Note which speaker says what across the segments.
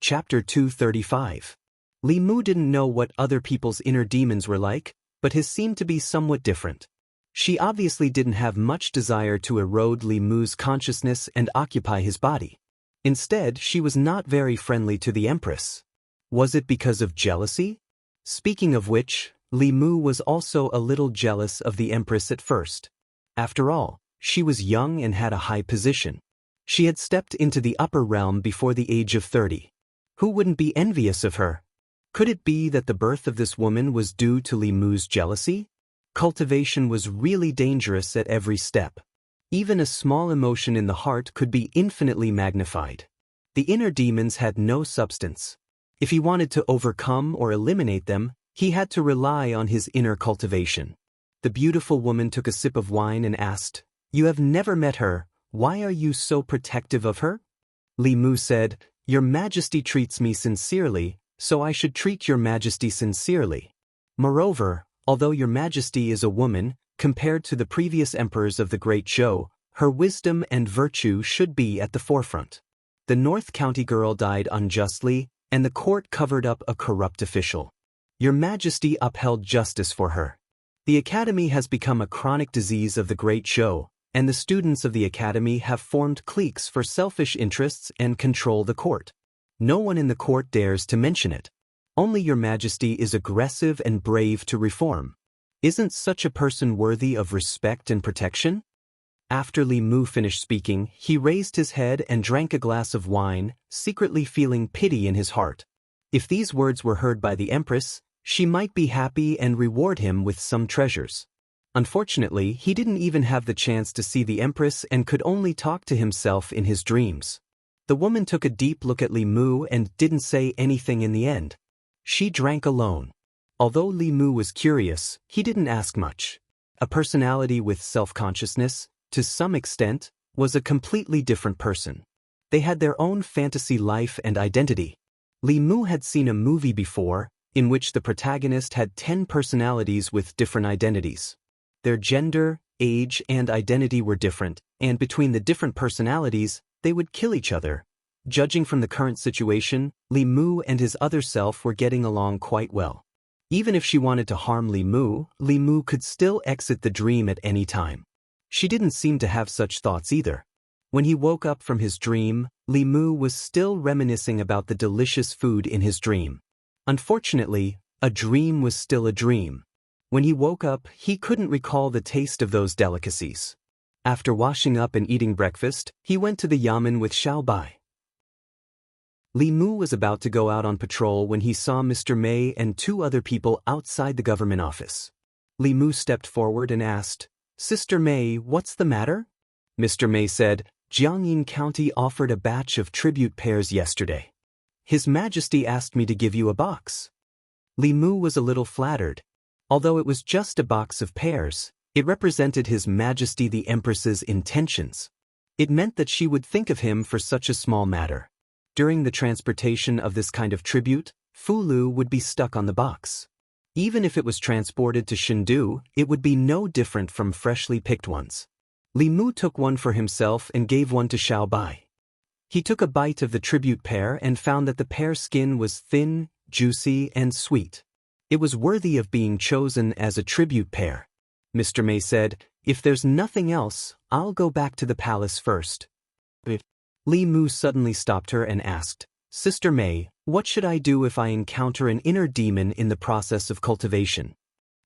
Speaker 1: Chapter 235. Li Mu didn't know what other people's inner demons were like, but his seemed to be somewhat different. She obviously didn't have much desire to erode Li Mu's consciousness and occupy his body. Instead, she was not very friendly to the Empress. Was it because of jealousy? Speaking of which, Li Mu was also a little jealous of the Empress at first. After all, she was young and had a high position. She had stepped into the upper realm before the age of 30. Who wouldn't be envious of her? Could it be that the birth of this woman was due to Li Mu's jealousy? Cultivation was really dangerous at every step. Even a small emotion in the heart could be infinitely magnified. The inner demons had no substance. If he wanted to overcome or eliminate them, he had to rely on his inner cultivation. The beautiful woman took a sip of wine and asked, "You have never met her, why are you so protective of her?" Li Mu said, "Your Majesty treats me sincerely, so I should treat your Majesty sincerely. Moreover, although your Majesty is a woman, compared to the previous emperors of the Great Zhou, her wisdom and virtue should be at the forefront." The North County girl died unjustly, and the court covered up a corrupt official. Your Majesty upheld justice for her. The Academy has become a chronic disease of the Great Zhou, and the students of the Academy have formed cliques for selfish interests and control the court. No one in the court dares to mention it. Only your Majesty is aggressive and brave to reform. Isn't such a person worthy of respect and protection? After Li Mu finished speaking, he raised his head and drank a glass of wine, secretly feeling pity in his heart. If these words were heard by the Empress, she might be happy and reward him with some treasures. Unfortunately, he didn't even have the chance to see the Empress and could only talk to himself in his dreams. The woman took a deep look at Li Mu and didn't say anything in the end. She drank alone. Although Li Mu was curious, he didn't ask much. A personality with self-consciousness, to some extent, was a completely different person. They had their own fantasy life and identity. Li Mu had seen a movie before, in which the protagonist had 10 personalities with different identities. Their gender, age, and identity were different, and between the different personalities, they would kill each other. Judging from the current situation, Li Mu and his other self were getting along quite well. Even if she wanted to harm Li Mu could still exit the dream at any time. She didn't seem to have such thoughts either. When he woke up from his dream, Li Mu was still reminiscing about the delicious food in his dream. Unfortunately, a dream was still a dream. When he woke up, he couldn't recall the taste of those delicacies. After washing up and eating breakfast, he went to the yamen with Xiao Bai. Li Mu was about to go out on patrol when he saw Mr. Mei and 2 other people outside the government office. Li Mu stepped forward and asked, "Sister Mei, what's the matter?" Mr. Mei said, "Jiangyin County offered a batch of tribute pears yesterday. His Majesty asked me to give you a box." Li Mu was a little flattered. Although it was just a box of pears, it represented His Majesty the Empress's intentions. It meant that she would think of him for such a small matter. During the transportation of this kind of tribute, Fulu would be stuck on the box. Even if it was transported to Shindu, it would be no different from freshly picked ones. Li Mu took one for himself and gave one to Xiao Bai. He took a bite of the tribute pear and found that the pear skin was thin, juicy, and sweet. It was worthy of being chosen as a tribute pear. Mr. Mei said, "If there's nothing else, I'll go back to the palace first." Li Mu suddenly stopped her and asked, "Sister Mei, what should I do if I encounter an inner demon in the process of cultivation?"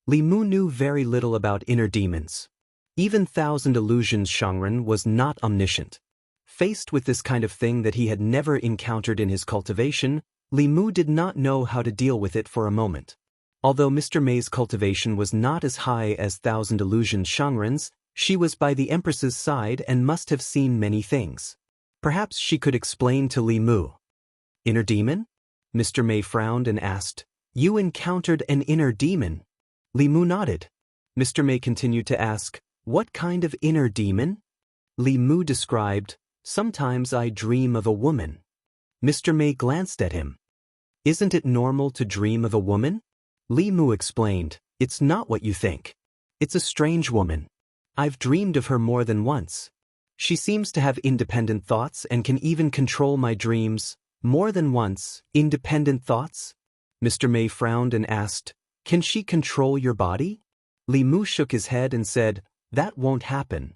Speaker 1: Li Mu knew very little about inner demons. Even Thousand Illusions Shangren was not omniscient. Faced with this kind of thing that he had never encountered in his cultivation, Li Mu did not know how to deal with it for a moment. Although Mr. Mei's cultivation was not as high as Thousand Illusions Shangren's, she was by the Empress's side and must have seen many things. Perhaps she could explain to Li Mu. "Inner demon?" Mr. Mei frowned and asked, "You encountered an inner demon?" Li Mu nodded. Mr. Mei continued to ask, "What kind of inner demon?" Li Mu described, "Sometimes I dream of a woman." Mr. Mei glanced at him. "Isn't it normal to dream of a woman?" Li Mu explained, "It's not what you think. It's a strange woman. I've dreamed of her more than once. She seems to have independent thoughts and can even control my dreams. More than once, independent thoughts? Mr. May frowned and asked, "Can she control your body?" Li Mu shook his head and said, "That won't happen."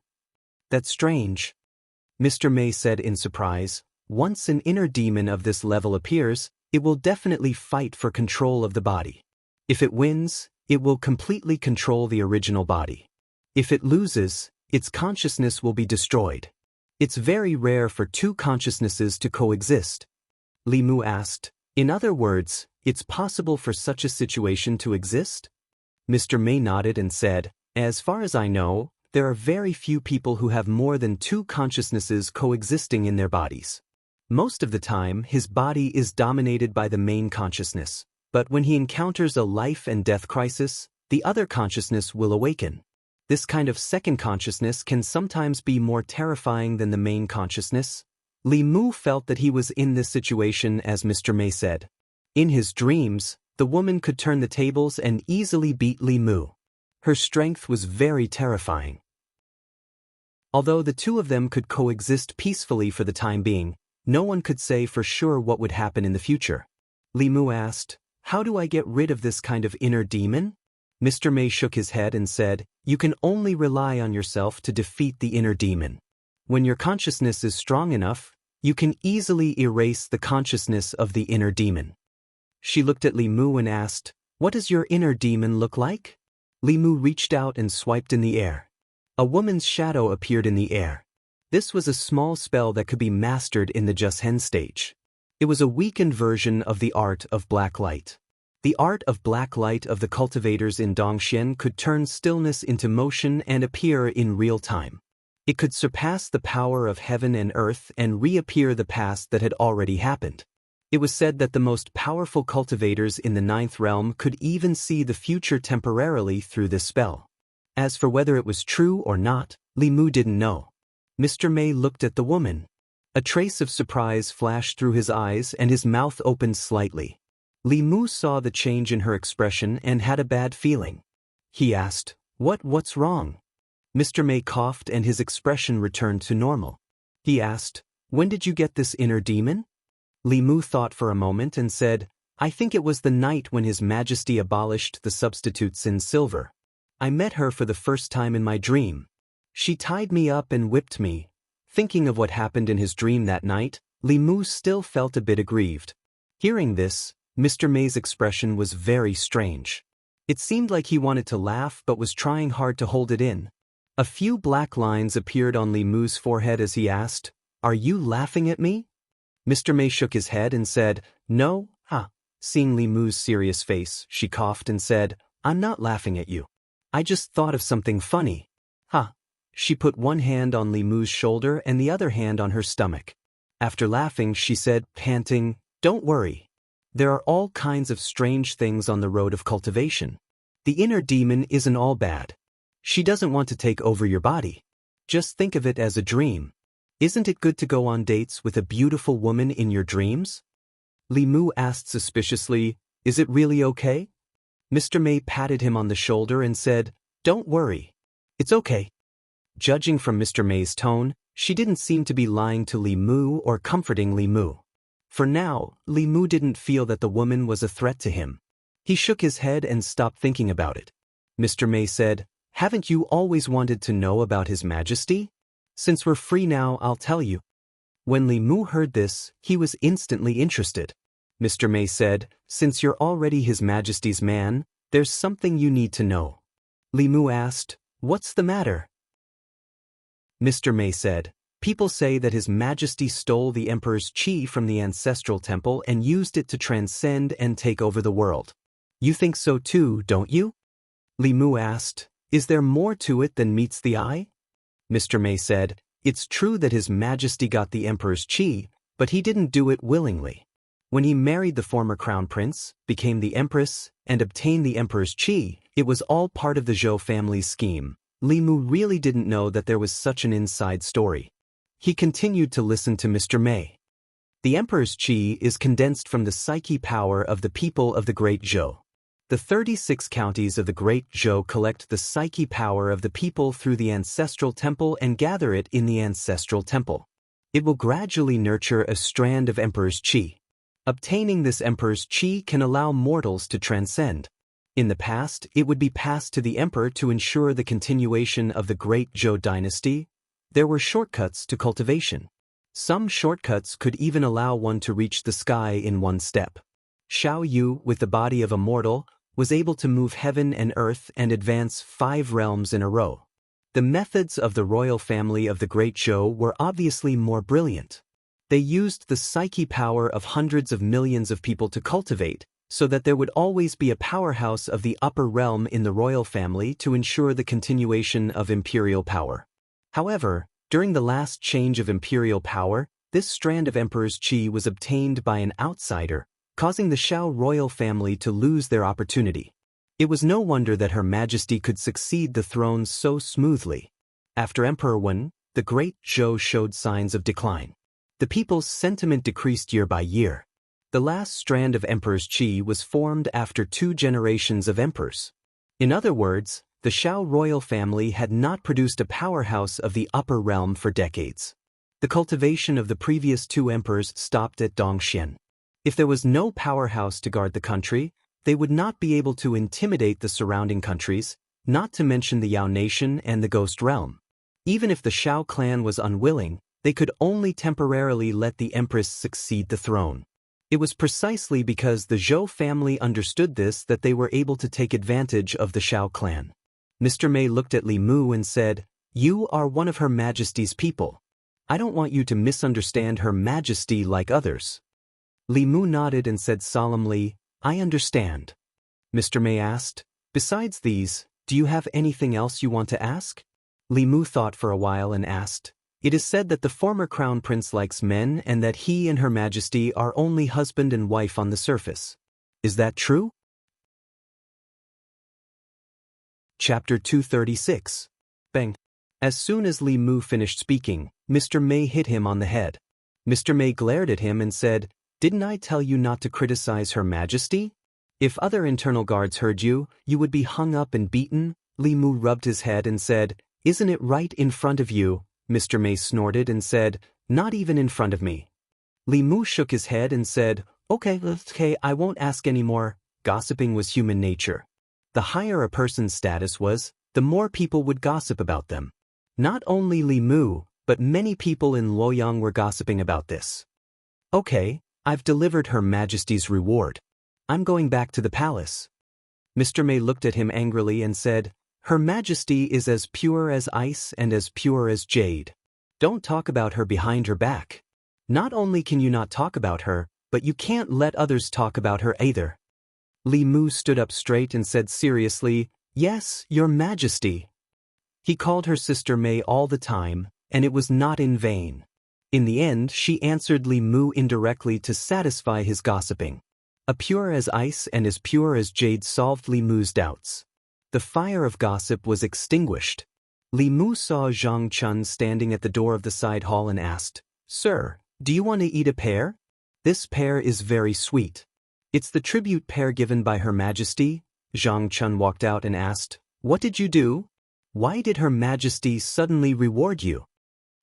Speaker 1: "That's strange," Mr. May said in surprise. "Once an inner demon of this level appears, it will definitely fight for control of the body. If it wins, it will completely control the original body. If it loses, its consciousness will be destroyed. It's very rare for two consciousnesses to coexist." Li Mu asked, "In other words, it's possible for such a situation to exist?" Mr. May nodded and said, "As far as I know, there are very few people who have more than two consciousnesses coexisting in their bodies. Most of the time, his body is dominated by the main consciousness, but when he encounters a life and death crisis, the other consciousness will awaken. This kind of second consciousness can sometimes be more terrifying than the main consciousness." Li Mu felt that he was in this situation as Mr. May said. In his dreams, the woman could turn the tables and easily beat Li Mu. Her strength was very terrifying. Although the two of them could coexist peacefully for the time being, no one could say for sure what would happen in the future. Li Mu asked, "How do I get rid of this kind of inner demon?" Mr. May shook his head and said, "You can only rely on yourself to defeat the inner demon. When your consciousness is strong enough, you can easily erase the consciousness of the inner demon." She looked at Li Mu and asked, "What does your inner demon look like?" Li Mu reached out and swiped in the air. A woman's shadow appeared in the air. This was a small spell that could be mastered in the Just-Hen stage. It was a weakened version of the art of black light. The art of black light of the cultivators in Dongxian could turn stillness into motion and appear in real time. It could surpass the power of heaven and earth and reappear the past that had already happened. It was said that the most powerful cultivators in the ninth realm could even see the future temporarily through this spell. As for whether it was true or not, Li Mu didn't know. Mr. May looked at the woman. A trace of surprise flashed through his eyes and his mouth opened slightly. Li Mu saw the change in her expression and had a bad feeling. He asked, What's wrong?" Mr. May coughed and his expression returned to normal. He asked, "When did you get this inner demon?" Li Mu thought for a moment and said, "I think it was the night when His Majesty abolished the substitutes in silver. I met her for the first time in my dream. She tied me up and whipped me." Thinking of what happened in his dream that night, Li Mu still felt a bit aggrieved. Hearing this, Mr. May's expression was very strange. It seemed like he wanted to laugh but was trying hard to hold it in. A few black lines appeared on Li Mu's forehead as he asked, "Are you laughing at me?" Mr. May shook his head and said, "No, Seeing Li Mu's serious face, she coughed and said, "I'm not laughing at you. I just thought of something funny." She put one hand on Li Mu's shoulder and the other hand on her stomach. After laughing, she said, panting, "Don't worry. There are all kinds of strange things on the road of cultivation. The inner demon isn't all bad. She doesn't want to take over your body. Just think of it as a dream. Isn't it good to go on dates with a beautiful woman in your dreams?" Li Mu asked suspiciously, "Is it really okay?" Mr. May patted him on the shoulder and said, "Don't worry. It's okay." Judging from Mr. May's tone, she didn't seem to be lying to Li Mu or comforting Li Mu. For now, Li Mu didn't feel that the woman was a threat to him. He shook his head and stopped thinking about it. Mr. May said, "Haven't you always wanted to know about His Majesty? Since we're free now, I'll tell you." When Li Mu heard this, he was instantly interested. Mr. May said, "Since you're already His Majesty's man, there's something you need to know." Li Mu asked, "What's the matter?" Mr. May said, "People say that His Majesty stole the Emperor's qi from the ancestral temple and used it to transcend and take over the world. You think so too, don't you?" Li Mu asked, "Is there more to it than meets the eye?" Mr. May said, "It's true that His Majesty got the Emperor's qi, but he didn't do it willingly. When he married the former crown prince, became the empress, and obtained the Emperor's qi, it was all part of the Zhou family's scheme." Li Mu really didn't know that there was such an inside story. He continued to listen to Mr. May. The Emperor's qi is condensed from the psyche power of the people of the Great Zhou. The 36 counties of the Great Zhou collect the psyche power of the people through the ancestral temple and gather it in the ancestral temple. It will gradually nurture a strand of Emperor's Qi. Obtaining this Emperor's Qi can allow mortals to transcend. In the past, it would be passed to the Emperor to ensure the continuation of the great Zhou dynasty. There were shortcuts to cultivation. Some shortcuts could even allow one to reach the sky in one step. Xiao Yu, with the body of a mortal, was able to move heaven and earth and advance 5 realms in a row. The methods of the royal family of the Great Zhou were obviously more brilliant. They used the psyche power of hundreds of millions of people to cultivate, so that there would always be a powerhouse of the upper realm in the royal family to ensure the continuation of imperial power. However, during the last change of imperial power, this strand of Emperor's Qi was obtained by an outsider, causing the Xiao royal family to lose their opportunity. It was no wonder that Her Majesty could succeed the throne so smoothly. After Emperor Wen, the great Zhou showed signs of decline. The people's sentiment decreased year by year. The last strand of Emperor's Qi was formed after 2 generations of emperors. In other words, the Xiao royal family had not produced a powerhouse of the upper realm for decades. The cultivation of the previous 2 emperors stopped at Dongxian. If there was no powerhouse to guard the country, they would not be able to intimidate the surrounding countries, not to mention the Yao nation and the Ghost realm. Even if the Xiao clan was unwilling, they could only temporarily let the empress succeed the throne. It was precisely because the Zhou family understood this that they were able to take advantage of the Xiao clan. Mr. Mei looked at Li Mu and said, "You are one of Her Majesty's people. I don't want you to misunderstand Her Majesty like others." Li Mu nodded and said solemnly, "I understand." Mr. Mei asked, "Besides these, do you have anything else you want to ask?" Li Mu thought for a while and asked, "It is said that the former crown prince likes men and that he and Her Majesty are only husband and wife on the surface. Is that true?" Chapter 236. Bang. As soon as Li Mu finished speaking, Mr. Mei hit him on the head. Mr. Mei glared at him and said, "Didn't I tell you not to criticize Her Majesty? If other internal guards heard you, you would be hung up and beaten." Li Mu rubbed his head and said, "Isn't it right in front of you?" Mr. Mei snorted and said, "Not even in front of me." Li Mu shook his head and said, Okay, I won't ask anymore." Gossiping was human nature. The higher a person's status was, the more people would gossip about them. Not only Li Mu, but many people in Luoyang were gossiping about this. "Okay, I've delivered Her Majesty's reward. I'm going back to the palace." Mr. Mei looked at him angrily and said, "Her Majesty is as pure as ice and as pure as jade. Don't talk about her behind her back. Not only can you not talk about her, but you can't let others talk about her either." Li Mu stood up straight and said seriously, "Yes, Your Majesty." He called her sister Mei all the time, and it was not in vain. In the end, she answered Li Mu indirectly to satisfy his gossiping. A pure as ice and as pure as jade solved Li Mu's doubts. The fire of gossip was extinguished. Li Mu saw Zhang Chun standing at the door of the side hall and asked, "Sir, do you want to eat a pear? This pear is very sweet. It's the tribute pear given by Her Majesty." Zhang Chun walked out and asked, "What did you do? Why did Her Majesty suddenly reward you?"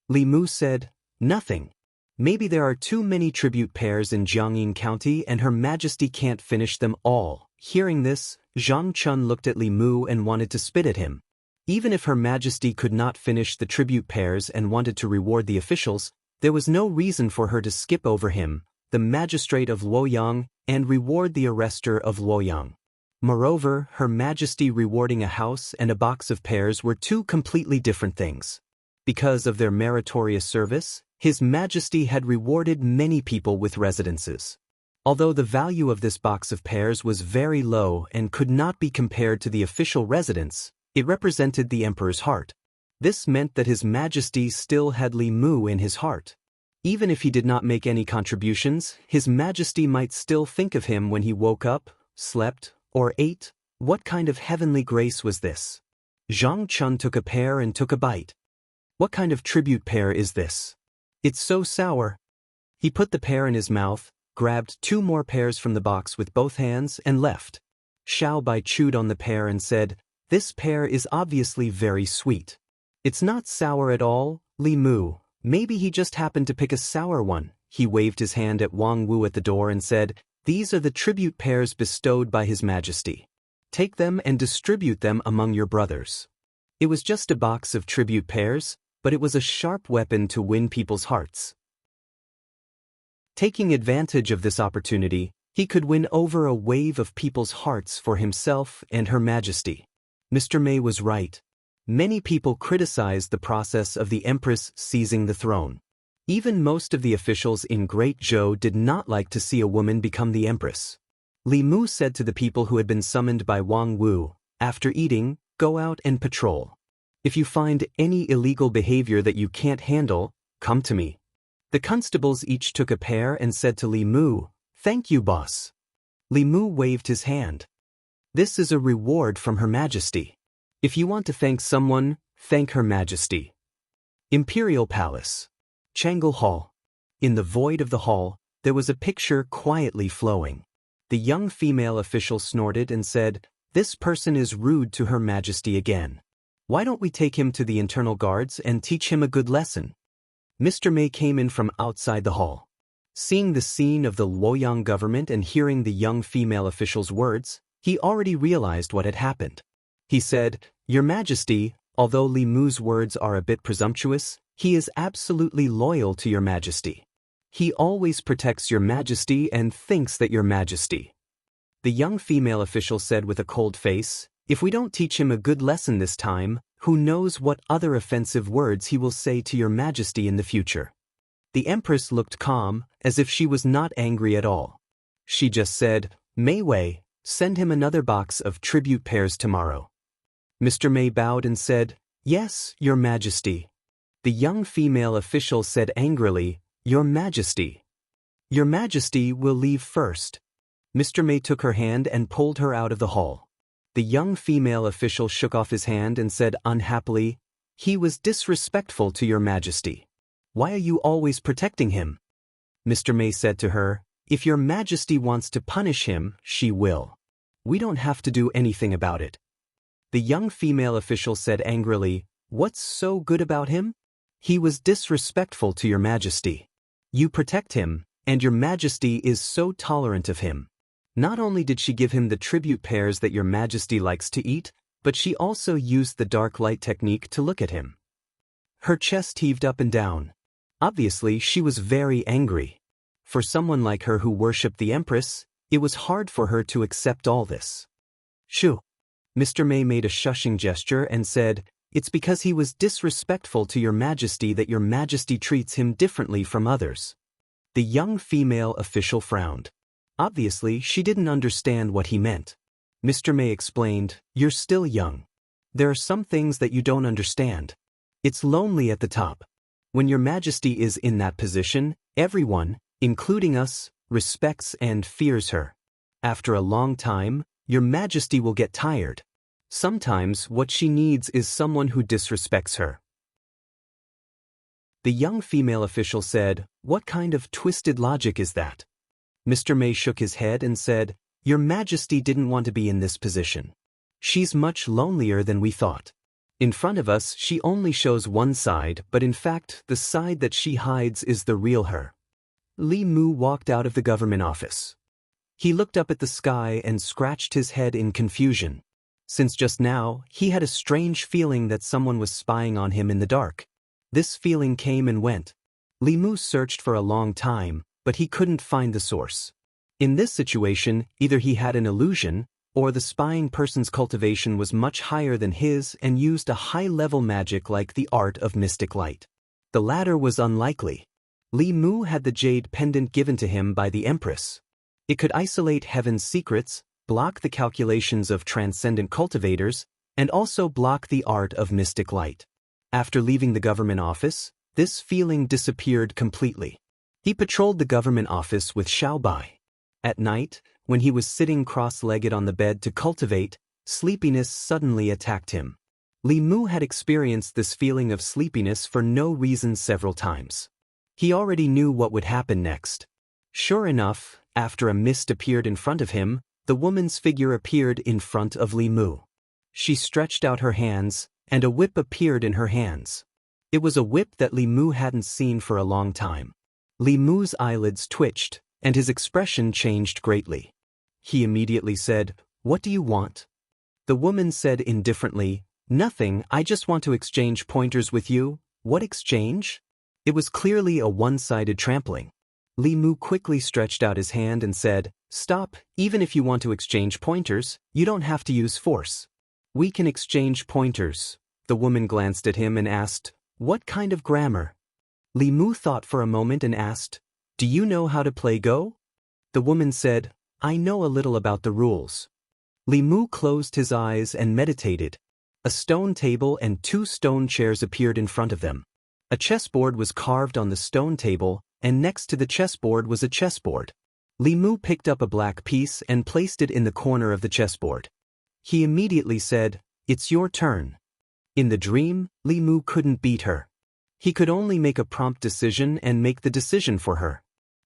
Speaker 1: Li Mu said, "Nothing. Maybe there are too many tribute pears in Jiangyin County and Her Majesty can't finish them all." Hearing this, Zhang Chun looked at Li Mu and wanted to spit at him. Even if Her Majesty could not finish the tribute pears and wanted to reward the officials, there was no reason for her to skip over him, the magistrate of Luoyang, and reward the arrester of Luoyang. Moreover, Her Majesty rewarding a house and a box of pears were 2 completely different things. Because of their meritorious service, His Majesty had rewarded many people with residences. Although the value of this box of pears was very low and could not be compared to the official residence, it represented the emperor's heart. This meant that His Majesty still had Li Mu in his heart. Even if he did not make any contributions, His Majesty might still think of him when he woke up, slept, or ate. What kind of heavenly grace was this? Zhang Chun took a pear and took a bite. "What kind of tribute pear is this? It's so sour." He put the pear in his mouth, grabbed 2 more pears from the box with both hands, and left. Xiao Bai chewed on the pear and said, "This pear is obviously very sweet." "It's not sour at all, Li Mu," Maybe he just happened to pick a sour one. He waved his hand at Wang Wu at the door and said, "These are the tribute pears bestowed by His Majesty. Take them and distribute them among your brothers." It was just a box of tribute pears, but it was a sharp weapon to win people's hearts. Taking advantage of this opportunity, he could win over a wave of people's hearts for himself and Her Majesty. Mr. May was right. Many people criticized the process of the Empress seizing the throne. Even most of the officials in Great Zhou did not like to see a woman become the Empress. Li Mu said to the people who had been summoned by Wang Wu, "After eating, go out and patrol. If you find any illegal behavior that you can't handle, come to me." The constables each took a pear and said to Li Mu, "Thank you, boss." Li Mu waved his hand. "This is a reward from Her Majesty. If you want to thank someone, thank Her Majesty." Imperial Palace. Changle Hall. In the void of the hall, there was a picture quietly flowing. The young female official snorted and said, "This person is rude to Her Majesty again. Why don't we take him to the internal guards and teach him a good lesson?" Mr. May came in from outside the hall. Seeing the scene of the Luoyang government and hearing the young female official's words, he already realized what had happened. He said, "Your Majesty, although Li Mu's words are a bit presumptuous, he is absolutely loyal to Your Majesty. He always protects Your Majesty and thinks that Your Majesty." The young female official said with a cold face, "If we don't teach him a good lesson this time, who knows what other offensive words he will say to Your Majesty in the future." The Empress looked calm, as if she was not angry at all. She just said, "Mei Wei, send him another box of tribute pears tomorrow." Mr. May bowed and said, "Yes, Your Majesty." The young female official said angrily, "Your Majesty. Your Majesty will leave first." Mr. May took her hand and pulled her out of the hall. The young female official shook off his hand and said unhappily, "He was disrespectful to Your Majesty. Why are you always protecting him?" Mr. May said to her, "If Your Majesty wants to punish him, she will. We don't have to do anything about it." The young female official said angrily, "What's so good about him? He was disrespectful to Your Majesty. You protect him, and Your Majesty is so tolerant of him. Not only did she give him the tribute pears that Your Majesty likes to eat, but she also used the dark light technique to look at him." Her chest heaved up and down. Obviously, she was very angry. For someone like her who worshipped the Empress, it was hard for her to accept all this. "Shoo." Mr. May made a shushing gesture and said, "It's because he was disrespectful to Your Majesty that Your Majesty treats him differently from others." The young female official frowned. Obviously, she didn't understand what he meant. Mr. May explained, "You're still young. There are some things that you don't understand. It's lonely at the top. When Your Majesty is in that position, everyone, including us, respects and fears her. After a long time, Your Majesty will get tired. Sometimes what she needs is someone who disrespects her." The young female official said, "What kind of twisted logic is that?" Mr. May shook his head and said, "Your Majesty didn't want to be in this position. She's much lonelier than we thought. In front of us, she only shows one side, but in fact, the side that she hides is the real her." Li Mu walked out of the government office. He looked up at the sky and scratched his head in confusion. Since just now, he had a strange feeling that someone was spying on him in the dark. This feeling came and went. Li Mu searched for a long time, but he couldn't find the source. In this situation, either he had an illusion, or the spying person's cultivation was much higher than his and used a high-level magic like the art of mystic light. The latter was unlikely. Li Mu had the jade pendant given to him by the Empress. It could isolate heaven's secrets, block the calculations of transcendent cultivators, and also block the art of mystic light. After leaving the government office, this feeling disappeared completely. He patrolled the government office with Xiaobai. At night, when he was sitting cross-legged on the bed to cultivate, sleepiness suddenly attacked him. Li Mu had experienced this feeling of sleepiness for no reason several times. He already knew what would happen next. Sure enough, after a mist appeared in front of him, the woman's figure appeared in front of Li Mu. She stretched out her hands, and a whip appeared in her hands. It was a whip that Li Mu hadn't seen for a long time. Li Mu's eyelids twitched, and his expression changed greatly. He immediately said, "What do you want?" The woman said indifferently, "Nothing, I just want to exchange pointers with you." "What exchange?" It was clearly a one-sided trampling. Li Mu quickly stretched out his hand and said, "Stop, even if you want to exchange pointers, you don't have to use force." "We can exchange pointers." The woman glanced at him and asked, "What kind of grammar?" Li Mu thought for a moment and asked, "Do you know how to play Go?" The woman said, "I know a little about the rules." Li Mu closed his eyes and meditated. A stone table and 2 stone chairs appeared in front of them. A chessboard was carved on the stone table, and next to the chessboard was a chessboard. Li Mu picked up a black piece and placed it in the corner of the chessboard. He immediately said, "It's your turn." In the dream, Li Mu couldn't beat her. He could only make a prompt decision and make the decision for her.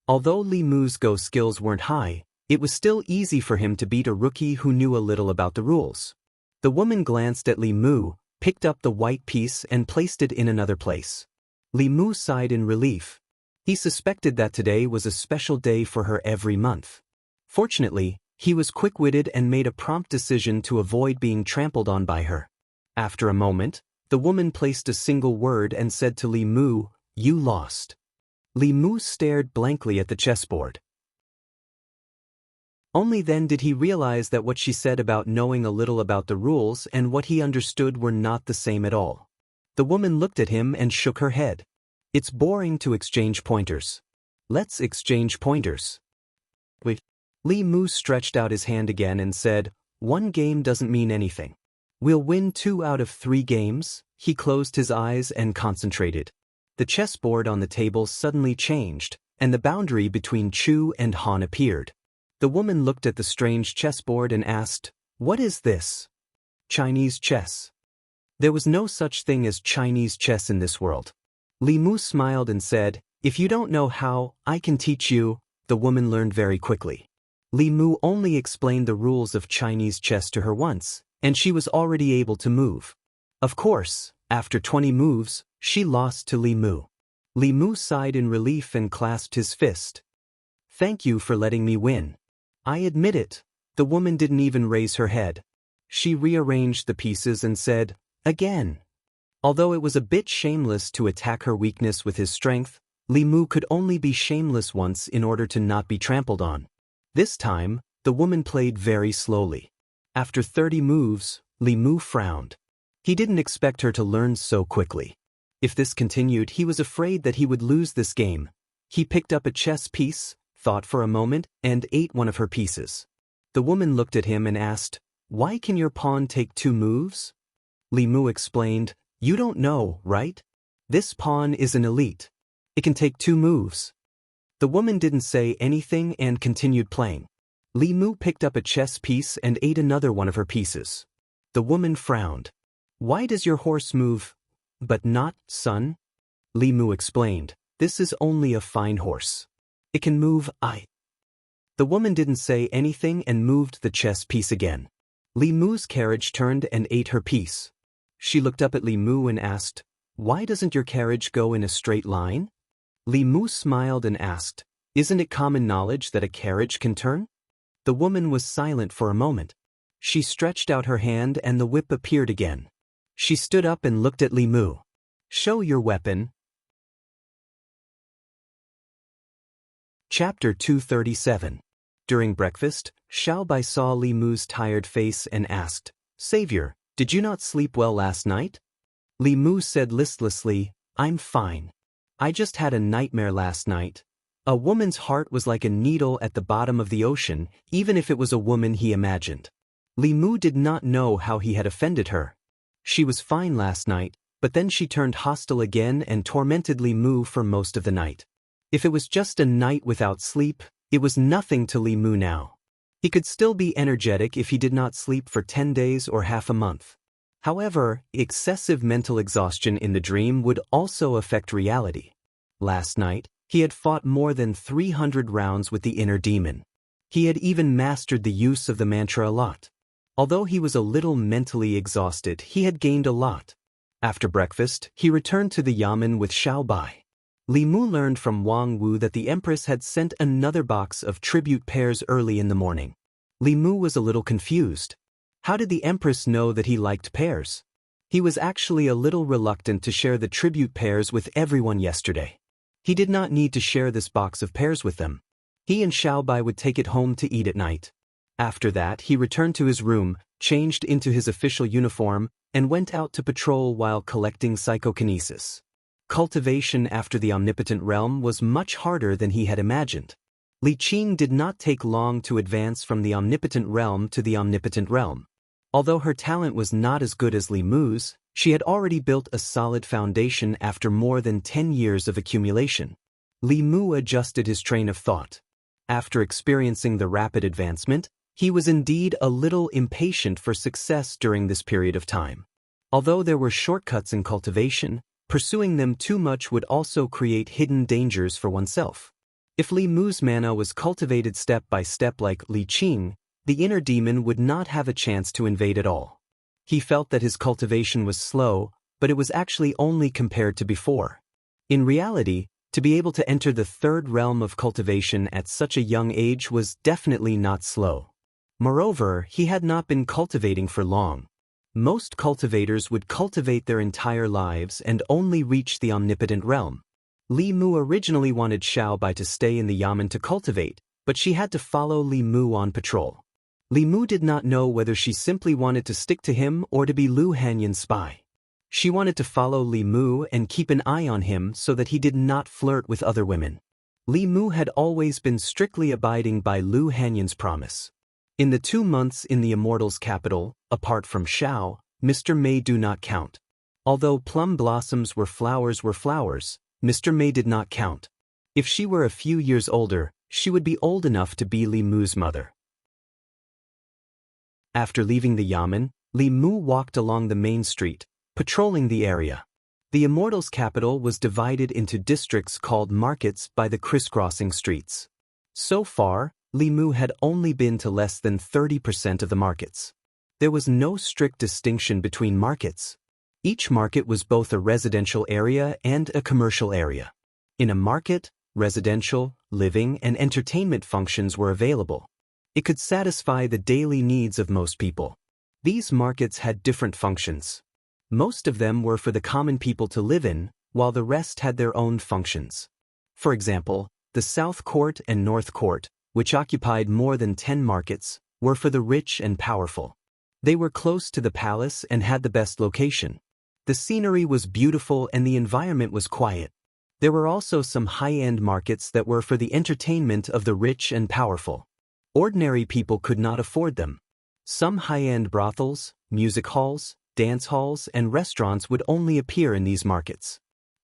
Speaker 1: Although Li Mu's Go skills weren't high, it was still easy for him to beat a rookie who knew a little about the rules. The woman glanced at Li Mu, picked up the white piece and placed it in another place. Li Mu sighed in relief. He suspected that today was a special day for her every month. Fortunately, he was quick-witted and made a prompt decision to avoid being trampled on by her. After a moment, the woman placed a single word and said to Li Mu, "You lost." Li Mu stared blankly at the chessboard. Only then did he realize that what she said about knowing a little about the rules and what he understood were not the same at all. The woman looked at him and shook her head. "It's boring to exchange pointers. Let's exchange pointers." Wait. Li Mu stretched out his hand again and said, "One game doesn't mean anything. We'll win 2 out of 3 games." He closed his eyes and concentrated. The chessboard on the table suddenly changed, and the boundary between Chu and Han appeared. The woman looked at the strange chessboard and asked, "What is this?" "Chinese chess." There was no such thing as Chinese chess in this world. Li Mu smiled and said, "If you don't know how, I can teach you." The woman learned very quickly. Li Mu only explained the rules of Chinese chess to her once, and she was already able to move. Of course, after 20 moves, she lost to Li Mu. Li Mu sighed in relief and clasped his fist. "Thank you for letting me win." "I admit it." The woman didn't even raise her head. She rearranged the pieces and said, "Again." Although it was a bit shameless to attack her weakness with his strength, Li Mu could only be shameless once in order to not be trampled on. This time, the woman played very slowly. After 30 moves, Li Mu frowned. He didn't expect her to learn so quickly. If this continued, he was afraid that he would lose this game. He picked up a chess piece, thought for a moment, and ate one of her pieces. The woman looked at him and asked, "Why can your pawn take 2 moves?" Li Mu explained, "You don't know, right? This pawn is an elite. It can take 2 moves." The woman didn't say anything and continued playing. Li Mu picked up a chess piece and ate another one of her pieces. The woman frowned. "Why does your horse move, but not, son?" Li Mu explained, "This is only a fine horse. It can move, The woman didn't say anything and moved the chess piece again. Li Mu's carriage turned and ate her piece. She looked up at Li Mu and asked, "Why doesn't your carriage go in a straight line?" Li Mu smiled and asked, "Isn't it common knowledge that a carriage can turn?" The woman was silent for a moment. She stretched out her hand and the whip appeared again. She stood up and looked at Li Mu. "Show your weapon." Chapter 237. During breakfast, Xiaobai saw Li Mu's tired face and asked, "Savior, did you not sleep well last night?" Li Mu said listlessly, "I'm fine. I just had a nightmare last night." A woman's heart was like a needle at the bottom of the ocean, even if it was a woman he imagined. Li Mu did not know how he had offended her. She was fine last night, but then she turned hostile again and tormented Li Mu for most of the night. If it was just a night without sleep, it was nothing to Li Mu now. He could still be energetic if he did not sleep for 10 days or half a month. However, excessive mental exhaustion in the dream would also affect reality. Last night, he had fought more than 300 rounds with the inner demon. He had even mastered the use of the mantra a lot. Although he was a little mentally exhausted, he had gained a lot. After breakfast, he returned to the yamen with Xiao Bai. Li Mu learned from Wang Wu that the Empress had sent another box of tribute pears early in the morning. Li Mu was a little confused. How did the Empress know that he liked pears? He was actually a little reluctant to share the tribute pears with everyone yesterday. He did not need to share this box of pears with them. He and Xiao Bai would take it home to eat at night. After that, he returned to his room, changed into his official uniform, and went out to patrol while collecting psychokinesis. Cultivation after the omnipotent realm was much harder than he had imagined. Li Qing did not take long to advance from the omnipotent realm to the omnipotent realm. Although her talent was not as good as Li Mu's, she had already built a solid foundation after more than 10 years of accumulation. Li Mu adjusted his train of thought. After experiencing the rapid advancement, he was indeed a little impatient for success during this period of time. Although there were shortcuts in cultivation, pursuing them too much would also create hidden dangers for oneself. If Li Mu's mana was cultivated step by step like Li Qing, the inner demon would not have a chance to invade at all. He felt that his cultivation was slow, but it was actually only compared to before. In reality, to be able to enter the third realm of cultivation at such a young age was definitely not slow. Moreover, he had not been cultivating for long. Most cultivators would cultivate their entire lives and only reach the omnipotent realm. Li Mu originally wanted Xiao Bai to stay in the yamen to cultivate, but she had to follow Li Mu on patrol. Li Mu did not know whether she simply wanted to stick to him or to be Lu Hanyan's spy. She wanted to follow Li Mu and keep an eye on him so that he did not flirt with other women. Li Mu had always been strictly abiding by Lu Hanyan's promise. In the 2 months in the Immortal's capital, apart from Xiao, Mr. May do not count. Although plum blossoms were flowers, Mr. May did not count. If she were a few years older, she would be old enough to be Li Mu's mother. After leaving the yamen, Li Mu walked along the main street, patrolling the area. The Immortal's capital was divided into districts called markets by the crisscrossing streets. So far, Li Mu had only been to less than 30% of the markets. There was no strict distinction between markets. Each market was both a residential area and a commercial area. In a market, residential, living, and entertainment functions were available. It could satisfy the daily needs of most people. These markets had different functions. Most of them were for the common people to live in, while the rest had their own functions. For example, the South Court and North Court, which occupied more than 10 markets, were for the rich and powerful. They were close to the palace and had the best location. The scenery was beautiful and the environment was quiet. There were also some high-end markets that were for the entertainment of the rich and powerful. Ordinary people could not afford them. Some high-end brothels, music halls, dance halls, and restaurants would only appear in these markets.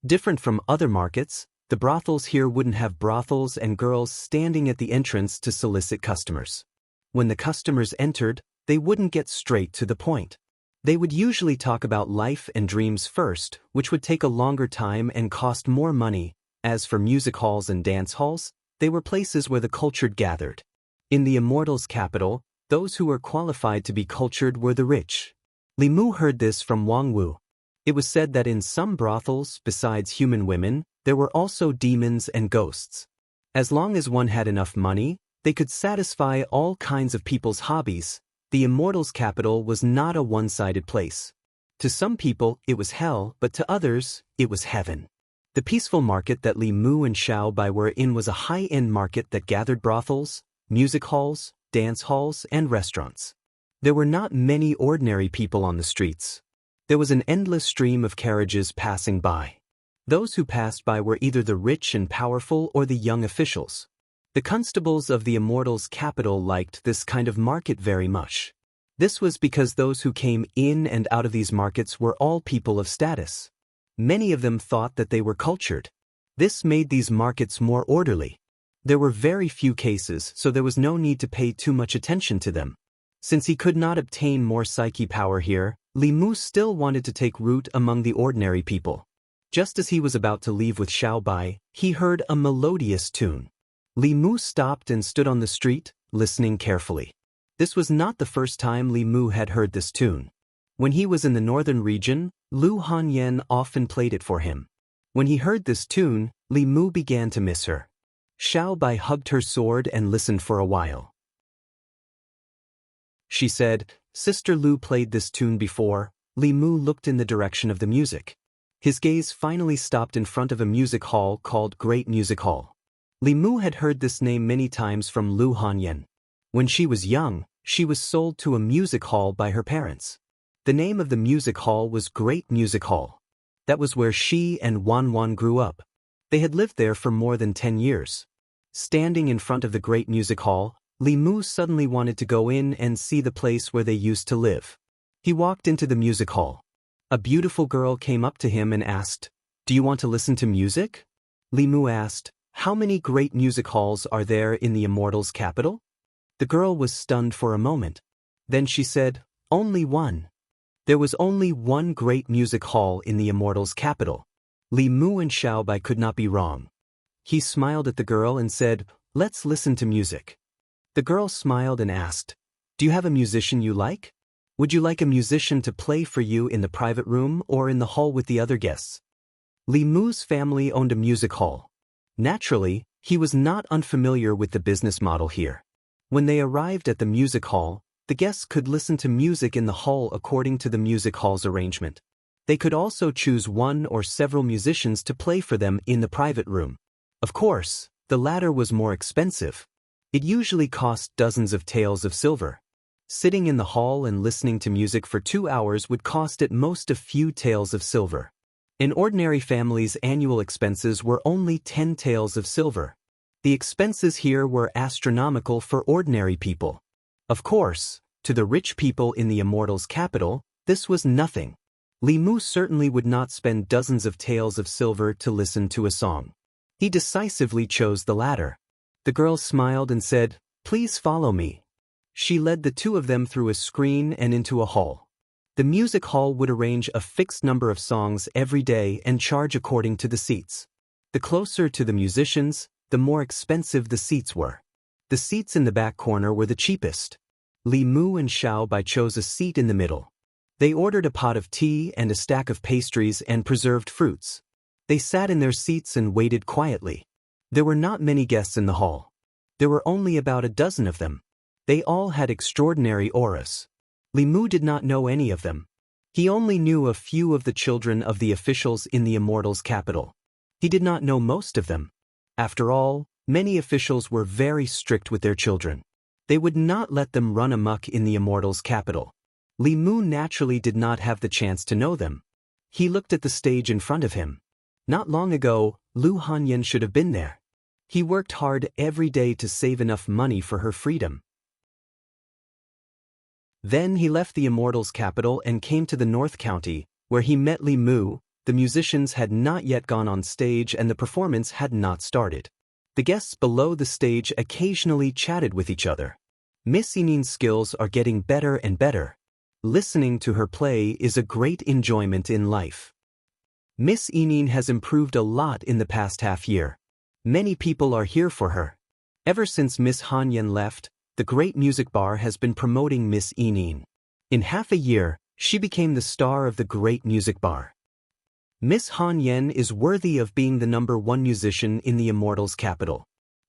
Speaker 1: Different from other markets, the brothels here wouldn't have brothels and girls standing at the entrance to solicit customers. When the customers entered, they wouldn't get straight to the point. They would usually talk about life and dreams first, which would take a longer time and cost more money. As for music halls and dance halls, they were places where the cultured gathered. In the Immortal's capital, those who were qualified to be cultured were the rich. Li Mu heard this from Wang Wu. It was said that in some brothels, besides human women, there were also demons and ghosts. As long as one had enough money, they could satisfy all kinds of people's hobbies. The Immortal's capital was not a one-sided place. To some people, it was hell, but to others, it was heaven. The peaceful market that Li Mu and Xiao Bai were in was a high-end market that gathered brothels, music halls, dance halls, and restaurants. There were not many ordinary people on the streets. There was an endless stream of carriages passing by. Those who passed by were either the rich and powerful or the young officials. The constables of the Immortal's capital liked this kind of market very much. This was because those who came in and out of these markets were all people of status. Many of them thought that they were cultured. This made these markets more orderly. There were very few cases, so there was no need to pay too much attention to them. Since he could not obtain more psyche power here, Li Mu still wanted to take root among the ordinary people. Just as he was about to leave with Xiao Bai, he heard a melodious tune. Li Mu stopped and stood on the street, listening carefully. This was not the first time Li Mu had heard this tune. When he was in the northern region, Lu Hanyan often played it for him. When he heard this tune, Li Mu began to miss her. Xiao Bai hugged her sword and listened for a while. She said, "Sister Lu played this tune before." Li Mu looked in the direction of the music. His gaze finally stopped in front of a music hall called Great Music Hall. Li Mu had heard this name many times from Lu Hanyan. When she was young, she was sold to a music hall by her parents. The name of the music hall was Great Music Hall. That was where she and Wan grew up. They had lived there for more than 10 years. Standing in front of the Great Music Hall, Li Mu suddenly wanted to go in and see the place where they used to live. He walked into the music hall. A beautiful girl came up to him and asked, "Do you want to listen to music?" Li Mu asked, "How many great music halls are there in the Immortal's capital?" The girl was stunned for a moment. Then she said, "Only one." There was only one great music hall in the Immortal's capital. Li Mu and Xiao Bai could not be wrong. He smiled at the girl and said, "Let's listen to music." The girl smiled and asked, "Do you have a musician you like? Would you like a musician to play for you in the private room or in the hall with the other guests?" Li Mu's family owned a music hall. Naturally, he was not unfamiliar with the business model here. When they arrived at the music hall, the guests could listen to music in the hall according to the music hall's arrangement. They could also choose one or several musicians to play for them in the private room. Of course, the latter was more expensive. It usually cost dozens of taels of silver. Sitting in the hall and listening to music for 2 hours would cost at most a few taels of silver. An ordinary family's annual expenses were only 10 taels of silver. The expenses here were astronomical for ordinary people. Of course, to the rich people in the Immortal's capital, this was nothing. Li Mu certainly would not spend dozens of taels of silver to listen to a song. He decisively chose the latter. The girl smiled and said, "Please follow me." She led the two of them through a screen and into a hall. The music hall would arrange a fixed number of songs every day and charge according to the seats. The closer to the musicians, the more expensive the seats were. The seats in the back corner were the cheapest. Li Mu and Xiao Bai chose a seat in the middle. They ordered a pot of tea and a stack of pastries and preserved fruits. They sat in their seats and waited quietly. There were not many guests in the hall. There were only about a dozen of them. They all had extraordinary auras. Li Mu did not know any of them. He only knew a few of the children of the officials in the Immortal's capital. He did not know most of them. After all, many officials were very strict with their children. They would not let them run amok in the Immortal's capital. Li Mu naturally did not have the chance to know them. He looked at the stage in front of him. Not long ago, Lu Hanyan should have been there. He worked hard every day to save enough money for her freedom. Then he left the Immortal's capital and came to the North County, where he met Li Mu. The musicians had not yet gone on stage and the performance had not started. The guests below the stage occasionally chatted with each other. Miss Yinin's skills are getting better and better. Listening to her play is a great enjoyment in life. Miss Yinin has improved a lot in the past half year. Many people are here for her. Ever since Miss Hanyan left, the Great Music Bar has been promoting Miss Yinin. In half a year, she became the star of the Great Music Bar. Miss Hanyan is worthy of being the #1 musician in the Immortal's capital.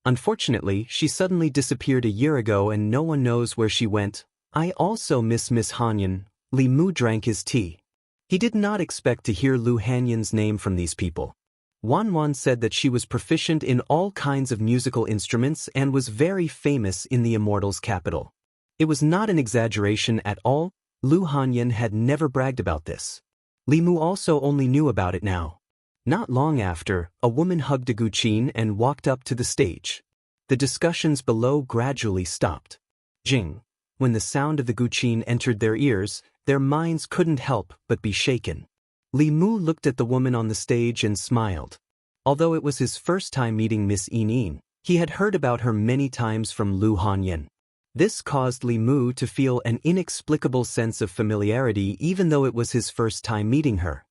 Speaker 1: Unfortunately, she suddenly disappeared a year ago and no one knows where she went. I also miss Miss Hanyan. Li Mu drank his tea. He did not expect to hear Lu Hanyan's name from these people. Wan said that she was proficient in all kinds of musical instruments and was very famous in the Immortal's capital. It was not an exaggeration at all. Lu Hanyan had never bragged about this. Li Mu also only knew about it now. Not long after, a woman hugged a guqin and walked up to the stage. The discussions below gradually stopped. Jing. When the sound of the guqin entered their ears, their minds couldn't help but be shaken. Li Mu looked at the woman on the stage and smiled. Although it was his first time meeting Miss Yinin, he had heard about her many times from Lu Hanyan. This caused Li Mu to feel an inexplicable sense of familiarity even though it was his first time meeting her.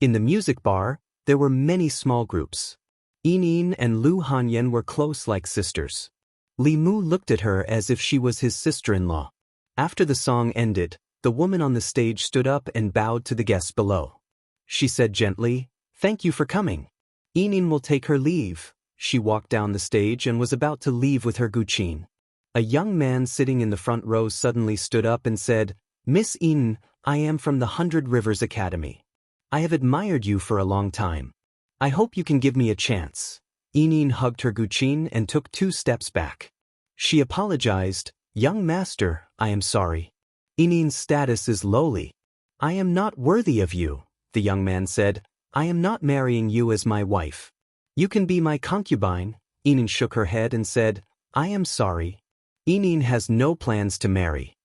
Speaker 1: In the music bar, there were many small groups. Yinin and Lu Hanyan were close like sisters. Li Mu looked at her as if she was his sister-in-law. After the song ended, the woman on the stage stood up and bowed to the guests below. she said gently. Thank you for coming. Yinin will take her leave. She walked down the stage and was about to leave with her guqin. A young man sitting in the front row suddenly stood up and said, Miss Yinin, I am from the 100 Rivers Academy. I have admired you for a long time. I hope you can give me a chance. Yinin hugged her guqin and took 2 steps back. She apologized, Young master, I am sorry. Yinin's status is lowly. I am not worthy of you, the young man said. I am not marrying you as my wife. You can be my concubine. Yinin shook her head and said, I am sorry. Yinin has no plans to marry.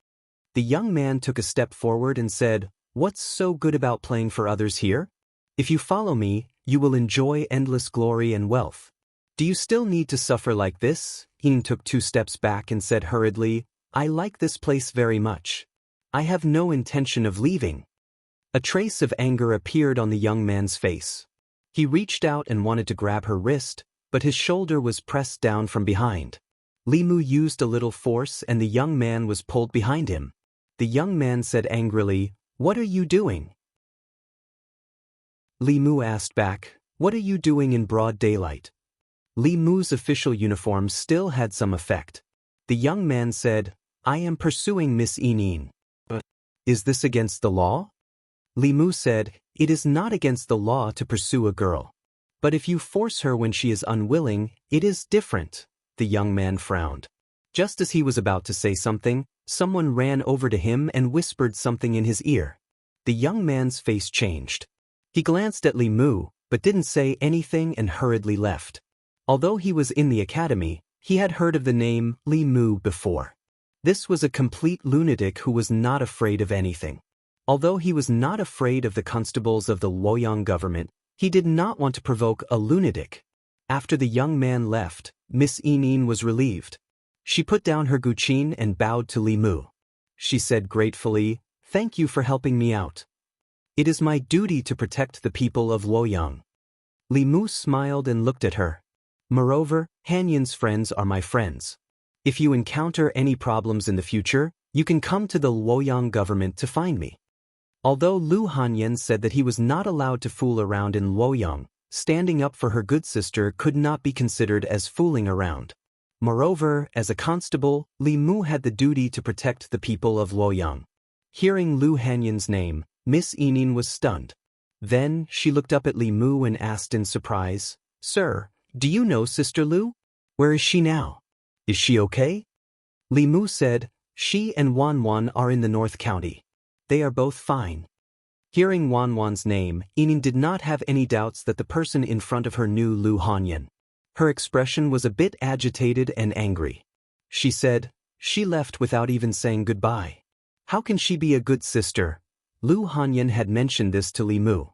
Speaker 1: The young man took a step forward and said, What's so good about playing for others here? If you follow me, you will enjoy endless glory and wealth. Do you still need to suffer like this? Yinin took 2 steps back and said hurriedly, I like this place very much. I have no intention of leaving. A trace of anger appeared on the young man's face. He reached out and wanted to grab her wrist, but his shoulder was pressed down from behind. Li Mu used a little force and the young man was pulled behind him. The young man said angrily, What are you doing? Li Mu asked back, What are you doing in broad daylight? Li Mu's official uniform still had some effect. The young man said, I am pursuing Miss Yinin. But is this against the law? Li Mu said, It is not against the law to pursue a girl. But if you force her when she is unwilling, it is different. The young man frowned. Just as he was about to say something, someone ran over to him and whispered something in his ear. The young man's face changed. He glanced at Li Mu, but didn't say anything and hurriedly left. Although he was in the academy, he had heard of the name Li Mu before. This was a complete lunatic who was not afraid of anything. Although he was not afraid of the constables of the Luoyang government, he did not want to provoke a lunatic. After the young man left, Miss Yinin was relieved. She put down her guqin and bowed to Li Mu. She said gratefully, Thank you for helping me out. It is my duty to protect the people of Luoyang. Li Mu smiled and looked at her. Moreover, Hanyin's friends are my friends. If you encounter any problems in the future, you can come to the Luoyang government to find me. Although Lu Hanyan said that he was not allowed to fool around in Luoyang, standing up for her good sister could not be considered as fooling around. Moreover, as a constable, Li Mu had the duty to protect the people of Luoyang. Hearing Lu Hanyan's name, Miss Yinin was stunned. Then, she looked up at Li Mu and asked in surprise, Sir, do you know Sister Lu? Where is she now? Is she okay? Li Mu said, She and Wan are in the North County. They are both fine. Hearing Wan's name, Yinin did not have any doubts that the person in front of her knew Lu Hanyan. Her expression was a bit agitated and angry. She said, She left without even saying goodbye. How can she be a good sister? Lu Hanyan had mentioned this to Li Mu.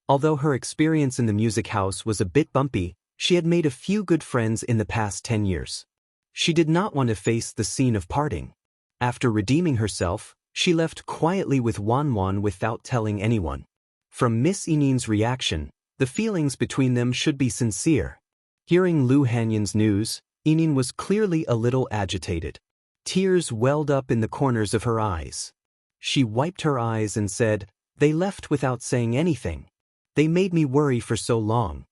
Speaker 1: Although her experience in the music house was a bit bumpy, she had made a few good friends in the past 10 years. She did not want to face the scene of parting. After redeeming herself, she left quietly with Wan without telling anyone. From Miss Yinin's reaction, the feelings between them should be sincere. Hearing Lu Hanyan's news, Yinin was clearly a little agitated. Tears welled up in the corners of her eyes. She wiped her eyes and said, They left without saying anything. They made me worry for so long.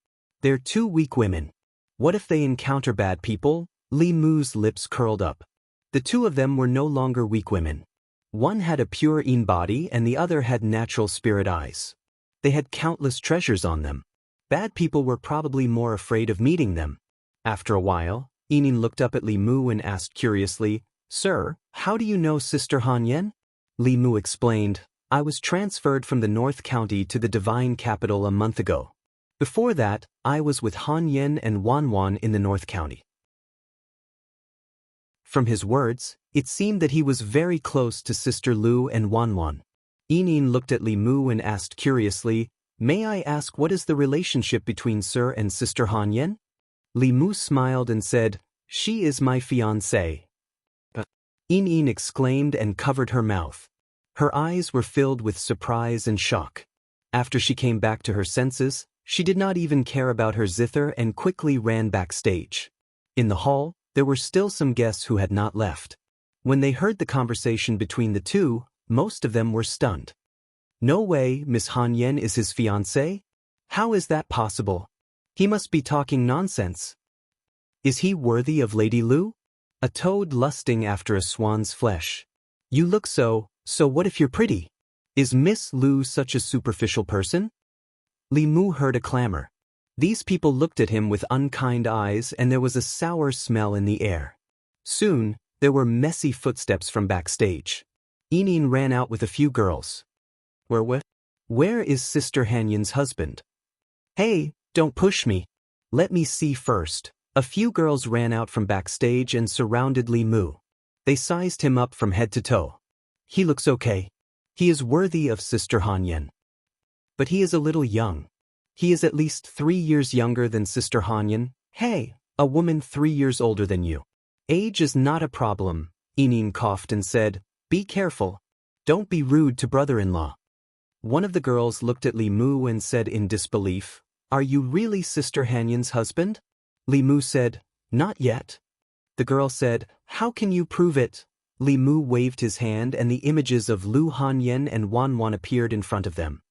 Speaker 1: They're 2 weak women. What if they encounter bad people? Li Mu's lips curled up. The 2 of them were no longer weak women. One had a pure Yin body and the other had natural spirit eyes. They had countless treasures on them. Bad people were probably more afraid of meeting them. After a while, Yinin looked up at Li Mu and asked curiously, Sir, how do you know Sister Hanyan? Li Mu explained, I was transferred from the North County to the Divine Capital a month ago. Before that, I was with Hanyan and Wan in the North County. From his words, it seemed that he was very close to Sister Lu and Wan. Yinin looked at Li Mu and asked curiously, May I ask what is the relationship between Sir and Sister Hanyan? Li Mu smiled and said, She is my fiancée. Yinin exclaimed and covered her mouth. Her eyes were filled with surprise and shock. After she came back to her senses, she did not even care about her zither and quickly ran backstage. In the hall, there were still some guests who had not left. When they heard the conversation between the 2, most of them were stunned. No way, Miss Han Yan is his fiancée? How is that possible? He must be talking nonsense. Is he worthy of Lady Lu? A toad lusting after a swan's flesh. You look so what if you're pretty? Is Miss Lu such a superficial person? Li Mu heard a clamor. These people looked at him with unkind eyes and there was a sour smell in the air. Soon, there were messy footsteps from backstage. Yining ran out with a few girls. Where is Sister Hanyan's husband? Hey, don't push me. Let me see first. A few girls ran out from backstage and surrounded Li Mu. They sized him up from head to toe. He looks okay. He is worthy of Sister Hanyan. But he is a little young. He is at least 3 years younger than Sister Hanyan. Hey, a woman 3 years older than you. Age is not a problem, Yining coughed and said, be careful. Don't be rude to brother-in-law. One of the girls looked at Li Mu and said in disbelief, are you really Sister Hanyan's husband? Li Mu said, not yet. The girl said, how can you prove it? Li Mu waved his hand and the images of Lu Hanyan and Wan Wan appeared in front of them.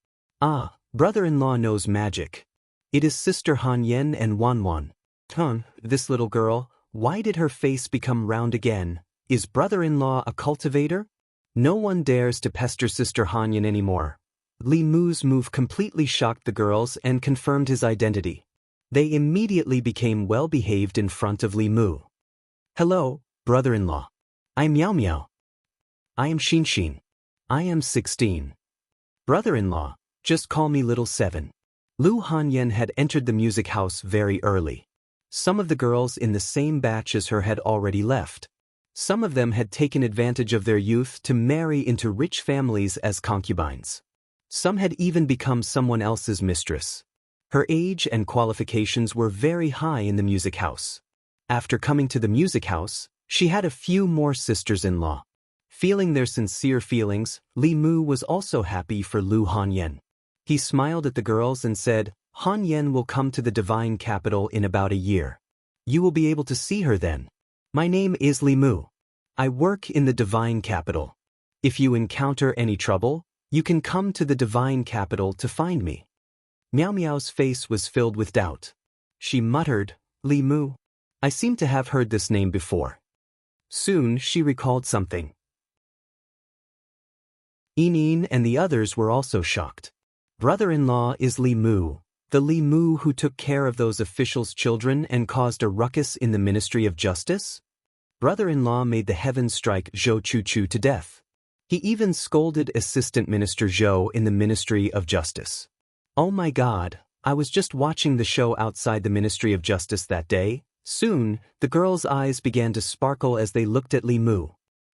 Speaker 1: Ah, brother-in-law knows magic. It is Sister Hanyan and Wan Wan. This little girl, why did her face become round again? Is brother-in-law a cultivator? No one dares to pester Sister Hanyan anymore. Li Mu's move completely shocked the girls and confirmed his identity. They immediately became well-behaved in front of Li Mu. Hello, brother-in-law. I'm Miao Miao. I am Xin Xin. I am 16. Brother-in-law, just call me Little 7. Lu Hanyan had entered the music house very early. Some of the girls in the same batch as her had already left. Some of them had taken advantage of their youth to marry into rich families as concubines. Some had even become someone else's mistress. Her age and qualifications were very high in the music house. After coming to the music house, she had a few more sisters-in-law. Feeling their sincere feelings, Li Mu was also happy for Lu Hanyan. He smiled at the girls and said, Hanyan will come to the divine capital in about a year. You will be able to see her then. My name is Li Mu. I work in the divine capital. If you encounter any trouble, you can come to the divine capital to find me. Miao Miao's face was filled with doubt. She muttered, Li Mu. I seem to have heard this name before. Soon she recalled something. Yining and the others were also shocked. Brother-in-law is Li Mu, the Li Mu who took care of those officials' children and caused a ruckus in the Ministry of Justice? Brother-in-law made the heavens strike Zhou Chu-Chu to death. He even scolded Assistant Minister Zhou in the Ministry of Justice. Oh my God, I was just watching the show outside the Ministry of Justice that day. Soon, the girls' eyes began to sparkle as they looked at Li Mu.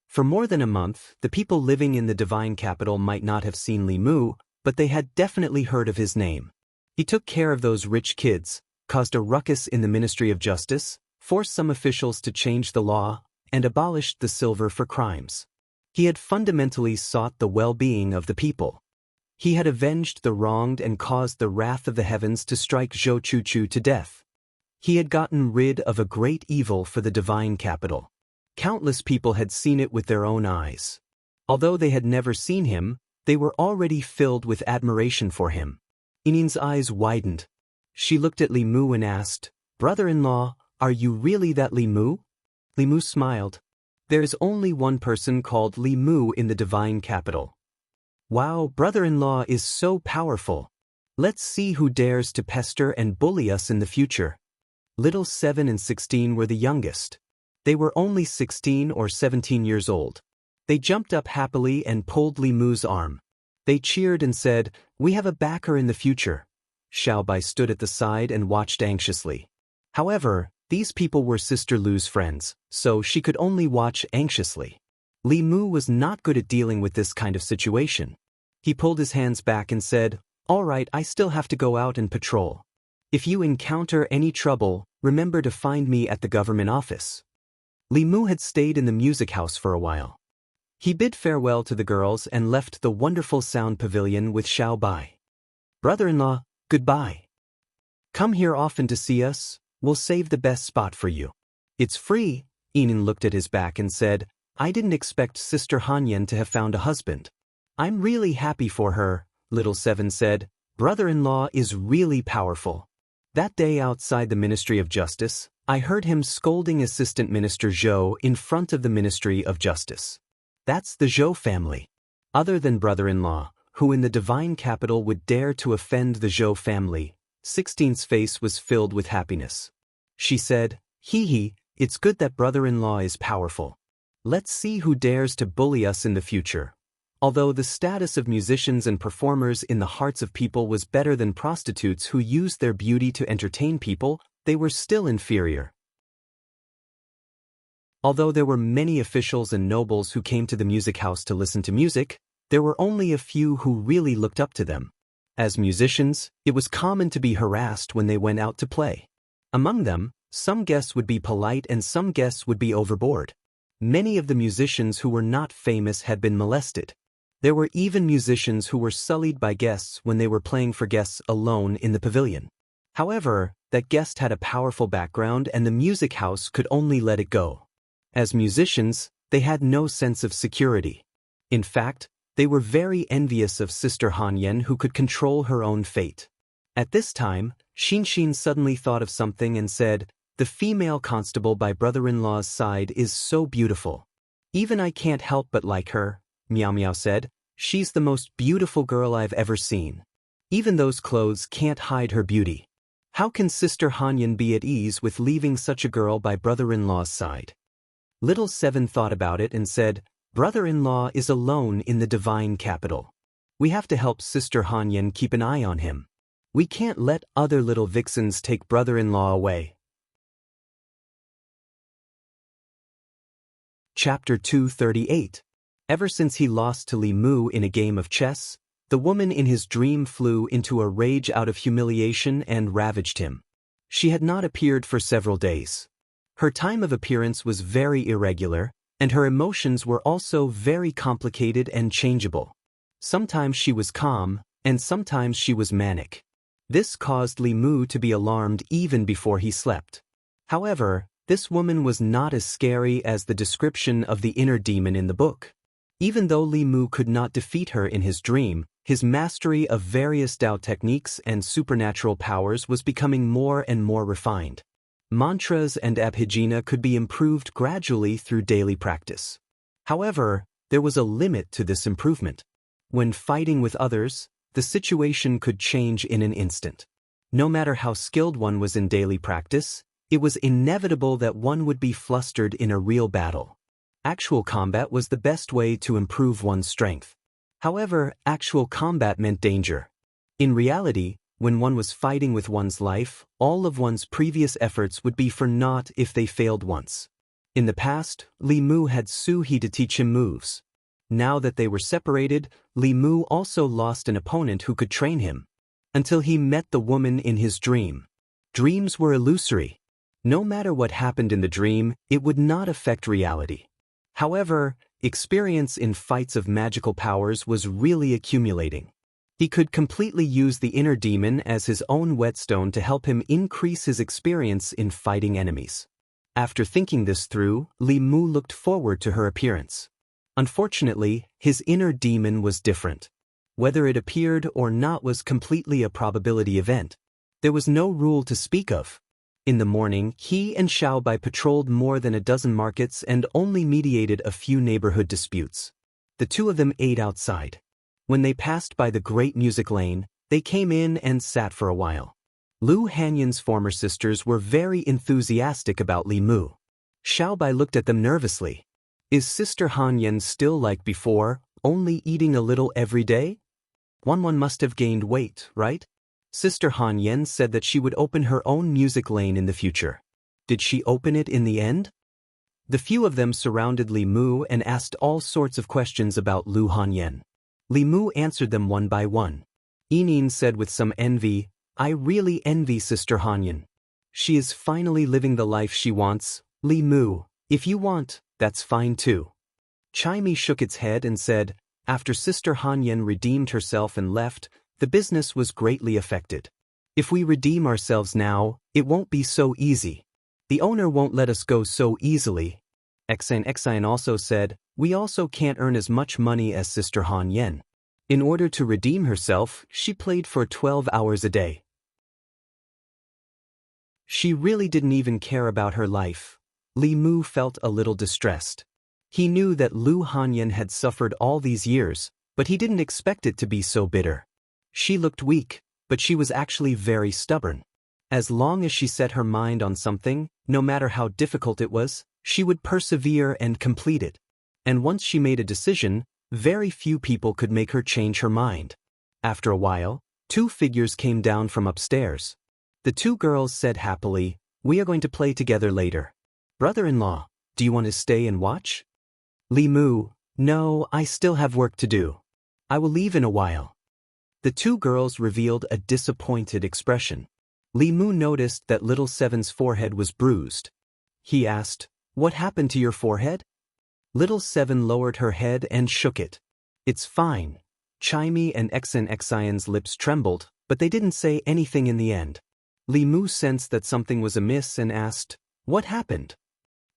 Speaker 1: For more than a month, the people living in the divine capital might not have seen Li Mu, but they had definitely heard of his name. He took care of those rich kids, caused a ruckus in the Ministry of Justice, forced some officials to change the law, and abolished the silver for crimes. He had fundamentally sought the well-being of the people. He had avenged the wronged and caused the wrath of the heavens to strike Zhou Chu-Chu to death. He had gotten rid of a great evil for the divine capital. Countless people had seen it with their own eyes. Although they had never seen him, they were already filled with admiration for him. Yining's eyes widened. She looked at Li Mu and asked, Brother-in-law, are you really that Li Mu? Li Mu smiled. There is only one person called Li Mu in the divine capital. Wow, brother-in-law is so powerful. Let's see who dares to pester and bully us in the future. Little 7 and 16 were the youngest. They were only 16 or 17 years old. They jumped up happily and pulled Li Mu's arm. They cheered and said, We have a backer in the future. Xiaobai stood at the side and watched anxiously. However, these people were Sister Lu's friends, so she could only watch anxiously. Li Mu was not good at dealing with this kind of situation. He pulled his hands back and said, All right, I still have to go out and patrol. If you encounter any trouble, remember to find me at the government office. Li Mu had stayed in the music house for a while. He bid farewell to the girls and left the wonderful sound pavilion with Xiaobai. Brother-in-law, goodbye. Come here often to see us, we'll save the best spot for you. It's free. Yining looked at his back and said, I didn't expect Sister Hanyan to have found a husband. I'm really happy for her, Little Seven said. Brother-in-law is really powerful. That day outside the Ministry of Justice, I heard him scolding Assistant Minister Zhou in front of the Ministry of Justice. That's the Zhou family. Other than brother-in-law, who in the divine capital would dare to offend the Zhou family? 16's face was filled with happiness. She said, hee, it's good that brother-in-law is powerful. Let's see who dares to bully us in the future. Although the status of musicians and performers in the hearts of people was better than prostitutes who used their beauty to entertain people, they were still inferior. Although there were many officials and nobles who came to the music house to listen to music, there were only a few who really looked up to them. As musicians, it was common to be harassed when they went out to play. Among them, some guests would be polite and some guests would be overboard. Many of the musicians who were not famous had been molested. There were even musicians who were sullied by guests when they were playing for guests alone in the pavilion. However, that guest had a powerful background and the music house could only let it go. As musicians, they had no sense of security. In fact, they were very envious of Sister Han Yan who could control her own fate. At this time, Xianxia suddenly thought of something and said, the female constable by brother-in-law's side is so beautiful. Even I can't help but like her, Meow Meow said. She's the most beautiful girl I've ever seen. Even those clothes can't hide her beauty. How can Sister Han Yan be at ease with leaving such a girl by brother-in-law's side? Little Seven thought about it and said, brother-in-law is alone in the divine capital. We have to help Sister Han Yan keep an eye on him. We can't let other little vixens take brother-in-law away. Chapter 238. Ever since he lost to Li Mu in a game of chess, the woman in his dream flew into a rage out of humiliation and ravaged him. She had not appeared for several days. Her time of appearance was very irregular, and her emotions were also very complicated and changeable. Sometimes she was calm, and sometimes she was manic. This caused Li Mu to be alarmed even before he slept. However, this woman was not as scary as the description of the inner demon in the book. Even though Li Mu could not defeat her in his dream, his mastery of various Dao techniques and supernatural powers was becoming more and more refined. Mantras and abhijna could be improved gradually through daily practice. However, there was a limit to this improvement. When fighting with others, the situation could change in an instant. No matter how skilled one was in daily practice, it was inevitable that one would be flustered in a real battle. Actual combat was the best way to improve one's strength. However, actual combat meant danger. In reality, when one was fighting with one's life, all of one's previous efforts would be for naught if they failed once. In the past, Li Mu had Su He to teach him moves. Now that they were separated, Li Mu also lost an opponent who could train him. Until he met the woman in his dream. Dreams were illusory. No matter what happened in the dream, it would not affect reality. However, experience in fights of magical powers was really accumulating. He could completely use the inner demon as his own whetstone to help him increase his experience in fighting enemies. After thinking this through, Li Mu looked forward to her appearance. Unfortunately, his inner demon was different. Whether it appeared or not was completely a probability event. There was no rule to speak of. In the morning, he and Xiaobai patrolled more than a dozen markets and only mediated a few neighborhood disputes. The two of them ate outside. When they passed by the great music lane, they came in and sat for a while. Lu Hanyan's former sisters were very enthusiastic about Li Mu. Xiaobai looked at them nervously. Is Sister Han Yan still like before, only eating a little every day? One must have gained weight, right? Sister Han Yan said that she would open her own music lane in the future. Did she open it in the end? The few of them surrounded Li Mu and asked all sorts of questions about Lu Han Yan. Li Mu answered them one by one. Yinin said with some envy, I really envy Sister Han Yan. She is finally living the life she wants. Li Mu, if you want, that's fine too. Chai shook its head and said, after Sister Han Yan redeemed herself and left, the business was greatly affected. If we redeem ourselves now, it won't be so easy. The owner won't let us go so easily. Xian also said, we also can't earn as much money as Sister Han Yan. In order to redeem herself, she played for 12 hours a day. She really didn't even care about her life. Li Mu felt a little distressed. He knew that Lu Hanyan had suffered all these years, but he didn't expect it to be so bitter. She looked weak, but she was actually very stubborn. As long as she set her mind on something, no matter how difficult it was, she would persevere and complete it. And once she made a decision, very few people could make her change her mind. After a while, two figures came down from upstairs. The two girls said happily, "We are going to play together later. Brother-in-law, do you want to stay and watch?" Li Mu, "No, I still have work to do. I will leave in a while." The two girls revealed a disappointed expression. Li Mu noticed that little Seven's forehead was bruised. He asked, "What happened to your forehead?" Little Seven lowered her head and shook it. "It's fine." Chimey and Xianxia's lips trembled, but they didn't say anything in the end. Li Mu sensed that something was amiss and asked, "What happened?"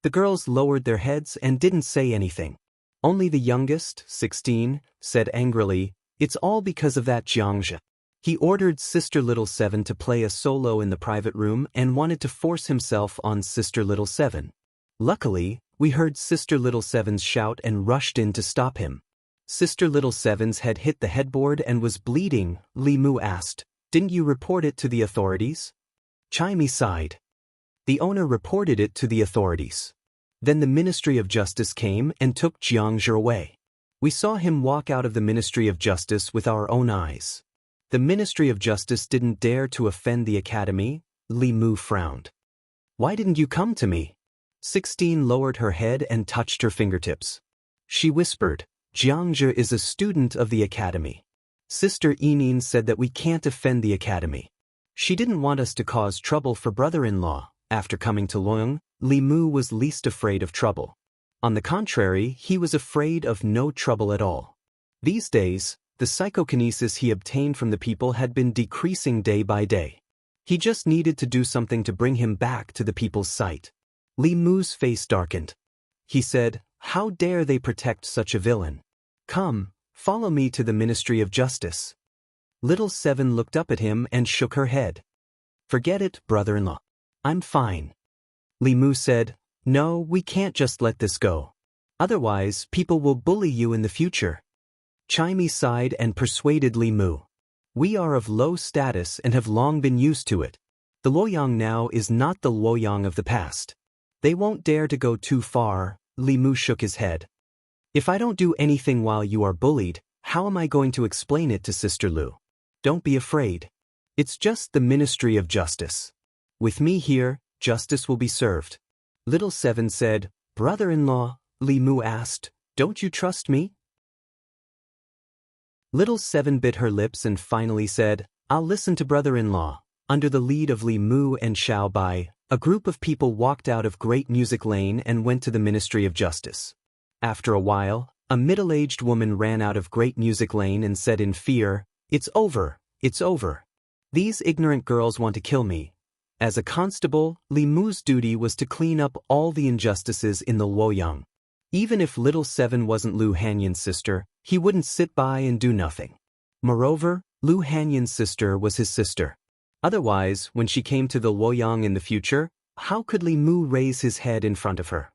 Speaker 1: The girls lowered their heads and didn't say anything. Only the youngest, 16, said angrily, "It's all because of that Xianxia." He ordered Sister Little Seven to play a solo in the private room and wanted to force himself on Sister Little Seven. Luckily, we heard Sister Little Seven's shout and rushed in to stop him. Sister Little Seven's head hit the headboard and was bleeding. Li Mu asked, "Didn't you report it to the authorities?" Chimey sighed. "The owner reported it to the authorities. Then the Ministry of Justice came and took Xianxia away. We saw him walk out of the Ministry of Justice with our own eyes. The Ministry of Justice didn't dare to offend the Academy." Li Mu frowned. "Why didn't you come to me?" 16 lowered her head and touched her fingertips. She whispered, "Xianxia is a student of the Academy. Sister Enin said that we can't offend the Academy. She didn't want us to cause trouble for brother-in-law." After coming to Luoyang, Li Mu was least afraid of trouble. On the contrary, he was afraid of no trouble at all. These days, the psychokinesis he obtained from the people had been decreasing day by day. He just needed to do something to bring him back to the people's sight. Li Mu's face darkened. He said, "How dare they protect such a villain? Come, follow me to the Ministry of Justice." Little Seven looked up at him and shook her head. "Forget it, brother-in-law. I'm fine." Li Mu said, "No, we can't just let this go. Otherwise, people will bully you in the future." Chimey sighed and persuaded Li Mu. "We are of low status and have long been used to it. The Luoyang now is not the Luoyang of the past. They won't dare to go too far." Li Mu shook his head. "If I don't do anything while you are bullied, how am I going to explain it to Sister Lu? Don't be afraid. It's just the Ministry of Justice. With me here, justice will be served." Little Seven said, "Brother-in-law," Li Mu asked, "don't you trust me?" Little Seven bit her lips and finally said, "I'll listen to brother-in-law." Under the lead of Li Mu and Xiao Bai, a group of people walked out of Great Music Lane and went to the Ministry of Justice. After a while, a middle-aged woman ran out of Great Music Lane and said in fear, "It's over, it's over. These ignorant girls want to kill me." As a constable, Li Mu's duty was to clean up all the injustices in the Luoyang. Even if Little Seven wasn't Lu Hanyan's sister, he wouldn't sit by and do nothing. Moreover, Lu Hanyan's sister was his sister. Otherwise, when she came to the Luoyang in the future, how could Li Mu raise his head in front of her?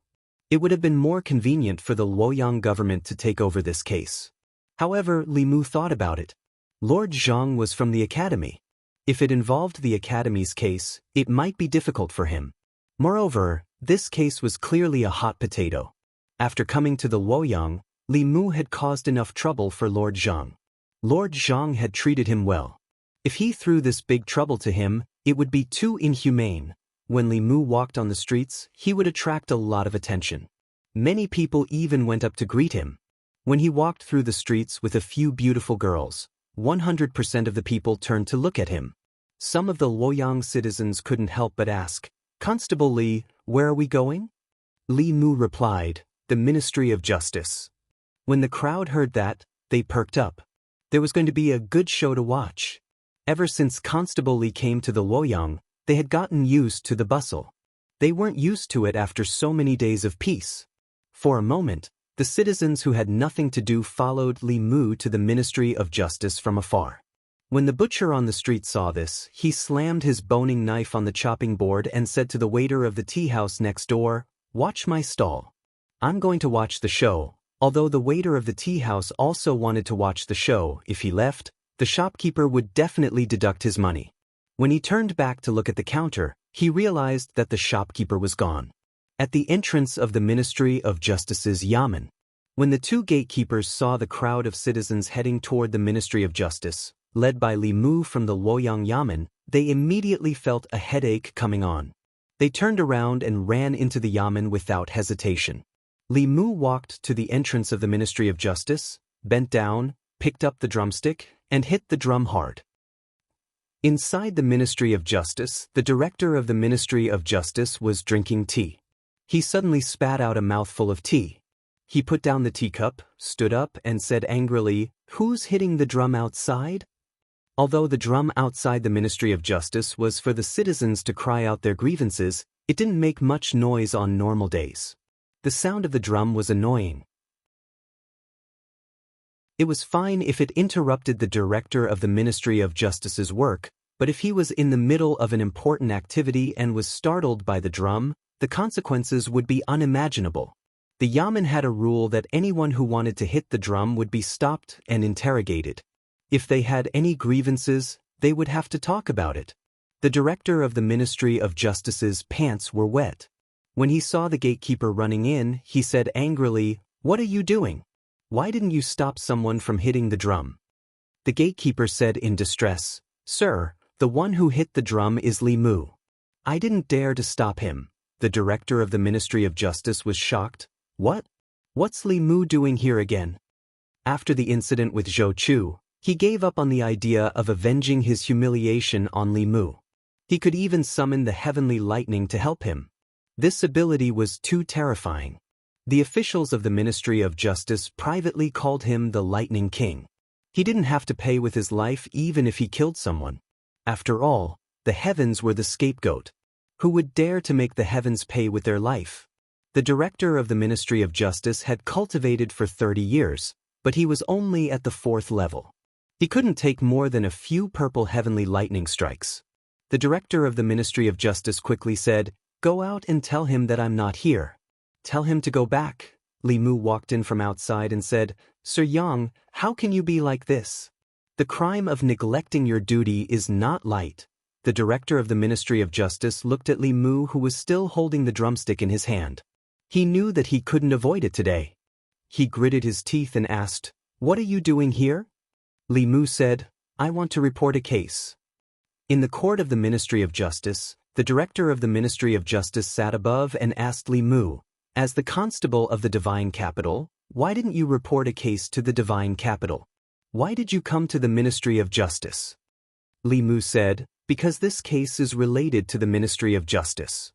Speaker 1: It would have been more convenient for the Luoyang government to take over this case. However, Li Mu thought about it. Lord Zhang was from the Academy. If it involved the Academy's case, it might be difficult for him. Moreover, this case was clearly a hot potato. After coming to the Luoyang, Li Mu had caused enough trouble for Lord Zhang. Lord Zhang had treated him well. If he threw this big trouble to him, it would be too inhumane. When Li Mu walked on the streets, he would attract a lot of attention. Many people even went up to greet him. When he walked through the streets with a few beautiful girls, 100% of the people turned to look at him. Some of the Luoyang citizens couldn't help but ask, "Constable Li, where are we going?" Li Mu replied, "The Ministry of Justice." When the crowd heard that, they perked up. There was going to be a good show to watch. Ever since Constable Li came to the Luoyang, they had gotten used to the bustle. They weren't used to it after so many days of peace. For a moment, The citizens who had nothing to do followed Li Mu to the Ministry of Justice from afar. When the butcher on the street saw this, he slammed his boning knife on the chopping board and said to the waiter of the tea house next door, "Watch my stall. I'm going to watch the show." Although the waiter of the tea house also wanted to watch the show, if he left, the shopkeeper would definitely deduct his money. When he turned back to look at the counter, he realized that the shopkeeper was gone. At the entrance of the Ministry of Justice's yamen, when the two gatekeepers saw the crowd of citizens heading toward the Ministry of Justice, led by Li Mu from the Luoyang yamen, they immediately felt a headache coming on. They turned around and ran into the yamen without hesitation. Li Mu walked to the entrance of the Ministry of Justice, bent down, picked up the drumstick, and hit the drum hard. Inside the Ministry of Justice, the director of the Ministry of Justice was drinking tea. He suddenly spat out a mouthful of tea. He put down the teacup, stood up, and said angrily, "Who's hitting the drum outside?" Although the drum outside the Ministry of Justice was for the citizens to cry out their grievances, it didn't make much noise on normal days. The sound of the drum was annoying. It was fine if it interrupted the director of the Ministry of Justice's work, but if he was in the middle of an important activity and was startled by the drum, the consequences would be unimaginable. The yamen had a rule that anyone who wanted to hit the drum would be stopped and interrogated. If they had any grievances, they would have to talk about it. The director of the Ministry of Justice's pants were wet. When he saw the gatekeeper running in, he said angrily, "What are you doing? Why didn't you stop someone from hitting the drum?" The gatekeeper said in distress, "Sir, the one who hit the drum is Li Mu. I didn't dare to stop him." The director of the Ministry of Justice was shocked. "What? What's Li Mu doing here again?" After the incident with Zhou Chu, he gave up on the idea of avenging his humiliation on Li Mu. He could even summon the heavenly lightning to help him. This ability was too terrifying. The officials of the Ministry of Justice privately called him the Lightning King. He didn't have to pay with his life even if he killed someone. After all, the heavens were the scapegoat. Who would dare to make the heavens pay with their life? The director of the Ministry of Justice had cultivated for 30 years, but he was only at the 4th level. He couldn't take more than a few purple heavenly lightning strikes. The director of the Ministry of Justice quickly said, "Go out and tell him that I'm not here. Tell him to go back." Li Mu walked in from outside and said, "Sir Yang, how can you be like this? The crime of neglecting your duty is not light." The director of the Ministry of Justice looked at Li Mu, who was still holding the drumstick in his hand. He knew that he couldn't avoid it today. He gritted his teeth and asked, "What are you doing here?" Li Mu said, "I want to report a case." In the court of the Ministry of Justice, the director of the Ministry of Justice sat above and asked Li Mu, "As the constable of the divine capital, why didn't you report a case to the divine capital? Why did you come to the Ministry of Justice?" Li Mu said, "Because this case is related to the Ministry of Justice."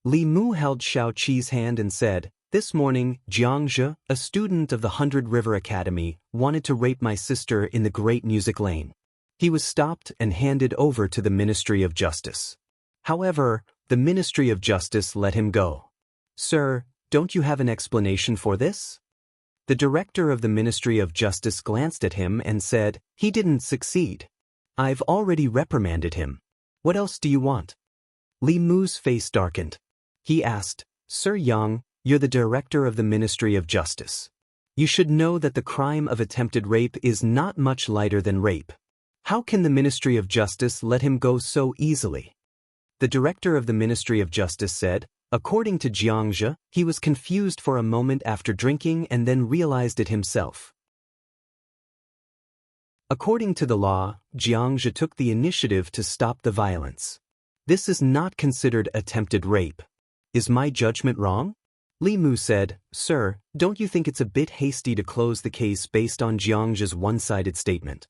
Speaker 1: Li Mu held Xiao Qi's hand and said, "This morning, Xianxia, a student of the 100 River Academy, wanted to rape my sister in the Great Music Lane. He was stopped and handed over to the Ministry of Justice. However, the Ministry of Justice let him go." "Sir, don't you have an explanation for this?" The director of the Ministry of Justice glanced at him and said, "He didn't succeed. I've already reprimanded him. What else do you want?" Li Mu's face darkened. He asked, "Sir Yang, you're the director of the Ministry of Justice. You should know that the crime of attempted rape is not much lighter than rape. How can the Ministry of Justice let him go so easily?" The director of the Ministry of Justice said, "According to Xianxia, he was confused for a moment after drinking and then realized it himself." According to the law, Xianxia took the initiative to stop the violence. This is not considered attempted rape. Is my judgment wrong? Li Mu said, "Sir, don't you think it's a bit hasty to close the case based on Xianxia's one-sided statement?"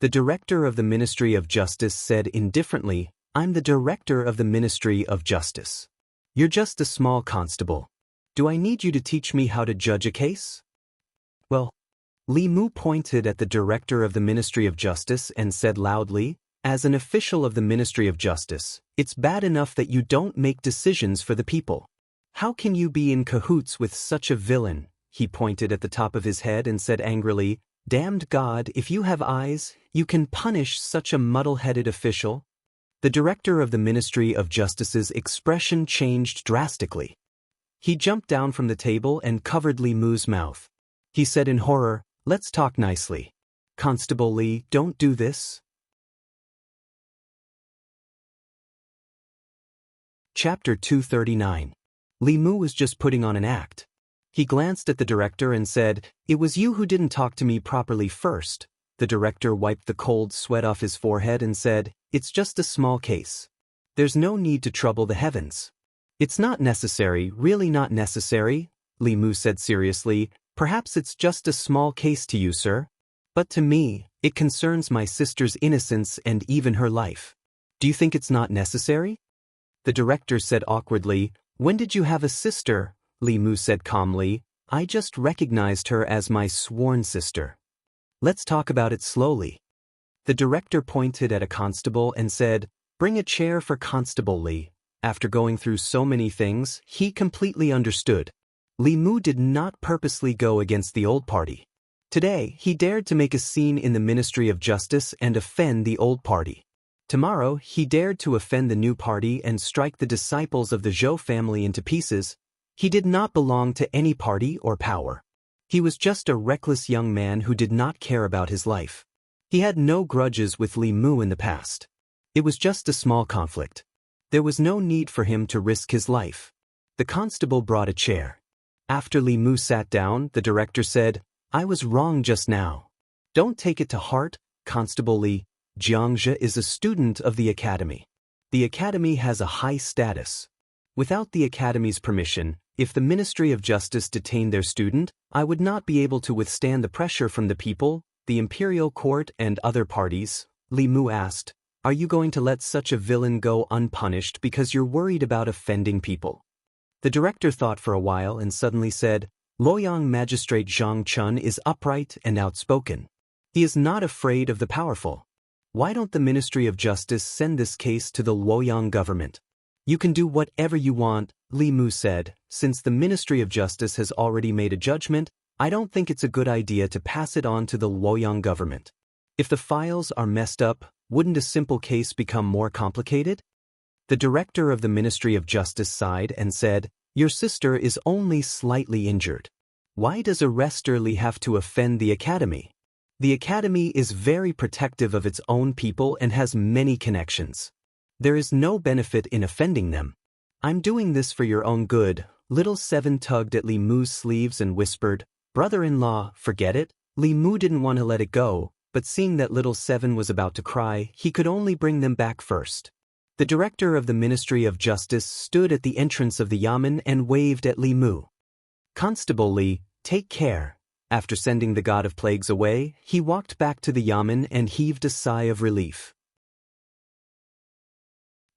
Speaker 1: The director of the Ministry of Justice said indifferently, "I'm the director of the Ministry of Justice. You're just a small constable. Do I need you to teach me how to judge a case?" "Well," Li Mu pointed at the director of the Ministry of Justice and said loudly, "As an official of the Ministry of Justice, it's bad enough that you don't make decisions for the people. How can you be in cahoots with such a villain?" he pointed at the top of his head and said angrily, "Damned God, if you have eyes, you can punish such a muddle-headed official." The director of the Ministry of Justice's expression changed drastically. He jumped down from the table and covered Li Mu's mouth. He said in horror, "Let's talk nicely. Constable Li, don't do this." Chapter 239. Li Mu was just putting on an act. He glanced at the director and said, "It was you who didn't talk to me properly first." The director wiped the cold sweat off his forehead and said, "It's just a small case. There's no need to trouble the heavens." "It's not necessary, really not necessary," Li Mu said seriously. "Perhaps it's just a small case to you, sir. But to me, it concerns my sister's innocence and even her life. Do you think it's not necessary?" The director said awkwardly, "When did you have a sister?" Li Mu said calmly, "I just recognized her as my sworn sister." "Let's talk about it slowly." The director pointed at a constable and said, "Bring a chair for Constable Li." After going through so many things, he completely understood. Li Mu did not purposely go against the old party. Today, he dared to make a scene in the Ministry of Justice and offend the old party. Tomorrow, he dared to offend the new party and strike the disciples of the Zhou family into pieces. He did not belong to any party or power. He was just a reckless young man who did not care about his life. He had no grudges with Li Mu in the past. It was just a small conflict. There was no need for him to risk his life. The constable brought a chair. After Li Mu sat down, the director said, "I was wrong just now. Don't take it to heart, Constable Li. Xianxia is a student of the academy. The academy has a high status. Without the academy's permission, if the Ministry of Justice detained their student, I would not be able to withstand the pressure from the people, the imperial court, and other parties." Li Mu asked, "Are you going to let such a villain go unpunished because you're worried about offending people?" The director thought for a while and suddenly said, "Luoyang Magistrate Zhang Chun is upright and outspoken. He is not afraid of the powerful. Why don't the Ministry of Justice send this case to the Luoyang government?" "You can do whatever you want," Li Mu said. "Since the Ministry of Justice has already made a judgment, I don't think it's a good idea to pass it on to the Luoyang government. If the files are messed up, wouldn't a simple case become more complicated?" The director of the Ministry of Justice sighed and said, "Your sister is only slightly injured. Why does arrestor Li have to offend the academy? The academy is very protective of its own people and has many connections. There is no benefit in offending them. I'm doing this for your own good." Little Seven tugged at Li Mu's sleeves and whispered, "Brother-in-law, forget it." Li Mu didn't want to let it go, but seeing that Little Seven was about to cry, he could only bring them back first. The director of the Ministry of Justice stood at the entrance of the yamen and waved at Li Mu. "Constable Li, take care." After sending the god of plagues away, he walked back to the yamen and heaved a sigh of relief.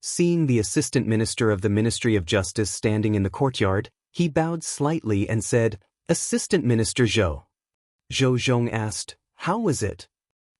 Speaker 1: Seeing the assistant minister of the Ministry of Justice standing in the courtyard, he bowed slightly and said, "Assistant Minister Zhou." Zhou Zhong asked, "How was it?"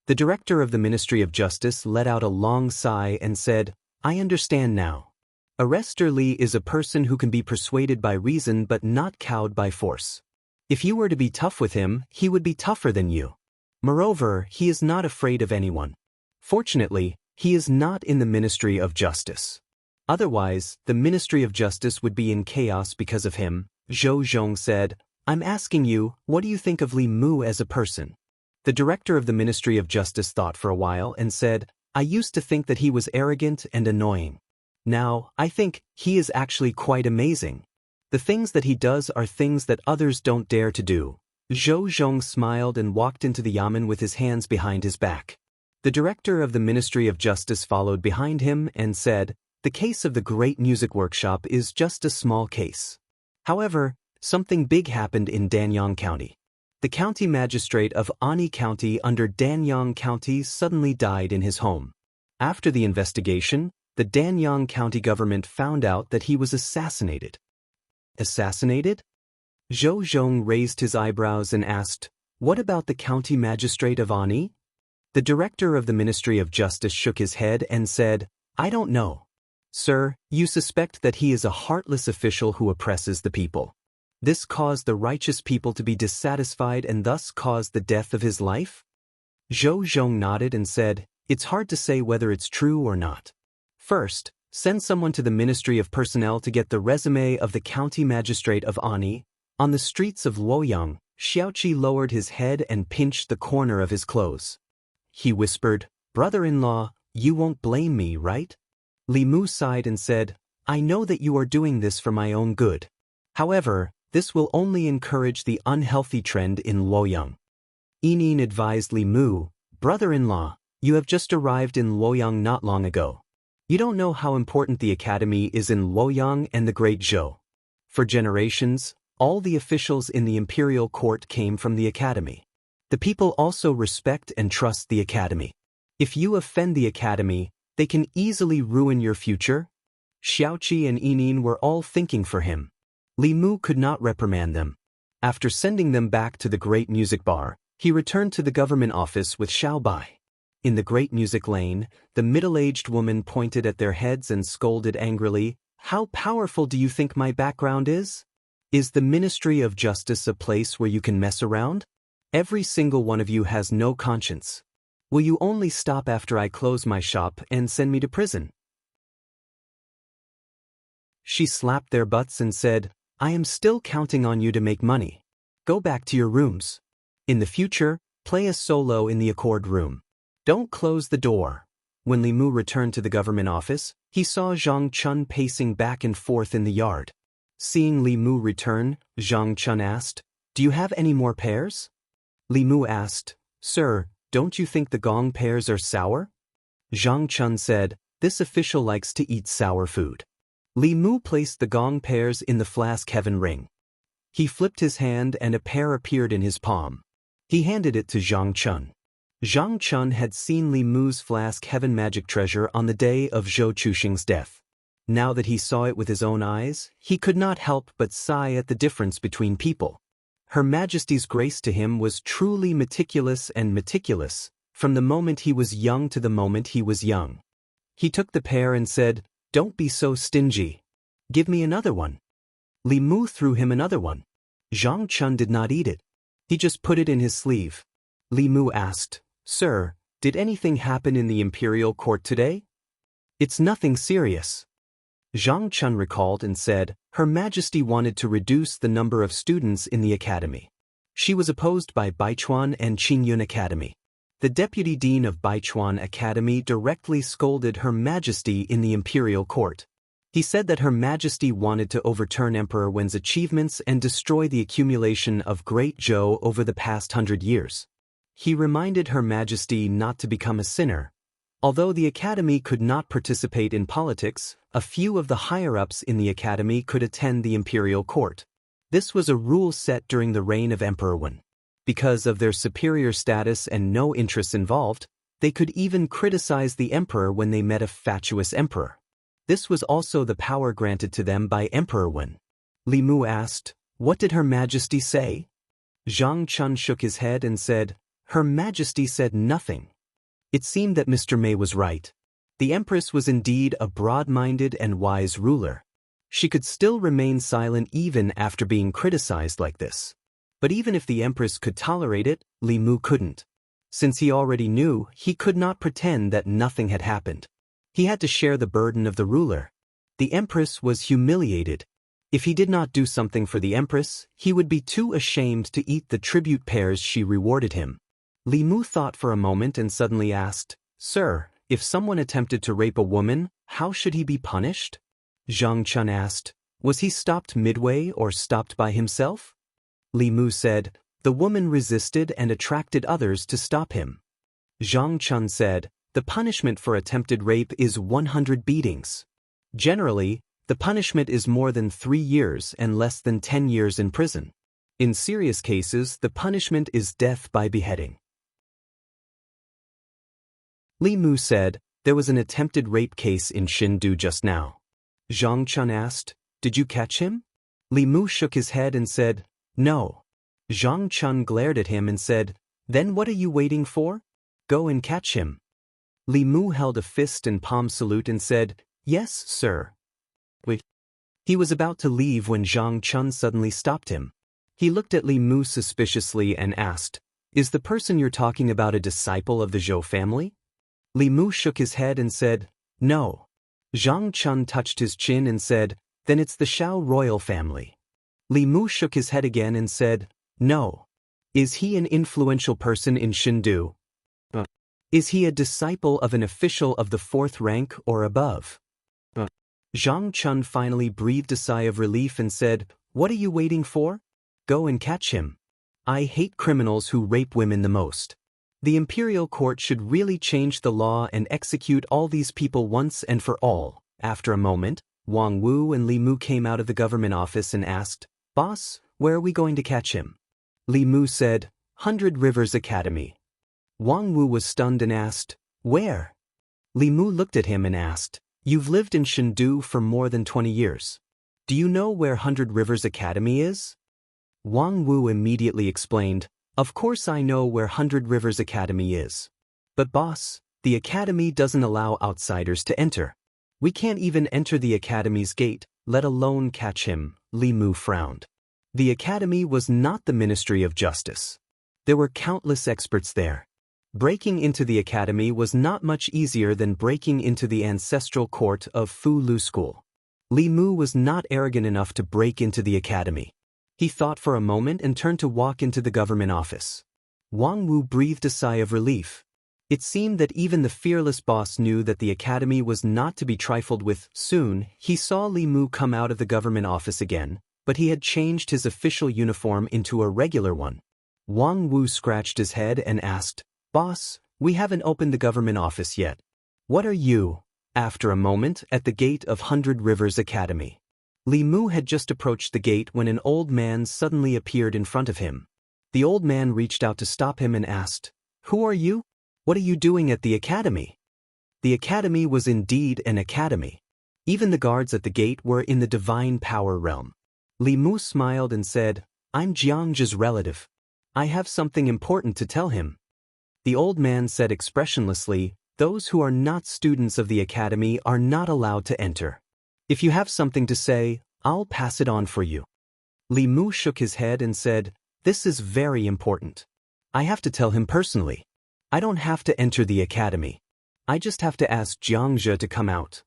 Speaker 1: The director of the Ministry of Justice let out a long sigh and said, "I understand now. Arrestor Li is a person who can be persuaded by reason but not cowed by force. If you were to be tough with him, he would be tougher than you. Moreover, he is not afraid of anyone. Fortunately, he is not in the Ministry of Justice. Otherwise, the Ministry of Justice would be in chaos because of him." Zhou Zhong said, "I'm asking you, what do you think of Li Mu as a person?" The director of the Ministry of Justice thought for a while and said, "I used to think that he was arrogant and annoying. Now, I think he is actually quite amazing. The things that he does are things that others don't dare to do." Zhou Zhong smiled and walked into the yamen with his hands behind his back. The director of the Ministry of Justice followed behind him and said, "The case of the Great Music Workshop is just a small case. However, something big happened in Danyang County. The county magistrate of Ani County under Danyang County suddenly died in his home. After the investigation, the Danyang County government found out that he was assassinated." "Assassinated?" Zhou Zhong raised his eyebrows and asked, "What about the county magistrate of Ani?" The director of the Ministry of Justice shook his head and said, "I don't know. Sir, you suspect that he is a heartless official who oppresses the people. This caused the righteous people to be dissatisfied and thus caused the death of his life? Zhou Zhong nodded and said, "It's hard to say whether it's true or not. First, send someone to the Ministry of Personnel to get the resume of the County Magistrate of Ani." On the streets of Luoyang, Xiaoqi lowered his head and pinched the corner of his clothes. He whispered, "Brother-in-law, you won't blame me, right?" Li Mu sighed and said, "I know that you are doing this for my own good. However, this will only encourage the unhealthy trend in Luoyang." Yinin advised Li Mu, "Brother-in-law, you have just arrived in Luoyang not long ago. You don't know how important the academy is in Luoyang and the Great Zhou. For generations, all the officials in the imperial court came from the academy. The people also respect and trust the academy. If you offend the academy, they can easily ruin your future." Xiaoqi and Yinin were all thinking for him. Li Mu could not reprimand them. After sending them back to the great music bar, he returned to the government office with Xiao Bai. In the great music lane, the middle-aged woman pointed at their heads and scolded angrily, "How powerful do you think my background is? Is the Ministry of Justice a place where you can mess around? Every single one of you has no conscience. Will you only stop after I close my shop and send me to prison?" She slapped their butts and said, "I am still counting on you to make money. Go back to your rooms. In the future, play a solo in the accord room. Don't close the door." When Li Mu returned to the government office, he saw Zhang Chun pacing back and forth in the yard. Seeing Li Mu return, Zhang Chun asked, "Do you have any more pears?" Li Mu asked, "Sir, don't you think the gong pears are sour?" Zhang Chun said, "This official likes to eat sour food." Li Mu placed the gong pears in the flask heaven ring. He flipped his hand and a pear appeared in his palm. He handed it to Zhang Chun. Zhang Chun had seen Li Mu's flask heaven magic treasure on the day of Zhou Chuxing's death. Now that he saw it with his own eyes, he could not help but sigh at the difference between people. Her Majesty's grace to him was truly meticulous, from the moment he was young to the moment he was young. He took the pear and said, "Don't be so stingy. Give me another one." Li Mu threw him another one. Zhang Chun did not eat it. He just put it in his sleeve. Li Mu asked, "Sir, did anything happen in the imperial court today?" "It's nothing serious." Zhang Chun recalled and said, "Her Majesty wanted to reduce the number of students in the academy. She was opposed by Baichuan and Qingyun Academy. The deputy dean of Baichuan Academy directly scolded Her Majesty in the imperial court. He said that Her Majesty wanted to overturn Emperor Wen's achievements and destroy the accumulation of Great Zhou over the past 100 years. He reminded Her Majesty not to become a sinner. Although the academy could not participate in politics, a few of the higher-ups in the academy could attend the imperial court. This was a rule set during the reign of Emperor Wen. Because of their superior status and no interests involved, they could even criticize the emperor when they met a fatuous emperor. This was also the power granted to them by Emperor Wen. Li Mu asked, "What did Her Majesty say?" Zhang Chun shook his head and said, "Her Majesty said nothing." It seemed that Mr. Mei was right. The Empress was indeed a broad-minded and wise ruler. She could still remain silent even after being criticized like this. But even if the Empress could tolerate it, Li Mu couldn't. Since he already knew, he could not pretend that nothing had happened. He had to share the burden of the ruler. The Empress was humiliated. If he did not do something for the Empress, he would be too ashamed to eat the tribute pears she rewarded him. Li Mu thought for a moment and suddenly asked, "Sir, if someone attempted to rape a woman, how should he be punished?" Zhang Chun asked, "Was he stopped midway or stopped by himself?" Li Mu said, "The woman resisted and attracted others to stop him." Zhang Chun said, "The punishment for attempted rape is 100 beatings. Generally, the punishment is more than 3 years and less than 10 years in prison. In serious cases, the punishment is death by beheading." Li Mu said, "There was an attempted rape case in Xindu just now." Zhang Chun asked, "Did you catch him?" Li Mu shook his head and said, "No." Zhang Chun glared at him and said, "Then what are you waiting for? Go and catch him." Li Mu held a fist and palm salute and said, "Yes, sir." He He was about to leave when Zhang Chun suddenly stopped him. He looked at Li Mu suspiciously and asked, "Is the person you're talking about a disciple of the Zhou family?" Li Mu shook his head and said, "No." Zhang Chun touched his chin and said, "Then it's the Shao royal family." Li Mu shook his head again and said, "No." "Is he an influential person in Shindu? Is he a disciple of an official of the 4th rank or above?" Zhang Chun finally breathed a sigh of relief and said, "What are you waiting for? Go and catch him. I hate criminals who rape women the most. The imperial court should really change the law and execute all these people once and for all." After a moment, Wang Wu and Li Mu came out of the government office and asked, "Boss, where are we going to catch him?" Li Mu said, "100 Rivers Academy." Wang Wu was stunned and asked, "Where?" Li Mu looked at him and asked, "You've lived in Shindu for more than 20 years. Do you know where 100 Rivers Academy is?" Wang Wu immediately explained, "Of course I know where 100 Rivers Academy is. But boss, the academy doesn't allow outsiders to enter. We can't even enter the academy's gate, let alone catch him." Li Mu frowned. The academy was not the Ministry of Justice. There were countless experts there. Breaking into the academy was not much easier than breaking into the ancestral court of Fu Lu School. Li Mu was not arrogant enough to break into the academy. He thought for a moment and turned to walk into the government office. Wang Wu breathed a sigh of relief. It seemed that even the fearless boss knew that the academy was not to be trifled with. Soon, he saw Li Mu come out of the government office again, but he had changed his official uniform into a regular one. Wang Wu scratched his head and asked, "Boss, we haven't opened the government office yet. What are you?" After a moment, at the gate of 100 Rivers Academy. Li Mu had just approached the gate when an old man suddenly appeared in front of him. The old man reached out to stop him and asked, "Who are you? What are you doing at the academy?" The academy was indeed an academy. Even the guards at the gate were in the divine power realm. Li Mu smiled and said, "I'm Jiangzhe's relative. I have something important to tell him." The old man said expressionlessly, "Those who are not students of the academy are not allowed to enter. If you have something to say, I'll pass it on for you." Li Mu shook his head and said, "This is very important. I have to tell him personally. I don't have to enter the academy. I just have to ask Jiangzhe to come out."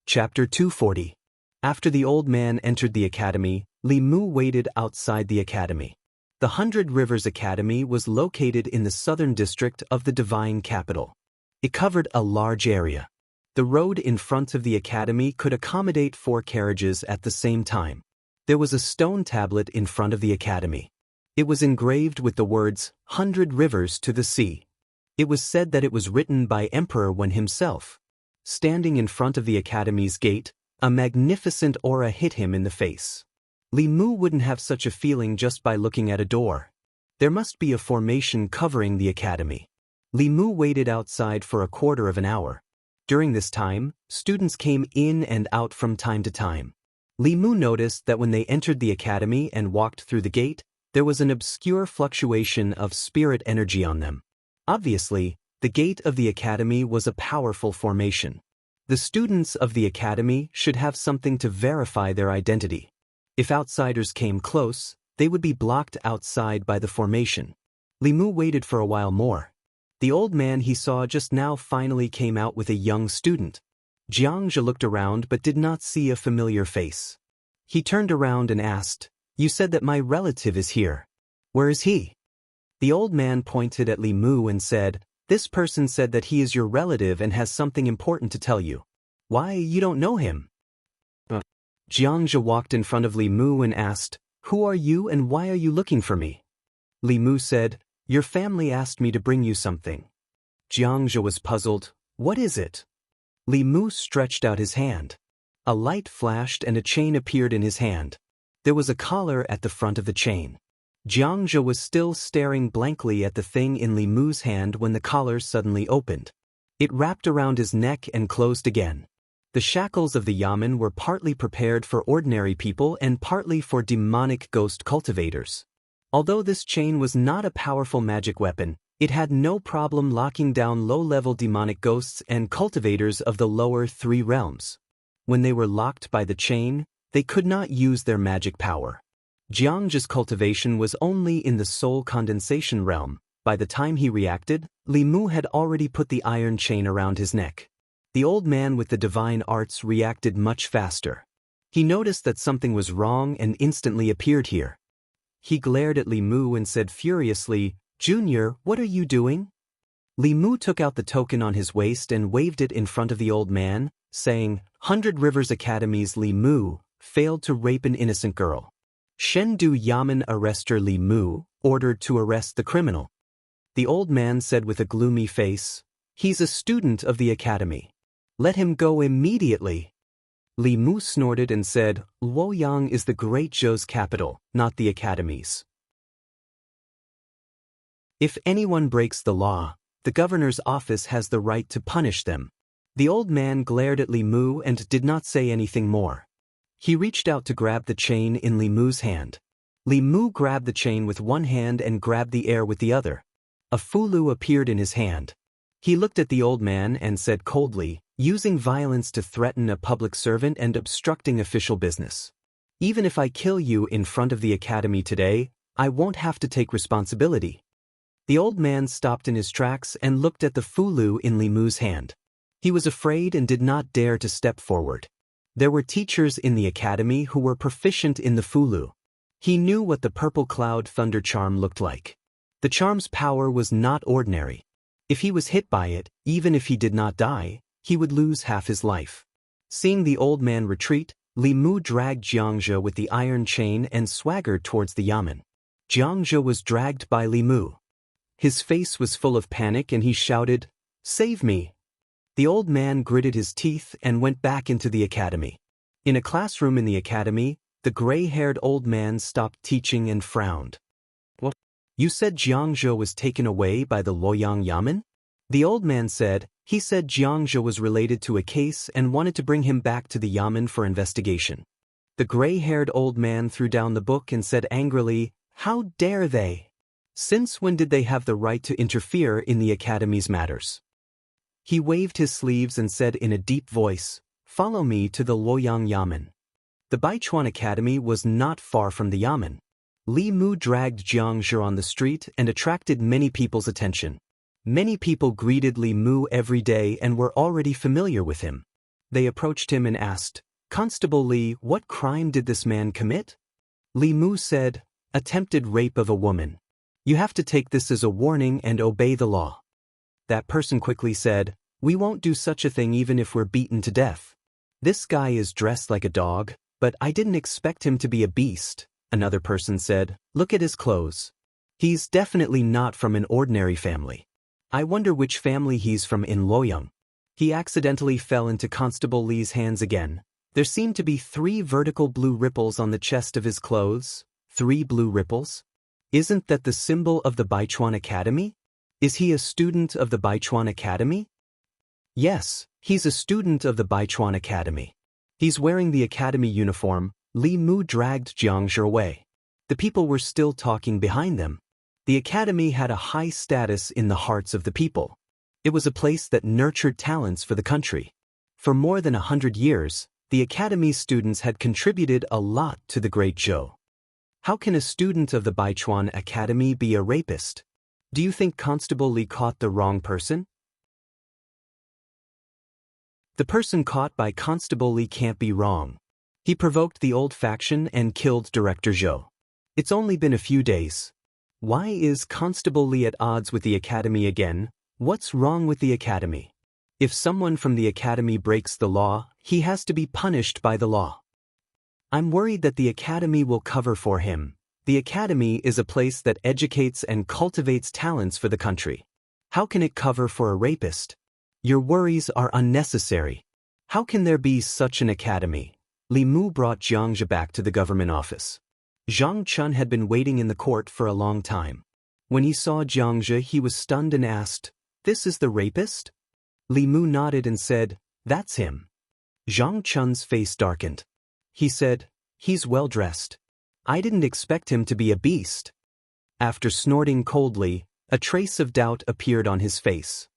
Speaker 1: Chapter 240. After the old man entered the academy, Li Mu waited outside the academy. The 100 Rivers Academy was located in the southern district of the divine capital. It covered a large area. The road in front of the academy could accommodate 4 carriages at the same time. There was a stone tablet in front of the academy. It was engraved with the words, "100 Rivers to the Sea." It was said that it was written by Emperor Wen himself. Standing in front of the academy's gate, a magnificent aura hit him in the face. Li Mu wouldn't have such a feeling just by looking at a door. There must be a formation covering the academy. Li Mu waited outside for a quarter of an hour. During this time, students came in and out from time to time. Li Mu noticed that when they entered the academy and walked through the gate, there was an obscure fluctuation of spirit energy on them. Obviously, the gate of the academy was a powerful formation. The students of the academy should have something to verify their identity. If outsiders came close, they would be blocked outside by the formation. Li Mu waited for a while more. The old man he saw just now finally came out with a young student. Jiangzhe looked around but did not see a familiar face. He turned around and asked, "You said that my relative is here. Where is he?" The old man pointed at Li Mu and said, "This person said that he is your relative and has something important to tell you. Why, you don't know him?" Jiangzhe walked in front of Li Mu and asked, "Who are you and why are you looking for me?" Li Mu said, "Your family asked me to bring you something." Jiangzhe was puzzled. "What is it?" Li Mu stretched out his hand. A light flashed and a chain appeared in his hand. There was a collar at the front of the chain. Jiangzhe was still staring blankly at the thing in Li Mu's hand when the collar suddenly opened. It wrapped around his neck and closed again. The shackles of the yamen were partly prepared for ordinary people and partly for demonic ghost cultivators. Although this chain was not a powerful magic weapon, It had no problem locking down low-level demonic ghosts and cultivators of the lower 3 realms. When they were locked by the chain, they could not use their magic power. Xianxia's cultivation was only in the soul condensation realm. By the time he reacted, Li Mu had already put the iron chain around his neck. The old man with the divine arts reacted much faster. He noticed that something was wrong and instantly appeared here. He glared at Li Mu and said furiously, "Junior, what are you doing?" Li Mu took out the token on his waist and waved it in front of the old man, saying, "100 Rivers Academy's Li Mu failed to rape an innocent girl. Shendu Yamen arrestor Li Mu ordered to arrest the criminal." The old man said with a gloomy face, "He's a student of the academy. Let him go immediately." Li Mu snorted and said, "Luoyang is the Great Zhou's capital, not the academy's. If anyone breaks the law, the governor's office has the right to punish them." The old man glared at Li Mu and did not say anything more. He reached out to grab the chain in Li Mu's hand. Li Mu grabbed the chain with one hand and grabbed the air with the other. A fulu appeared in his hand. He looked at the old man and said coldly, "Using violence to threaten a public servant and obstructing official business. Even if I kill you in front of the academy today, I won't have to take responsibility." The old man stopped in his tracks and looked at the fulu in Li Mu's hand. He was afraid and did not dare to step forward. There were teachers in the academy who were proficient in the fulu. He knew what the purple cloud thunder charm looked like. The charm's power was not ordinary. If he was hit by it, even if he did not die, he would lose half his life. Seeing the old man retreat, Li Mu dragged Xianxia with the iron chain and swaggered towards the yamen. Xianxia was dragged by Li Mu. His face was full of panic and he shouted, "Save me!" The old man gritted his teeth and went back into the academy. In a classroom in the academy, the gray-haired old man stopped teaching and frowned. "What? You said Xianxia was taken away by the Luoyang Yamen?" The old man said, "He said Xianxia was related to a case and wanted to bring him back to the Yamen for investigation." The gray-haired old man threw down the book and said angrily, "How dare they? Since when did they have the right to interfere in the academy's matters?" He waved his sleeves and said in a deep voice, "Follow me to the Luoyang Yamen." The Baichuan Academy was not far from the Yamen. Li Mu dragged Xianxia on the street and attracted many people's attention. Many people greeted Li Mu every day and were already familiar with him. They approached him and asked, "Constable Li, what crime did this man commit?" Li Mu said, "Attempted rape of a woman. You have to take this as a warning and obey the law." That person quickly said, "We won't do such a thing even if we're beaten to death. This guy is dressed like a dog, but I didn't expect him to be a beast." Another person said, "Look at his clothes. He's definitely not from an ordinary family. I wonder which family he's from in Luoyang." He accidentally fell into Constable Li's hands again. There seemed to be 3 vertical blue ripples on the chest of his clothes. 3 blue ripples? Isn't that the symbol of the Baichuan Academy? Is he a student of the Baichuan Academy? Yes, he's a student of the Baichuan Academy. He's wearing the academy uniform. Li Mu dragged Xianxia away. The people were still talking behind them. The academy had a high status in the hearts of the people. It was a place that nurtured talents for the country. For more than 100 years, the academy's students had contributed a lot to the Great Zhou. How can a student of the Baichuan Academy be a rapist? Do you think Constable Li caught the wrong person? The person caught by Constable Li can't be wrong. He provoked the old faction and killed Director Zhou. It's only been a few days. Why is Constable Li at odds with the academy again? What's wrong with the academy? If someone from the academy breaks the law, he has to be punished by the law. I'm worried that the academy will cover for him. The academy is a place that educates and cultivates talents for the country. How can it cover for a rapist? Your worries are unnecessary. How can there be such an academy? Li Mu brought Xianxia back to the government office. Zhang Chun had been waiting in the court for a long time. When he saw Xianxia, he was stunned and asked, "This is the rapist?" Li Mu nodded and said, "That's him." Zhang Chun's face darkened. He said, "He's well dressed. I didn't expect him to be a beast." After snorting coldly, A trace of doubt appeared on his face.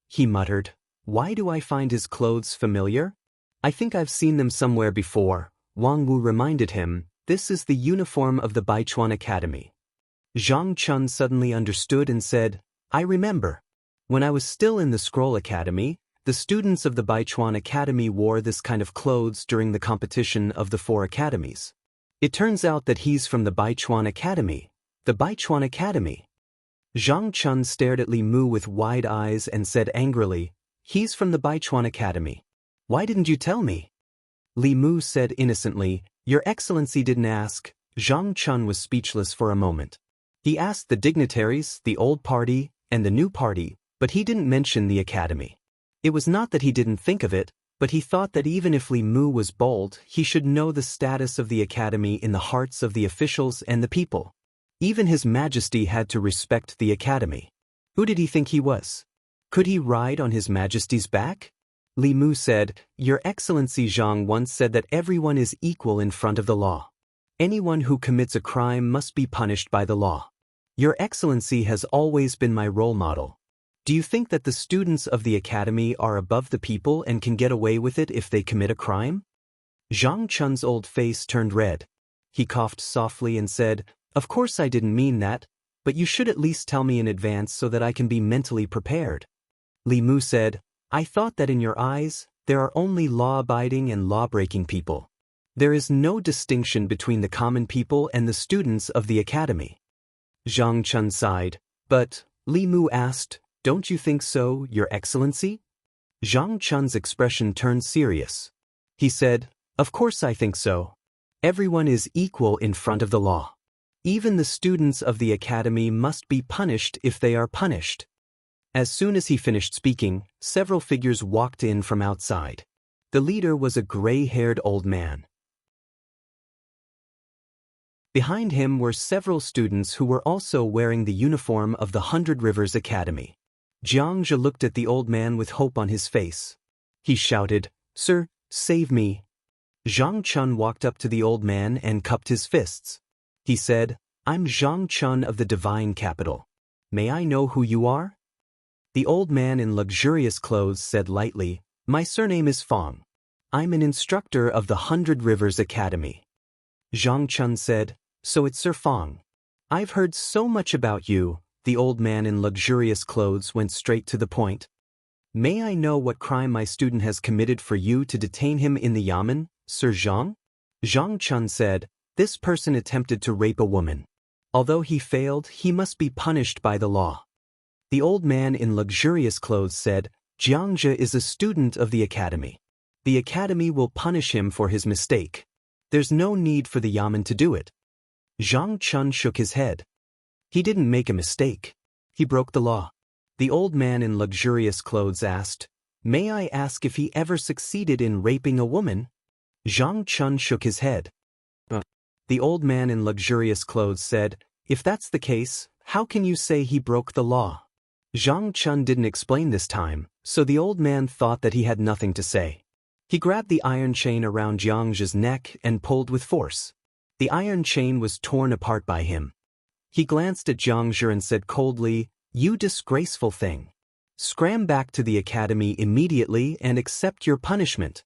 Speaker 1: He muttered, "Why do I find his clothes familiar? I think I've seen them somewhere before." Wang Wu reminded him, "This is the uniform of the Baichuan Academy." Zhang Chun suddenly understood and said, "I remember. When I was still in the Scroll Academy, the students of the Baichuan Academy wore this kind of clothes during the competition of the 4 academies. It turns out that he's from the Baichuan Academy." The Baichuan Academy. Zhang Chun stared at Li Mu with wide eyes and said angrily, "He's from the Baichuan Academy. Why didn't you tell me?" Li Mu said innocently, "Your Excellency didn't ask." Zhang Chun was speechless for a moment. He asked the dignitaries, the old party, and the new party, but he didn't mention the academy. It was not that he didn't think of it, but he thought that even if Li Mu was bold, he should know the status of the academy in the hearts of the officials and the people. Even His Majesty had to respect the academy. Who did he think he was? Could he ride on His Majesty's back? Li Mu said, "Your Excellency, Zhang once said that everyone is equal in front of the law. Anyone who commits a crime must be punished by the law. Your Excellency has always been my role model. Do you think that the students of the academy are above the people and can get away with it if they commit a crime?" Zhang Chun's old face turned red. He coughed softly and said, "Of course I didn't mean that, but you should at least tell me in advance so that I can be mentally prepared." Li Mu said, "I thought that in your eyes, there are only law-abiding and law-breaking people. There is no distinction between the common people and the students of the academy." Zhang Chun sighed, "But," Li Mu asked, "don't you think so, Your Excellency?" Zhang Chun's expression turned serious. He said, "Of course I think so. Everyone is equal in front of the law. Even the students of the academy must be punished if they are punished." As soon as he finished speaking, several figures walked in from outside. The leader was a gray-haired old man. Behind him were several students who were also wearing the uniform of the 100 Rivers Academy. Xianxia looked at the old man with hope on his face. He shouted, "Sir, save me." Zhang Chun walked up to the old man and cupped his fists. He said, "I'm Zhang Chun of the Divine Capital. May I know who you are?" The old man in luxurious clothes said lightly, "My surname is Fong. I'm an instructor of the 100 Rivers Academy." Zhang Chun said, "So it's Sir Fong. I've heard so much about you." The old man in luxurious clothes went straight to the point. "May I know what crime my student has committed for you to detain him in the yamen, Sir Zhang?" Zhang Chun said, "This person attempted to rape a woman. Although he failed, he must be punished by the law." The old man in luxurious clothes said, "Xianxia is a student of the academy. The academy will punish him for his mistake. There's no need for the yamen to do it." Zhang Chun shook his head. He didn't make a mistake. He broke the law. The old man in luxurious clothes asked, "May I ask if he ever succeeded in raping a woman?" Zhang Chun shook his head. The old man in luxurious clothes said, "If that's the case, how can you say he broke the law?" Zhang Chun didn't explain this time, so the old man thought that he had nothing to say. He grabbed the iron chain around Xianxia's neck and pulled with force. The iron chain was torn apart by him. He glanced at Xianxia and said coldly, "You disgraceful thing. Scram back to the academy immediately and accept your punishment."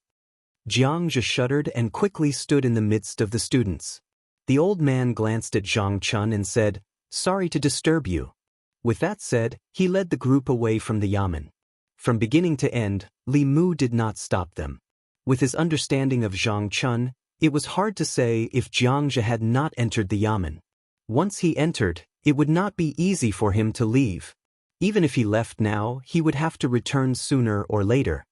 Speaker 1: Xianxia shuddered and quickly stood in the midst of the students. The old man glanced at Zhang Chun and said, "Sorry to disturb you." With that said, he led the group away from the yamen. From beginning to end, Li Mu did not stop them. With his understanding of Zhang Chun, it was hard to say if Xianxia had not entered the yamen. Once he entered, it would not be easy for him to leave. Even if he left now, he would have to return sooner or later.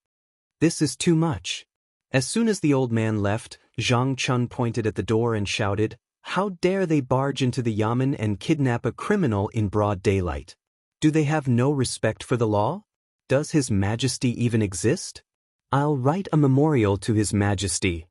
Speaker 1: This is too much. As soon as the old man left, Zhang Chun pointed at the door and shouted, "How dare they barge into the yamen and kidnap a criminal in broad daylight? Do they have no respect for the law? Does His Majesty even exist? I'll write a memorial to His Majesty."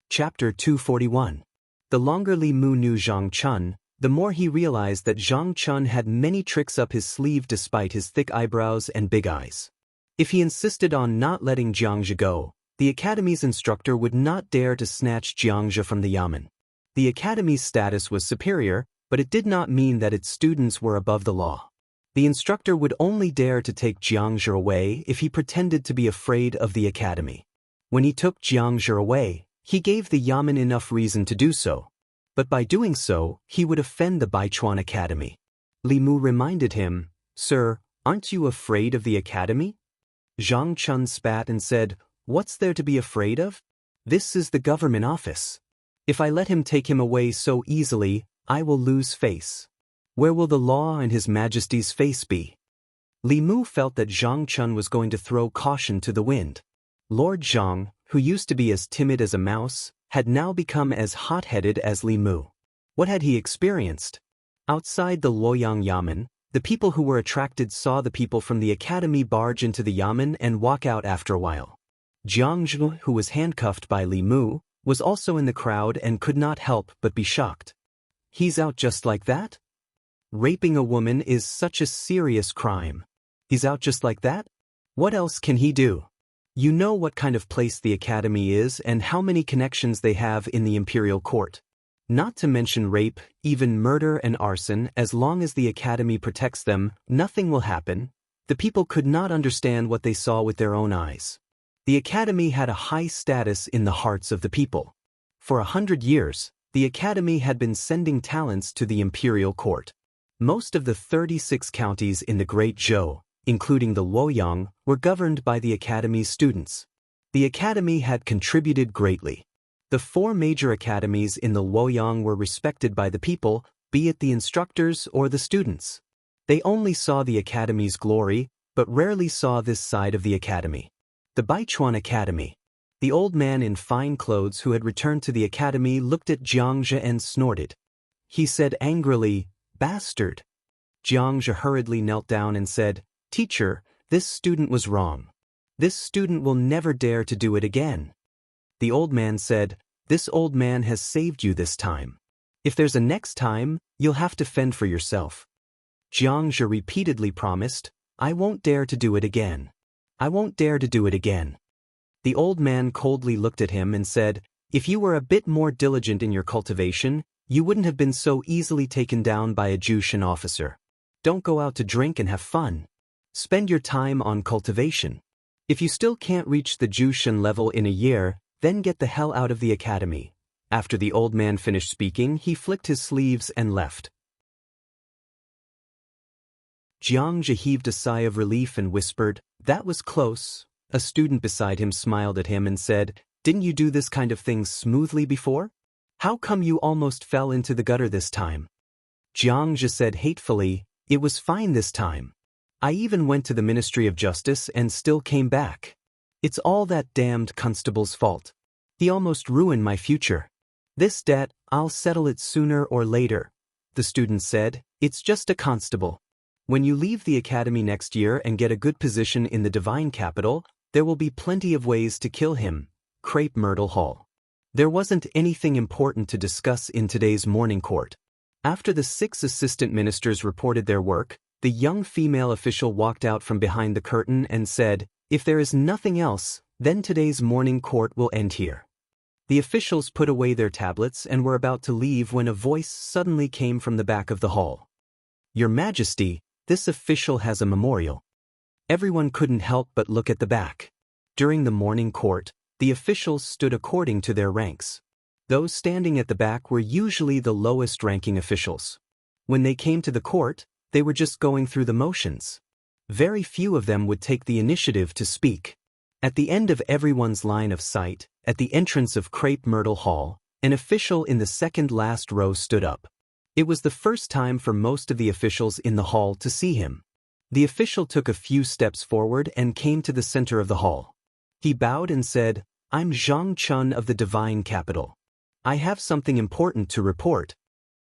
Speaker 1: Chapter 241. The longer Li Mu knew Zhang Chun, the more he realized that Zhang Chun had many tricks up his sleeve despite his thick eyebrows and big eyes. If he insisted on not letting Xianxia go, the academy's instructor would not dare to snatch Xianxia from the yamen. The academy's status was superior, but it did not mean that its students were above the law. The instructor would only dare to take Xianxia away if he pretended to be afraid of the academy. When he took Xianxia away, he gave the Yamen enough reason to do so. But by doing so, he would offend the Baichuan Academy. Li Mu reminded him, "Sir, aren't you afraid of the academy?" Zhang Chun spat and said, "What's there to be afraid of? This is the government office. If I let him take him away so easily, I will lose face. Where will the law and His Majesty's face be?" Li Mu felt that Zhang Chun was going to throw caution to the wind. Lord Zhang, who used to be as timid as a mouse, had now become as hot-headed as Li Mu. What had he experienced? Outside the Luoyang Yamen, the people who were attracted saw the people from the academy barge into the Yamen and walk out after a while. Jiang Zhu, who was handcuffed by Li Mu, was also in the crowd and could not help but be shocked. He's out just like that? Raping a woman is such a serious crime. He's out just like that? What else can he do? You know what kind of place the academy is and how many connections they have in the imperial court. Not to mention rape, even murder and arson. As long as the academy protects them, nothing will happen. The people could not understand what they saw with their own eyes. The academy had a high status in the hearts of the people. For 100 years, the academy had been sending talents to the imperial court. Most of the 36 counties in the Great Zhou, including the Luoyang, were governed by the academy's students. The academy had contributed greatly. The 4 major academies in the Luoyang were respected by the people, be it the instructors or the students. They only saw the academy's glory, but rarely saw this side of the academy. The Baichuan Academy. The old man in fine clothes who had returned to the academy looked at Xianxia and snorted. He said angrily, "Bastard." Xianxia hurriedly knelt down and said, "Teacher, this student was wrong. This student will never dare to do it again." The old man said, "This old man has saved you this time. If there's a next time, you'll have to fend for yourself." Xianxia repeatedly promised, "I won't dare to do it again. I won't dare to do it again." The old man coldly looked at him and said, "If you were a bit more diligent in your cultivation, you wouldn't have been so easily taken down by a Jushan officer. Don't go out to drink and have fun. Spend your time on cultivation. If you still can't reach the Jushan level in a year, then get the hell out of the academy." After the old man finished speaking, he flicked his sleeves and left. Xianxia heaved a sigh of relief and whispered, "That was close." A student beside him smiled at him and said, "Didn't you do this kind of thing smoothly before? How come you almost fell into the gutter this time?" Xianxia said hatefully, "It was fine this time. I even went to the Ministry of Justice and still came back. It's all that damned constable's fault. He almost ruined my future. This debt, I'll settle it sooner or later." The student said, "It's just a constable. When you leave the academy next year and get a good position in the divine capital, there will be plenty of ways to kill him." Crepe Myrtle Hall. There wasn't anything important to discuss in today's morning court. After the 6 assistant ministers reported their work, the young female official walked out from behind the curtain and said, "If there is nothing else, then today's morning court will end here." The officials put away their tablets and were about to leave when a voice suddenly came from the back of the hall. "Your Majesty, this official has a memorial." Everyone couldn't help but look at the back. During the morning court, the officials stood according to their ranks. Those standing at the back were usually the lowest-ranking officials. When they came to the court, they were just going through the motions. Very few of them would take the initiative to speak. At the end of everyone's line of sight, at the entrance of Crepe Myrtle Hall, an official in the second-last row stood up. It was the first time for most of the officials in the hall to see him. The official took a few steps forward and came to the center of the hall. He bowed and said, "I'm Zhang Chun of the Divine Capital. I have something important to report."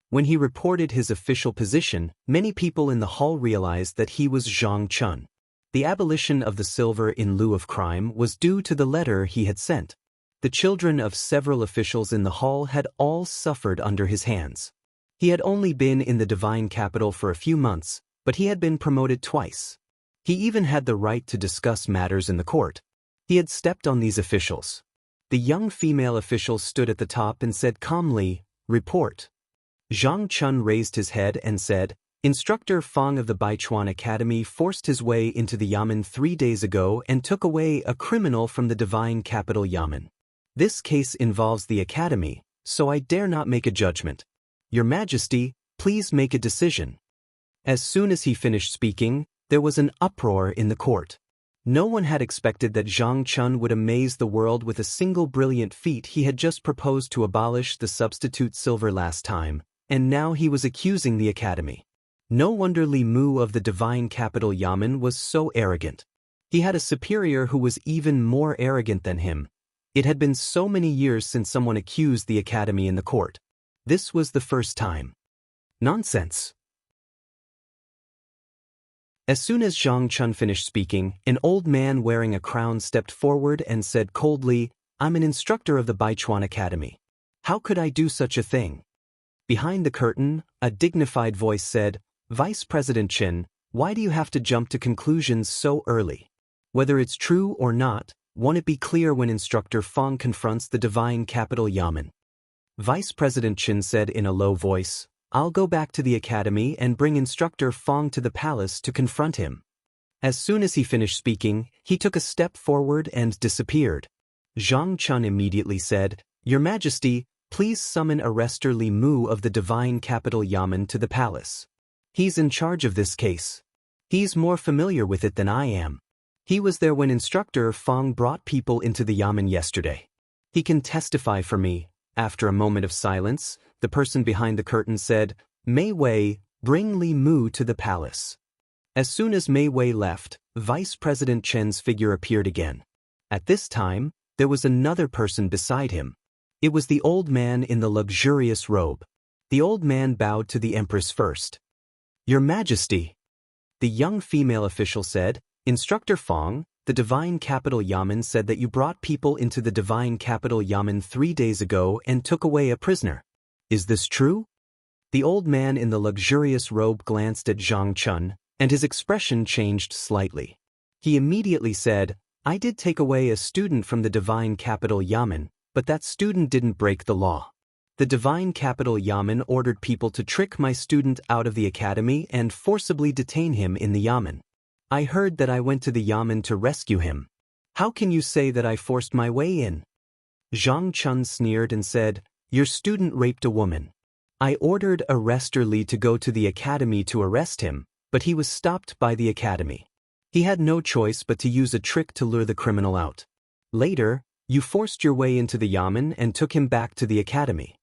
Speaker 1: When he reported his official position, many people in the hall realized that he was Zhang Chun. The abolition of the silver in lieu of crime was due to the letter he had sent. The children of several officials in the hall had all suffered under his hands. He had only been in the Divine Capital for a few months, but he had been promoted twice. He even had the right to discuss matters in the court. He had stepped on these officials. The young female official stood at the top and said calmly, Report. Zhang Chun raised his head and said, Instructor Fang of the Baichuan Academy forced his way into the Yamen 3 days ago and took away a criminal from the divine capital Yamen. This case involves the Academy, so I dare not make a judgment. Your Majesty, please make a decision. As soon as he finished speaking, there was an uproar in the court. No one had expected that Zhang Chun would amaze the world with a single brilliant feat. He had just proposed to abolish the substitute silver last time, and now he was accusing the Academy. No wonder Li Mu of the divine capital Yamen was so arrogant. He had a superior who was even more arrogant than him. It had been so many years since someone accused the Academy in the court. This was the first time. Nonsense. As soon as Zhang Chun finished speaking, an old man wearing a crown stepped forward and said coldly, I'm an instructor of the Baichuan Academy. How could I do such a thing? Behind the curtain, a dignified voice said, Vice President Chen, why do you have to jump to conclusions so early? Whether it's true or not, won't it be clear when Instructor Fang confronts the divine capital Yamen? Vice President Chen said in a low voice, I'll go back to the academy and bring Instructor Fang to the palace to confront him. As soon as he finished speaking, he took a step forward and disappeared. Zhang Chun immediately said, Your Majesty, please summon Arrestor Li Mu of the divine capital Yamen to the palace. He's in charge of this case. He's more familiar with it than I am. He was there when Instructor Fang brought people into the Yamen yesterday. He can testify for me. After a moment of silence, the person behind the curtain said, Mei Wei, bring Li Mu to the palace. As soon as Mei Wei left, Vice President Chen's figure appeared again. At this time, there was another person beside him. It was the old man in the luxurious robe. The old man bowed to the Empress first. Your Majesty, the young female official said, Instructor Fang, the divine capital Yamen said that you brought people into the divine capital Yamen 3 days ago and took away a prisoner. Is this true? The old man in the luxurious robe glanced at Zhang Chun, and his expression changed slightly. He immediately said, I did take away a student from the divine capital Yamen, but that student didn't break the law. The divine capital Yamen ordered people to trick my student out of the academy and forcibly detain him in the Yamen. I heard that I went to the Yamen to rescue him. How can you say that I forced my way in? Zhang Chun sneered and said, Your student raped a woman. I ordered Arrestor Li to go to the academy to arrest him, but he was stopped by the academy. He had no choice but to use a trick to lure the criminal out. Later, you forced your way into the Yamen and took him back to the academy.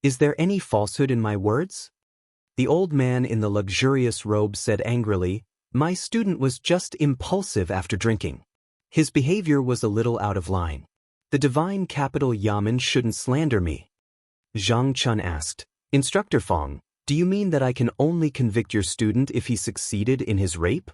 Speaker 1: Is there any falsehood in my words? The old man in the luxurious robe said angrily, My student was just impulsive after drinking. His behavior was a little out of line. The divine capital Yamen shouldn't slander me. Zhang Chun asked, Instructor Fang, do you mean that I can only convict your student if he succeeded in his rape?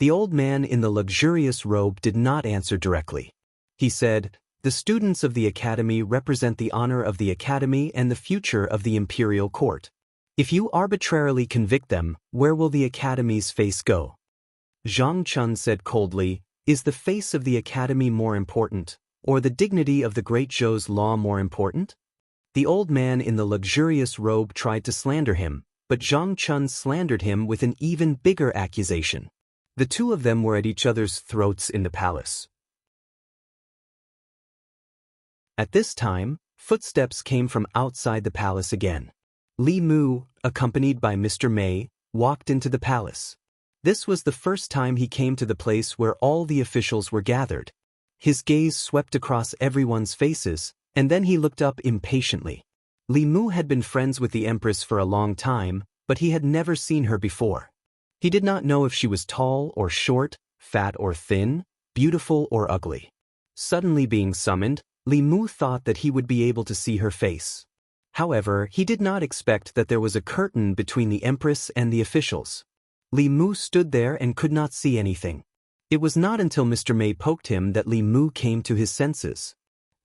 Speaker 1: The old man in the luxurious robe did not answer directly. He said, The students of the academy represent the honor of the academy and the future of the imperial court. If you arbitrarily convict them, where will the academy's face go? Zhang Chun said coldly, Is the face of the academy more important, or the dignity of the great Zhou's law more important? The old man in the luxurious robe tried to slander him, but Zhang Chun slandered him with an even bigger accusation. The two of them were at each other's throats in the palace. At this time, footsteps came from outside the palace again. Li Mu, accompanied by Mr. Mei, walked into the palace. This was the first time he came to the place where all the officials were gathered. His gaze swept across everyone's faces, and then he looked up impatiently. Li Mu had been friends with the Empress for a long time, but he had never seen her before. He did not know if she was tall or short, fat or thin, beautiful or ugly. Suddenly being summoned, Li Mu thought that he would be able to see her face. However, he did not expect that there was a curtain between the Empress and the officials. Li Mu stood there and could not see anything. It was not until Mr. Mei poked him that Li Mu came to his senses.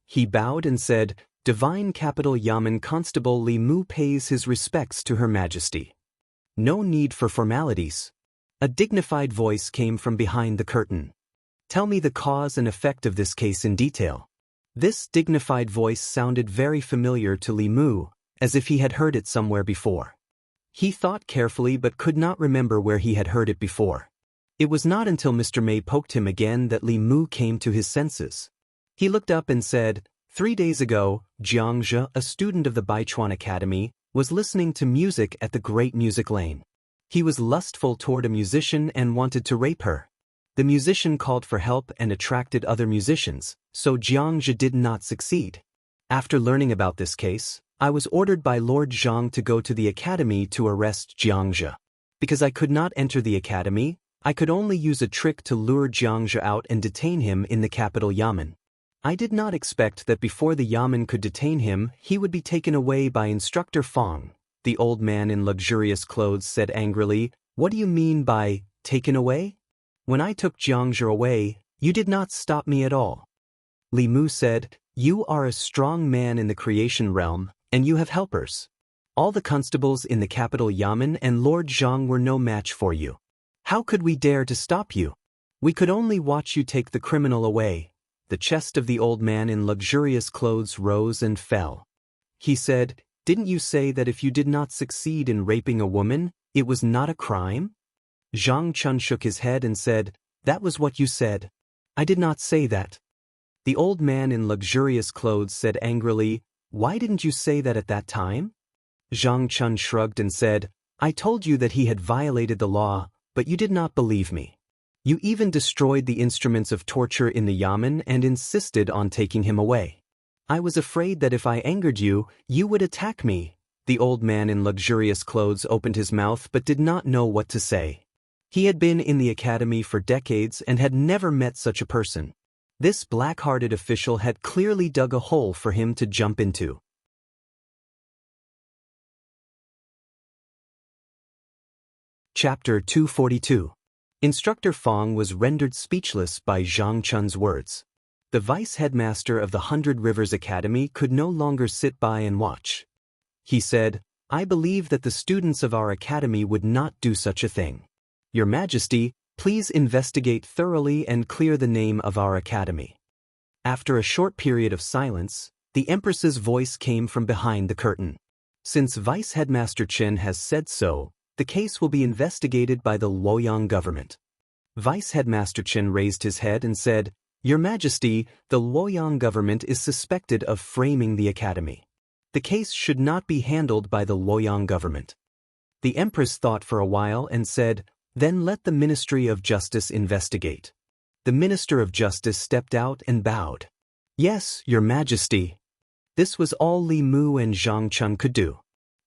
Speaker 1: He bowed and said, Divine Capital Yamen Constable Li Mu pays his respects to Her Majesty. No need for formalities. A dignified voice came from behind the curtain. Tell me the cause and effect of this case in detail. This dignified voice sounded very familiar to Li Mu, as if he had heard it somewhere before. He thought carefully but could not remember where he had heard it before. It was not until Mr. May poked him again that Li Mu came to his senses. He looked up and said, 3 days ago, Xianxia, a student of the Baichuan Academy, was listening to music at the Great Music Lane. He was lustful toward a musician and wanted to rape her. The musician called for help and attracted other musicians, so Xianxia did not succeed. After learning about this case, I was ordered by Lord Zhang to go to the academy to arrest Xianxia. Because I could not enter the academy, I could only use a trick to lure Xianxia out and detain him in the capital Yamen. I did not expect that before the Yamen could detain him, he would be taken away by Instructor Fong. The old man in luxurious clothes said angrily, "What do you mean by taken away? When I took Xianxia away, you did not stop me at all." Li Mu said, "You are a strong man in the creation realm, and you have helpers. All the constables in the capital Yamen and Lord Zhang were no match for you. How could we dare to stop you? We could only watch you take the criminal away." The chest of the old man in luxurious clothes rose and fell. He said, "Didn't you say that if you did not succeed in raping a woman, it was not a crime?" Zhang Chun shook his head and said, "That was what you said." "I did not say that." The old man in luxurious clothes said angrily, "Why didn't you say that at that time?" Zhang Chun shrugged and said, "I told you that he had violated the law, but you did not believe me. You even destroyed the instruments of torture in the Yamen and insisted on taking him away. I was afraid that if I angered you, you would attack me." The old man in luxurious clothes opened his mouth but did not know what to say. He had been in the academy for decades and had never met such a person. This black-hearted official had clearly dug a hole for him to jump into. Chapter 242. Instructor Fong was rendered speechless by Zhang Chun's words. The vice-headmaster of the 100 Rivers Academy could no longer sit by and watch. He said, "I believe that the students of our academy would not do such a thing. Your Majesty, please investigate thoroughly and clear the name of our academy." After a short period of silence, the Empress's voice came from behind the curtain. "Since Vice-Headmaster Chen has said so, the case will be investigated by the Luoyang government." Vice-Headmaster Chen raised his head and said, "Your Majesty, the Luoyang government is suspected of framing the academy. The case should not be handled by the Luoyang government." The Empress thought for a while and said, "Then let the Ministry of Justice investigate." The Minister of Justice stepped out and bowed. "Yes, Your Majesty." This was all Li Mu and Zhang Chun could do.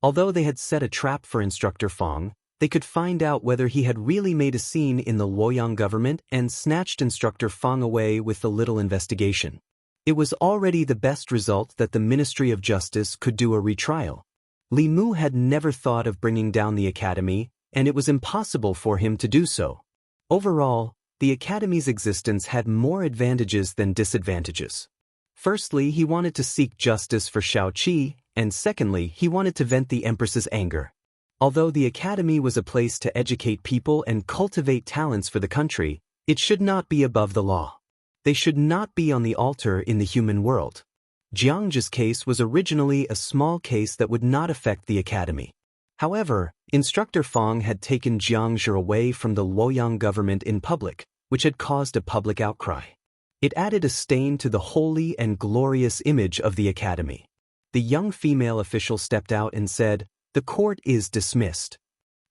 Speaker 1: Although they had set a trap for Instructor Fong, they could find out whether he had really made a scene in the Luoyang government and snatched Instructor Fong away with the little investigation. It was already the best result that the Ministry of Justice could do a retrial. Li Mu had never thought of bringing down the academy, and it was impossible for him to do so. Overall, the academy's existence had more advantages than disadvantages. Firstly, he wanted to seek justice for Xiaoqi, and secondly, he wanted to vent the Empress's anger. Although the academy was a place to educate people and cultivate talents for the country, it should not be above the law. They should not be on the altar in the human world. Jiangji's case was originally a small case that would not affect the academy. However, Instructor Fong had taken Jiangji away from the Luoyang government in public, which had caused a public outcry. It added a stain to the holy and glorious image of the academy. The young female official stepped out and said, "The court is dismissed."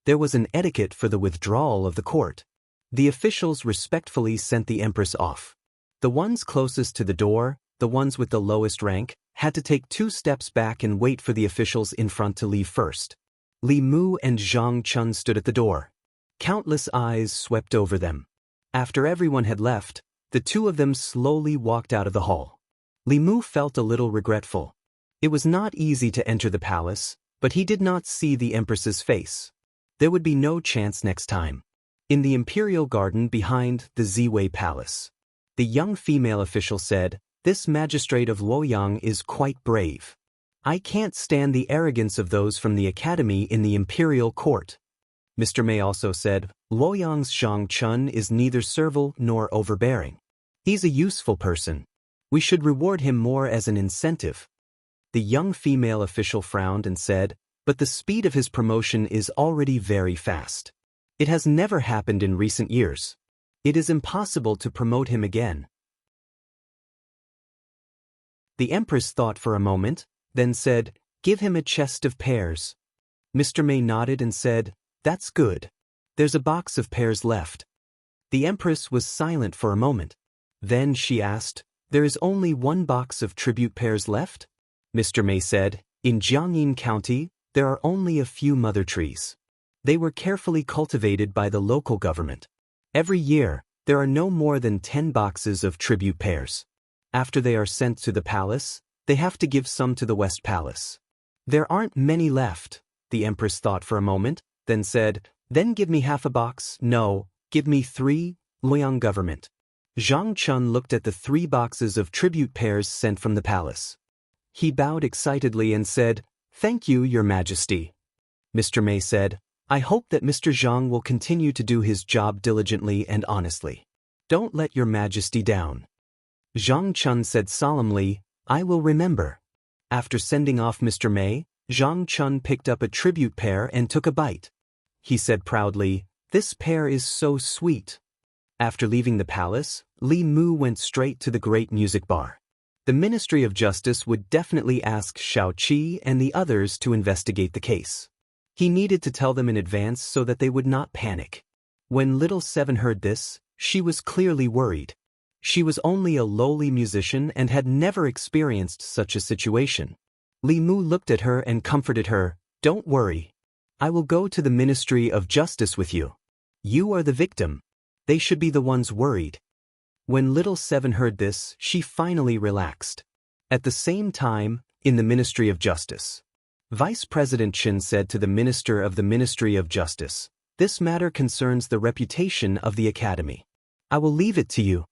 Speaker 1: There was an etiquette for the withdrawal of the court. The officials respectfully sent the Empress off. The ones closest to the door, the ones with the lowest rank, had to take 2 steps back and wait for the officials in front to leave first. Li Mu and Zhang Chun stood at the door. Countless eyes swept over them. After everyone had left, the two of them slowly walked out of the hall. Li Mu felt a little regretful. It was not easy to enter the palace, but he did not see the Empress's face. There would be no chance next time. In the imperial garden behind the Ziwei Palace, the young female official said, "This magistrate of Luoyang is quite brave. I can't stand the arrogance of those from the academy in the imperial court." Mr. May also said, "Luoyang's Zhang Chun is neither servile nor overbearing. He's a useful person. We should reward him more as an incentive." The young female official frowned and said, but the speed of his promotion is already very fast. It has never happened in recent years. It is impossible to promote him again. The Empress thought for a moment, then said, give him a chest of pears. Mr. May nodded and said, that's good. There's a box of pears left. The Empress was silent for a moment. Then she asked, there is only one box of tribute pears left? Mr. May said, in Jiangyin County, there are only a few mother trees. They were carefully cultivated by the local government. Every year, there are no more than 10 boxes of tribute pears. After they are sent to the palace, they have to give some to the West Palace. There aren't many left, the Empress thought for a moment, then said, then give me half a box. No, give me 3, Luoyang government. Zhang Chun looked at the 3 boxes of tribute pears sent from the palace. He bowed excitedly and said, thank you, Your Majesty. Mr. May said, I hope that Mr. Zhang will continue to do his job diligently and honestly. Don't let Your Majesty down. Zhang Chun said solemnly, I will remember. After sending off Mr. May, Zhang Chun picked up a tribute pear and took a bite. He said proudly, this pear is so sweet. After leaving the palace, Li Mu went straight to the great music bar. The Ministry of Justice would definitely ask Xiao Qi and the others to investigate the case. He needed to tell them in advance so that they would not panic. When Little Seven heard this, she was clearly worried. She was only a lowly musician and had never experienced such a situation. Li Mu looked at her and comforted her, don't worry. I will go to the Ministry of Justice with you. You are the victim. They should be the ones worried. When Little Seven heard this, she finally relaxed. At the same time, in the Ministry of Justice, Vice President Chen said to the Minister of the Ministry of Justice, this matter concerns the reputation of the Academy. I will leave it to you.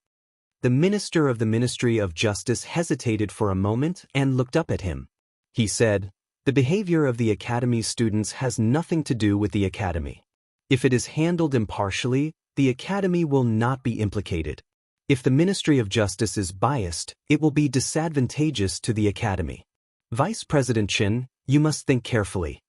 Speaker 1: The Minister of the Ministry of Justice hesitated for a moment and looked up at him. He said, the behavior of the Academy's students has nothing to do with the Academy. If it is handled impartially, the Academy will not be implicated. If the Ministry of Justice is biased, it will be disadvantageous to the Academy. Vice President Chen, you must think carefully.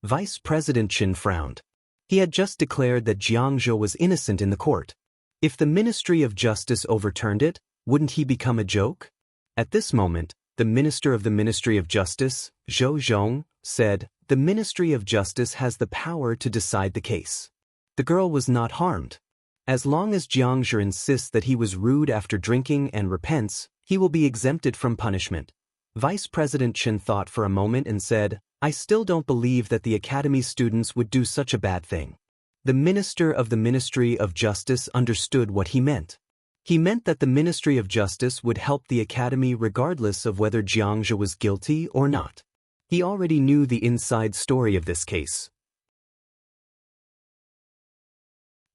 Speaker 1: Vice President Chen frowned. He had just declared that Jiang Zhou was innocent in the court. If the Ministry of Justice overturned it, wouldn't he become a joke? At this moment, the Minister of the Ministry of Justice, Zhou Zhong, said, the Ministry of Justice has the power to decide the case. The girl was not harmed. As long as Jiang Zhou insists that he was rude after drinking and repents, he will be exempted from punishment. Vice President Chen thought for a moment and said, I still don't believe that the Academy's students would do such a bad thing. The Minister of the Ministry of Justice understood what he meant. He meant that the Ministry of Justice would help the Academy regardless of whether Jiang Zhou was guilty or not. He already knew the inside story of this case.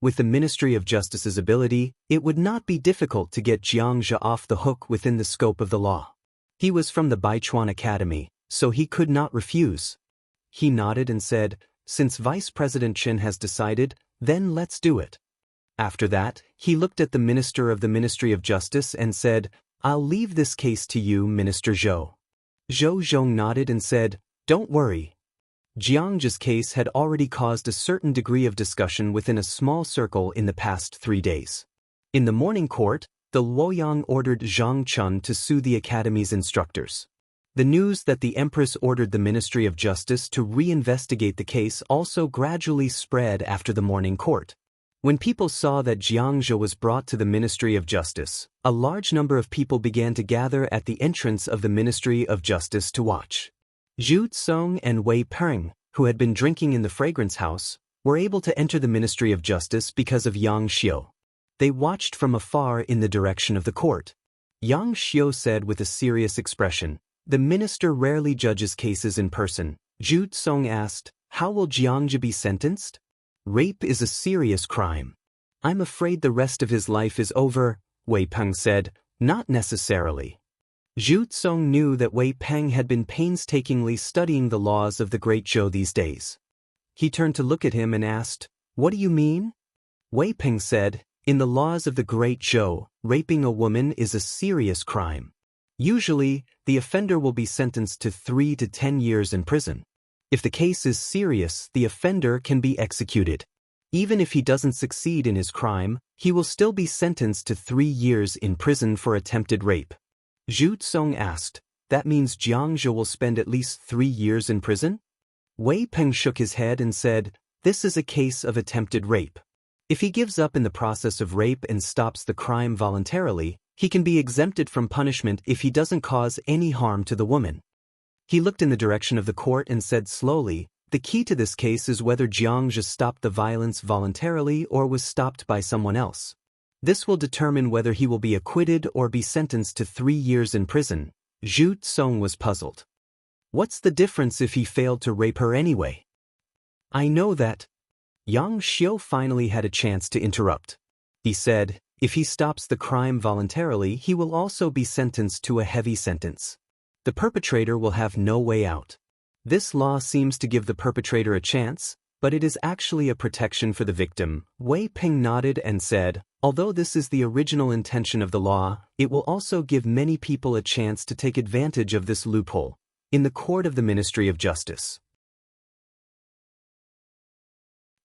Speaker 1: With the Ministry of Justice's ability, it would not be difficult to get Jiang Zhou off the hook within the scope of the law. He was from the Baichuan Academy, so he could not refuse. He nodded and said, since Vice President Chen has decided, then let's do it. After that, he looked at the Minister of the Ministry of Justice and said, I'll leave this case to you, Minister Zhou. Zhou Zhong nodded and said, don't worry. Jiang Zhou's case had already caused a certain degree of discussion within a small circle in the past 3 days. In the morning court, the Luoyang ordered Zhang Chun to sue the Academy's instructors. The news that the Empress ordered the Ministry of Justice to reinvestigate the case also gradually spread after the morning court. When people saw that Jiang Zhou was brought to the Ministry of Justice, a large number of people began to gather at the entrance of the Ministry of Justice to watch. Zhu Tsong and Wei Peng, who had been drinking in the fragrance house, were able to enter the Ministry of Justice because of Yang Xiu. They watched from afar in the direction of the court. Yang Xiu said with a serious expression, the minister rarely judges cases in person. Zhu Tsong asked, how will Jiang Zhou be sentenced? Rape is a serious crime. I'm afraid the rest of his life is over, Wei Peng said, not necessarily. Zhu Tsong knew that Wei Peng had been painstakingly studying the laws of the Great Zhou these days. He turned to look at him and asked, what do you mean? Wei Peng said, in the laws of the Great Zhou, raping a woman is a serious crime. Usually, the offender will be sentenced to 3 to 10 years in prison. If the case is serious, the offender can be executed. Even if he doesn't succeed in his crime, he will still be sentenced to 3 years in prison for attempted rape. Zhu Tsong asked, that means Xianxia will spend at least 3 years in prison? Wei Peng shook his head and said, this is a case of attempted rape. If he gives up in the process of rape and stops the crime voluntarily, he can be exempted from punishment if he doesn't cause any harm to the woman. He looked in the direction of the court and said slowly, the key to this case is whether Xianxia stopped the violence voluntarily or was stopped by someone else. This will determine whether he will be acquitted or be sentenced to 3 years in prison. Zhu Tsong was puzzled. What's the difference if he failed to rape her anyway? I know that. Yang Xiu finally had a chance to interrupt. He said, if he stops the crime voluntarily, he will also be sentenced to a heavy sentence. The perpetrator will have no way out. This law seems to give the perpetrator a chance, but it is actually a protection for the victim. Wei Peng nodded and said, although this is the original intention of the law, it will also give many people a chance to take advantage of this loophole. In the court of the Ministry of Justice.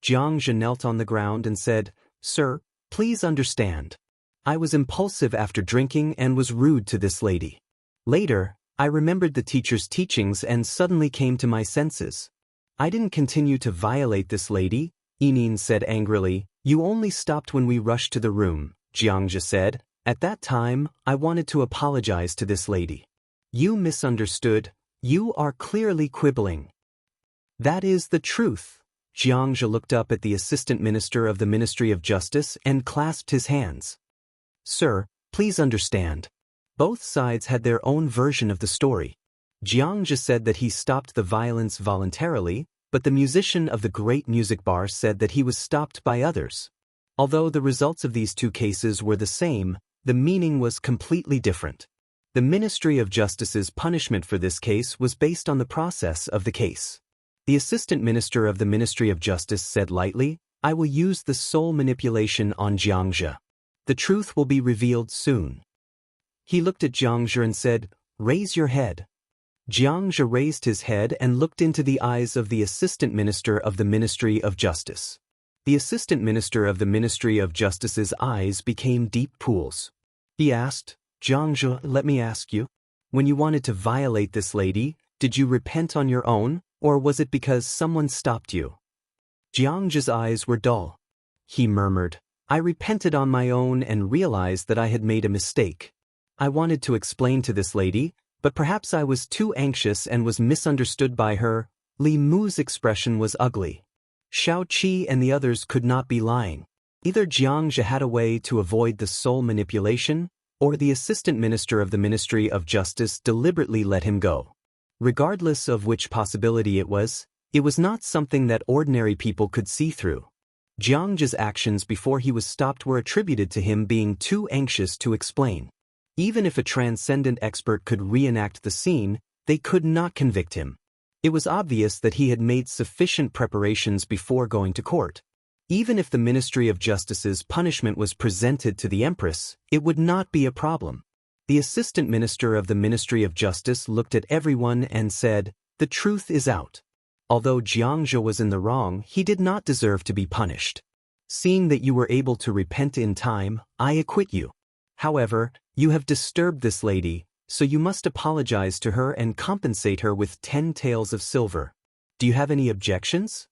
Speaker 1: Xianxia knelt on the ground and said, sir, please understand. I was impulsive after drinking and was rude to this lady. Later, I remembered the teacher's teachings and suddenly came to my senses. I didn't continue to violate this lady, Yinin said angrily. You only stopped when we rushed to the room, Xianxia said. At that time, I wanted to apologize to this lady. You misunderstood. You are clearly quibbling. That is the truth. Xianxia looked up at the Assistant Minister of the Ministry of Justice and clasped his hands. Sir, please understand. Both sides had their own version of the story. Xianxia said that he stopped the violence voluntarily, but the musician of the great music bar said that he was stopped by others. Although the results of these two cases were the same, the meaning was completely different. The Ministry of Justice's punishment for this case was based on the process of the case. The Assistant Minister of the Ministry of Justice said lightly, I will use the soul manipulation on Xianxia. The truth will be revealed soon. He looked at Xianxia and said, raise your head. Xianxia raised his head and looked into the eyes of the Assistant Minister of the Ministry of Justice. The Assistant Minister of the Ministry of Justice's eyes became deep pools. He asked, Xianxia, let me ask you, when you wanted to violate this lady, did you repent on your own, or was it because someone stopped you? Xianxia's eyes were dull. He murmured, I repented on my own and realized that I had made a mistake. I wanted to explain to this lady, but perhaps I was too anxious and was misunderstood by her. Li Mu's expression was ugly. Xiao Qi and the others could not be lying. Either Xianxia had a way to avoid the soul manipulation, or the Assistant Minister of the Ministry of Justice deliberately let him go. Regardless of which possibility it was not something that ordinary people could see through. Xianxia's actions before he was stopped were attributed to him being too anxious to explain. Even if a transcendent expert could reenact the scene, they could not convict him. It was obvious that he had made sufficient preparations before going to court. Even if the Ministry of Justice's punishment was presented to the Empress, it would not be a problem. The Assistant Minister of the Ministry of Justice looked at everyone and said, the truth is out. Although Xianxia was in the wrong, he did not deserve to be punished. Seeing that you were able to repent in time, I acquit you. However, you have disturbed this lady, so you must apologize to her and compensate her with 10 taels of silver. Do you have any objections?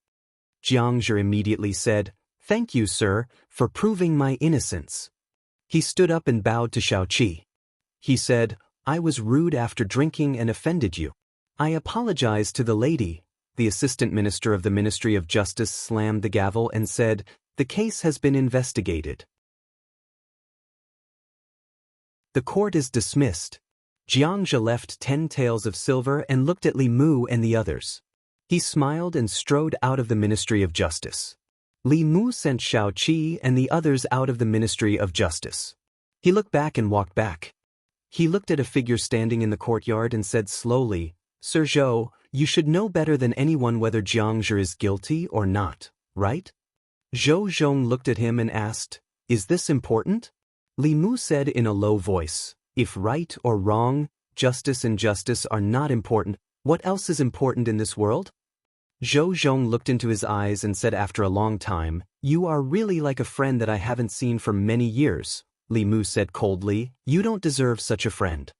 Speaker 1: Xianxia immediately said, thank you, sir, for proving my innocence. He stood up and bowed to Xiao Qi. He said, I was rude after drinking and offended you. I apologize to the lady. The Assistant Minister of the Ministry of Justice slammed the gavel and said, the case has been investigated. The court is dismissed. Xianxia left 10 taels of silver and looked at Li Mu and the others. He smiled and strode out of the Ministry of Justice. Li Mu sent Xiao Qi and the others out of the Ministry of Justice. He looked back and walked back. He looked at a figure standing in the courtyard and said slowly, Sir Zhou, you should know better than anyone whether Xianxia is guilty or not, right? Zhou Zhong looked at him and asked, is this important? Li Mu said in a low voice, If right or wrong, justice and injustice are not important, what else is important in this world? Zhou Zhong looked into his eyes and said after a long time, "You are really like a friend that I haven't seen for many years." Li Mu said coldly, "You don't deserve such a friend."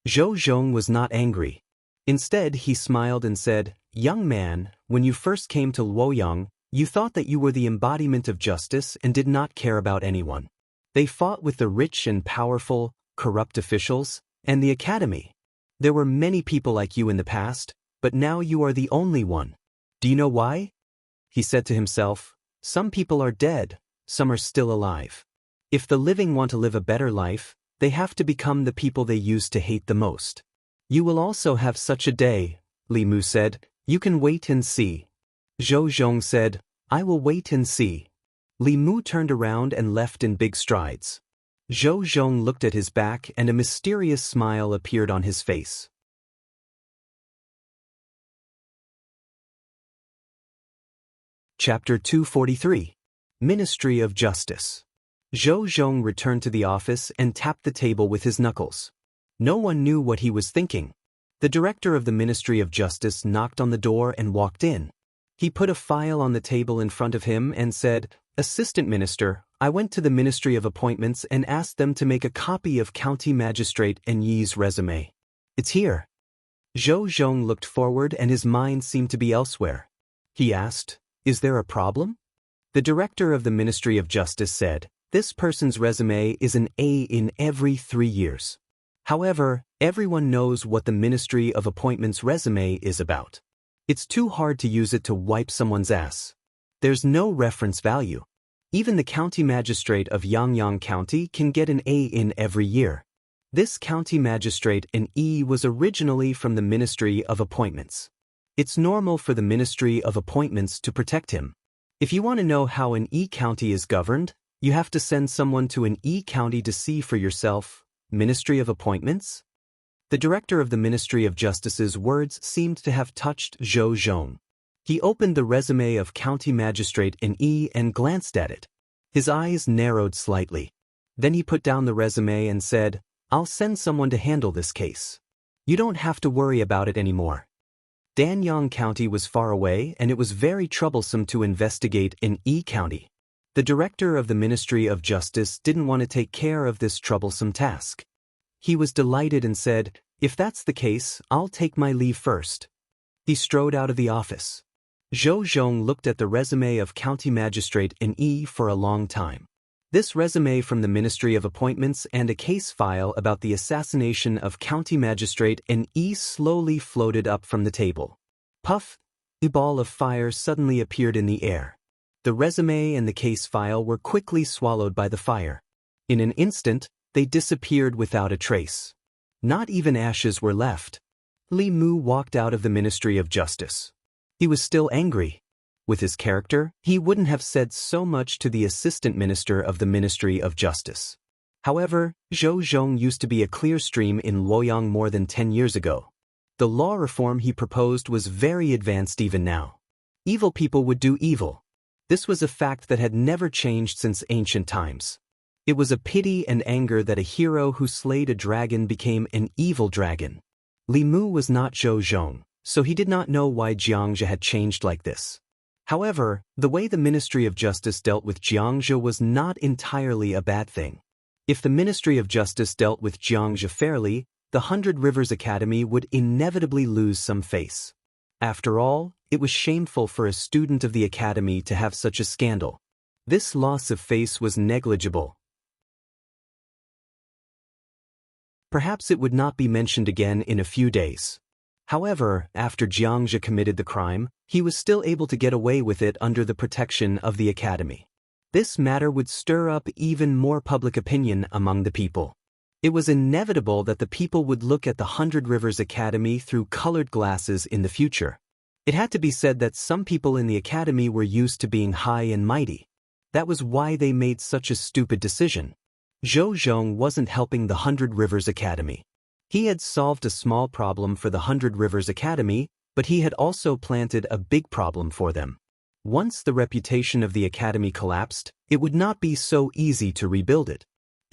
Speaker 1: Zhou Zhong was not angry. Instead, he smiled and said, "Young man, when you first came to Luoyang, you thought that you were the embodiment of justice and did not care about anyone. They fought with the rich and powerful, corrupt officials, and the academy. There were many people like you in the past, but now you are the only one. Do you know why?" He said to himself, "Some people are dead, some are still alive. If the living want to live a better life, they have to become the people they used to hate the most. You will also have such a day," Li Mu said. "You can wait and see." Zhou Zhong said, "I will wait and see." Li Mu turned around and left in big strides. Zhou Zhong looked at his back and a mysterious smile appeared on his face. Chapter 243. Ministry of Justice. Zhou Zhong returned to the office and tapped the table with his knuckles. No one knew what he was thinking. The director of the Ministry of Justice knocked on the door and walked in. He put a file on the table in front of him and said, "Assistant Minister, I went to the Ministry of Appointments and asked them to make a copy of County Magistrate Yi's resume. It's here." Zhou Zhong looked forward and his mind seemed to be elsewhere. He asked, "Is there a problem?" The director of the Ministry of Justice said, "This person's resume is an A in every 3 years. However, everyone knows what the Ministry of Appointments resume is about. It's too hard to use it to wipe someone's ass. There's no reference value. Even the county magistrate of Yangyang County can get an A in every year. This county magistrate in E was originally from the Ministry of Appointments. It's normal for the Ministry of Appointments to protect him. If you want to know how an E county is governed, you have to send someone to an E county to see for yourself. Ministry of Appointments?" The director of the Ministry of Justice's words seemed to have touched Zhou Zhong. He opened the resume of county magistrate in E and glanced at it. His eyes narrowed slightly. Then he put down the resume and said, "I'll send someone to handle this case. You don't have to worry about it anymore." Danyang County was far away and it was very troublesome to investigate in E County. The director of the Ministry of Justice didn't want to take care of this troublesome task. He was delighted and said, "If that's the case, I'll take my leave first." He strode out of the office. Zhou Zhong looked at the resume of County Magistrate in E for a long time. This resume from the Ministry of Appointments and a case file about the assassination of County Magistrate in E slowly floated up from the table. Puff! A ball of fire suddenly appeared in the air. The resume and the case file were quickly swallowed by the fire. In an instant, they disappeared without a trace. Not even ashes were left. Li Mu walked out of the Ministry of Justice. He was still angry. With his character, he wouldn't have said so much to the assistant minister of the Ministry of Justice. However, Zhou Zhong used to be a clear stream in Luoyang more than 10 years ago. The law reform he proposed was very advanced even now. Evil people would do evil. This was a fact that had never changed since ancient times. It was a pity and anger that a hero who slayed a dragon became an evil dragon. Li Mu was not Zhou Zhong, so he did not know why Xianxia had changed like this. However, the way the Ministry of Justice dealt with Xianxia was not entirely a bad thing. If the Ministry of Justice dealt with Xianxia fairly, the 100 Rivers Academy would inevitably lose some face. After all, it was shameful for a student of the academy to have such a scandal. This loss of face was negligible. Perhaps it would not be mentioned again in a few days. However, after Xianxia committed the crime, he was still able to get away with it under the protection of the academy. This matter would stir up even more public opinion among the people. It was inevitable that the people would look at the 100 Rivers Academy through colored glasses in the future. It had to be said that some people in the academy were used to being high and mighty. That was why they made such a stupid decision. Zhou Zhong wasn't helping the 100 Rivers Academy. He had solved a small problem for the 100 Rivers Academy, but he had also planted a big problem for them. Once the reputation of the academy collapsed, it would not be so easy to rebuild it.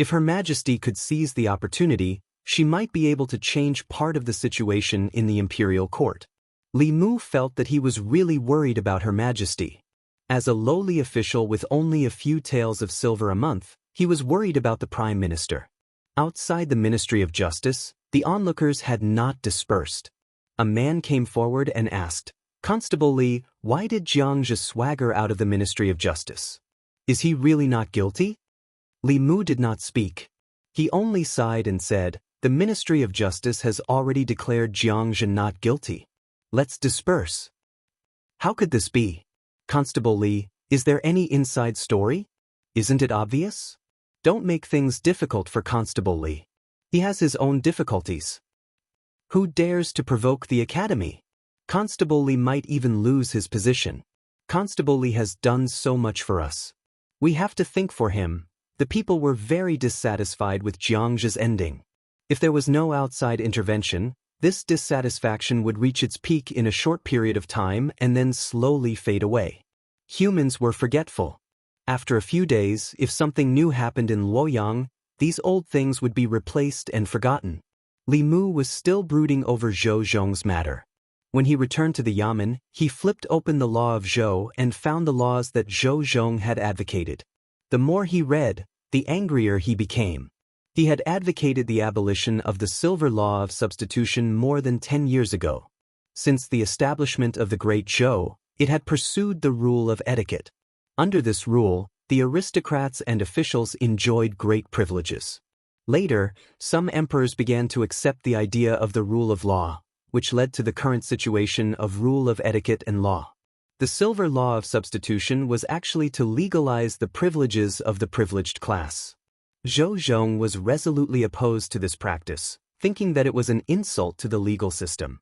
Speaker 1: If Her Majesty could seize the opportunity, she might be able to change part of the situation in the imperial court. Li Mu felt that he was really worried about Her Majesty. As a lowly official with only a few taels of silver a month, he was worried about the Prime Minister. Outside the Ministry of Justice, the onlookers had not dispersed. A man came forward and asked, "Constable Li, why did Xianxia swagger out of the Ministry of Justice? Is he really not guilty?" Li Mu did not speak. He only sighed and said, "The Ministry of Justice has already declared Xianxia not guilty. Let's disperse." How could this be? Constable Li, is there any inside story? Isn't it obvious? Don't make things difficult for Constable Li. He has his own difficulties. Who dares to provoke the academy? Constable Li might even lose his position. Constable Li has done so much for us. We have to think for him. The people were very dissatisfied with Xianxia's ending. If there was no outside intervention, this dissatisfaction would reach its peak in a short period of time and then slowly fade away. Humans were forgetful. After a few days, if something new happened in Luoyang, these old things would be replaced and forgotten. Li Mu was still brooding over Zhou Zhong's matter. When he returned to the Yamen, he flipped open the law of Zhou and found the laws that Zhou Zhong had advocated. The more he read, the angrier he became. He had advocated the abolition of the silver law of substitution more than 10 years ago. Since the establishment of the Great Zhou, it had pursued the rule of etiquette. Under this rule, the aristocrats and officials enjoyed great privileges. Later, some emperors began to accept the idea of the rule of law, which led to the current situation of rule of etiquette and law. The silver law of substitution was actually to legalize the privileges of the privileged class. Zhou Zhong was resolutely opposed to this practice, thinking that it was an insult to the legal system.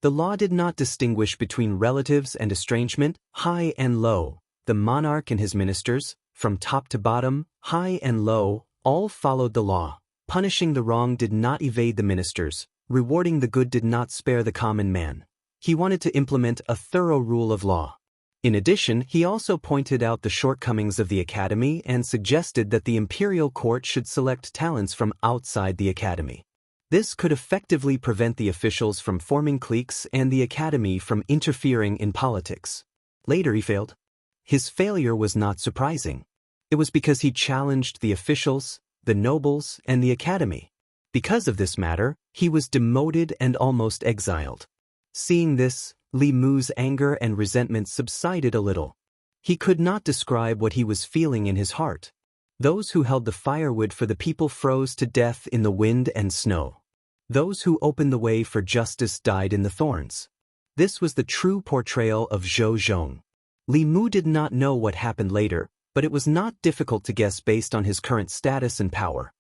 Speaker 1: The law did not distinguish between relatives and estrangement, high and low. The monarch and his ministers, from top to bottom, high and low, all followed the law. Punishing the wrong did not evade the ministers, rewarding the good did not spare the common man. He wanted to implement a thorough rule of law. In addition, he also pointed out the shortcomings of the academy and suggested that the imperial court should select talents from outside the academy. This could effectively prevent the officials from forming cliques and the academy from interfering in politics. Later he failed. His failure was not surprising. It was because he challenged the officials, the nobles, and the academy. Because of this matter, he was demoted and almost exiled. Seeing this, Li Mu's anger and resentment subsided a little. He could not describe what he was feeling in his heart. Those who held the firewood for the people froze to death in the wind and snow. Those who opened the way for justice died in the thorns. This was the true portrayal of Zhou Zhong. Li Mu did not know what happened later, but it was not difficult to guess based on his current status and power.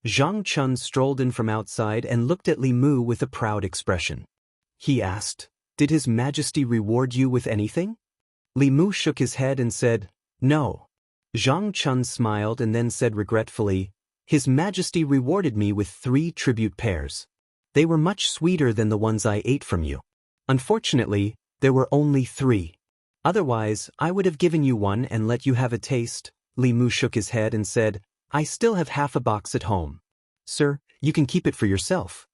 Speaker 1: Zhang Chun strolled in from outside and looked at Li Mu with a proud expression. He asked, "Did His Majesty reward you with anything?" Li Mu shook his head and said, "No." Zhang Chun smiled and then said regretfully, "His Majesty rewarded me with 3 tribute pears. They were much sweeter than the ones I ate from you. Unfortunately, there were only 3. Otherwise, I would have given you one and let you have a taste." Li Mu shook his head and said, "I still have half a box at home. Sir, you can keep it for yourself."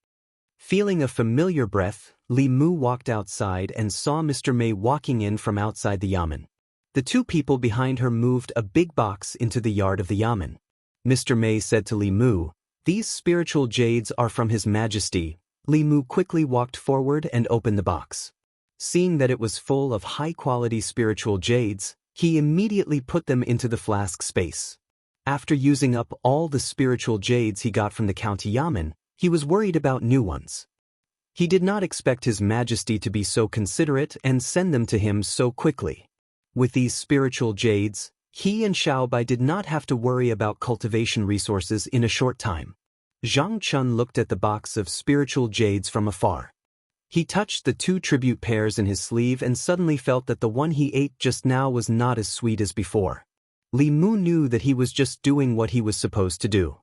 Speaker 1: Feeling a familiar breath, Li Mu walked outside and saw Mr. Mei walking in from outside the Yamen. The 2 people behind her moved a big box into the yard of the Yamen. Mr. Mei said to Li Mu, "These spiritual jades are from His Majesty." Li Mu quickly walked forward and opened the box. Seeing that it was full of high-quality spiritual jades, he immediately put them into the flask space. After using up all the spiritual jades he got from the county Yamen, he was worried about new ones. He did not expect His Majesty to be so considerate and send them to him so quickly. With these spiritual jades, he and Xiaobai did not have to worry about cultivation resources in a short time. Zhang Chun looked at the box of spiritual jades from afar. He touched the 2 tribute pears in his sleeve and suddenly felt that the one he ate just now was not as sweet as before. Li Mu knew that he was just doing what he was supposed to do.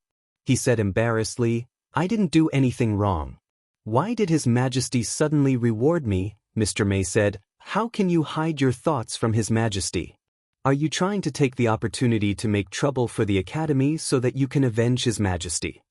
Speaker 1: He said embarrassedly, "I didn't do anything wrong." "Why did His Majesty suddenly reward me?" Mr. Mei said. "How can you hide your thoughts from His Majesty?" Are you trying to take the opportunity to make trouble for the Academy so that you can avenge His Majesty?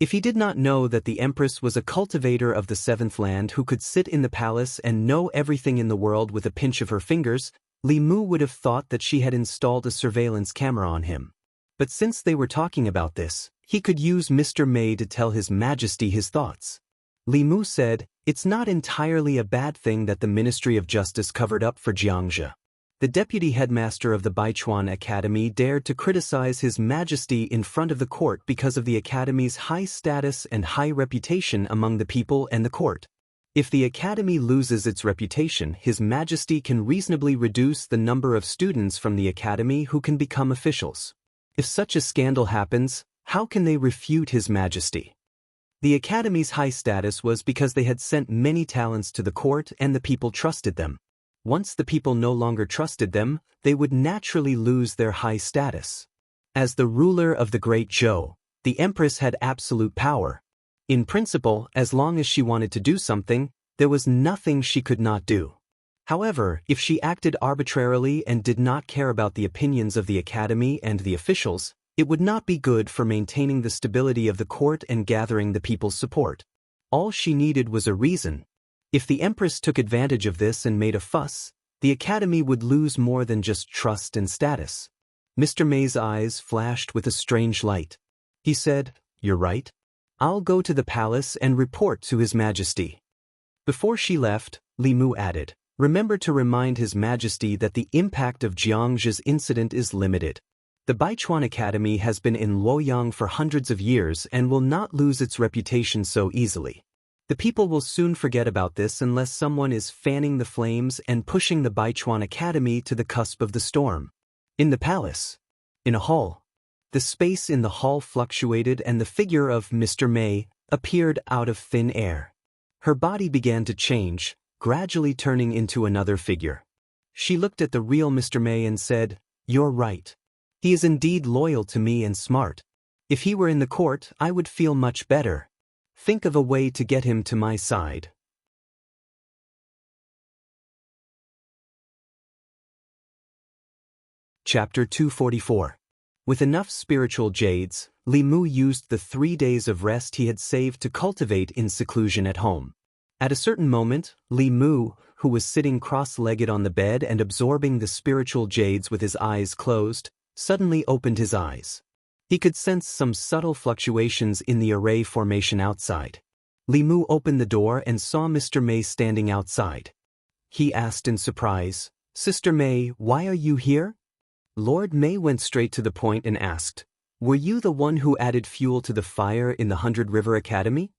Speaker 1: If he did not know that the Empress was a cultivator of the seventh land who could sit in the palace and know everything in the world with a pinch of her fingers, Li Mu would have thought that she had installed a surveillance camera on him. But since they were talking about this, he could use Mr. Mei to tell His Majesty his thoughts. Li Mu said, "It's not entirely a bad thing that the Ministry of Justice covered up for Xianxia." The deputy headmaster of the Baichuan Academy dared to criticize His Majesty in front of the court because of the Academy's high status and high reputation among the people and the court. If the Academy loses its reputation, His Majesty can reasonably reduce the number of students from the Academy who can become officials. If such a scandal happens, how can they refute His Majesty? The Academy's high status was because they had sent many talents to the court and the people trusted them. Once the people no longer trusted them, they would naturally lose their high status. As the ruler of the Great Zhou, the Empress had absolute power. In principle, as long as she wanted to do something, there was nothing she could not do. However, if she acted arbitrarily and did not care about the opinions of the Academy and the officials, it would not be good for maintaining the stability of the court and gathering the people's support. All she needed was a reason. If the Empress took advantage of this and made a fuss, the Academy would lose more than just trust and status. Mr. Mei's eyes flashed with a strange light. He said, "You're right. I'll go to the palace and report to His Majesty." Before she left, Li Mu added, "Remember to remind His Majesty that the impact of Xianxia's incident is limited. The Baichuan Academy has been in Luoyang for hundreds of years and will not lose its reputation so easily. The people will soon forget about this unless someone is fanning the flames and pushing the Baichuan Academy to the cusp of the storm." In the palace. In a hall. The space in the hall fluctuated and the figure of Mr. Mei appeared out of thin air. Her body began to change, gradually turning into another figure. She looked at the real Mr. Mei and said, "You're right. He is indeed loyal to me and smart. If he were in the court, I would feel much better. Think of a way to get him to my side." Chapter 244. With enough spiritual jades, Li Mu used the 3 days of rest he had saved to cultivate in seclusion at home. At a certain moment, Li Mu, who was sitting cross-legged on the bed and absorbing the spiritual jades with his eyes closed, suddenly opened his eyes. He could sense some subtle fluctuations in the array formation outside. Li Mu opened the door and saw Mr. Mei standing outside. He asked in surprise, "Sister Mei, why are you here?" Lord Mei went straight to the point and asked, "Were you the one who added fuel to the fire in the 100 River Academy?"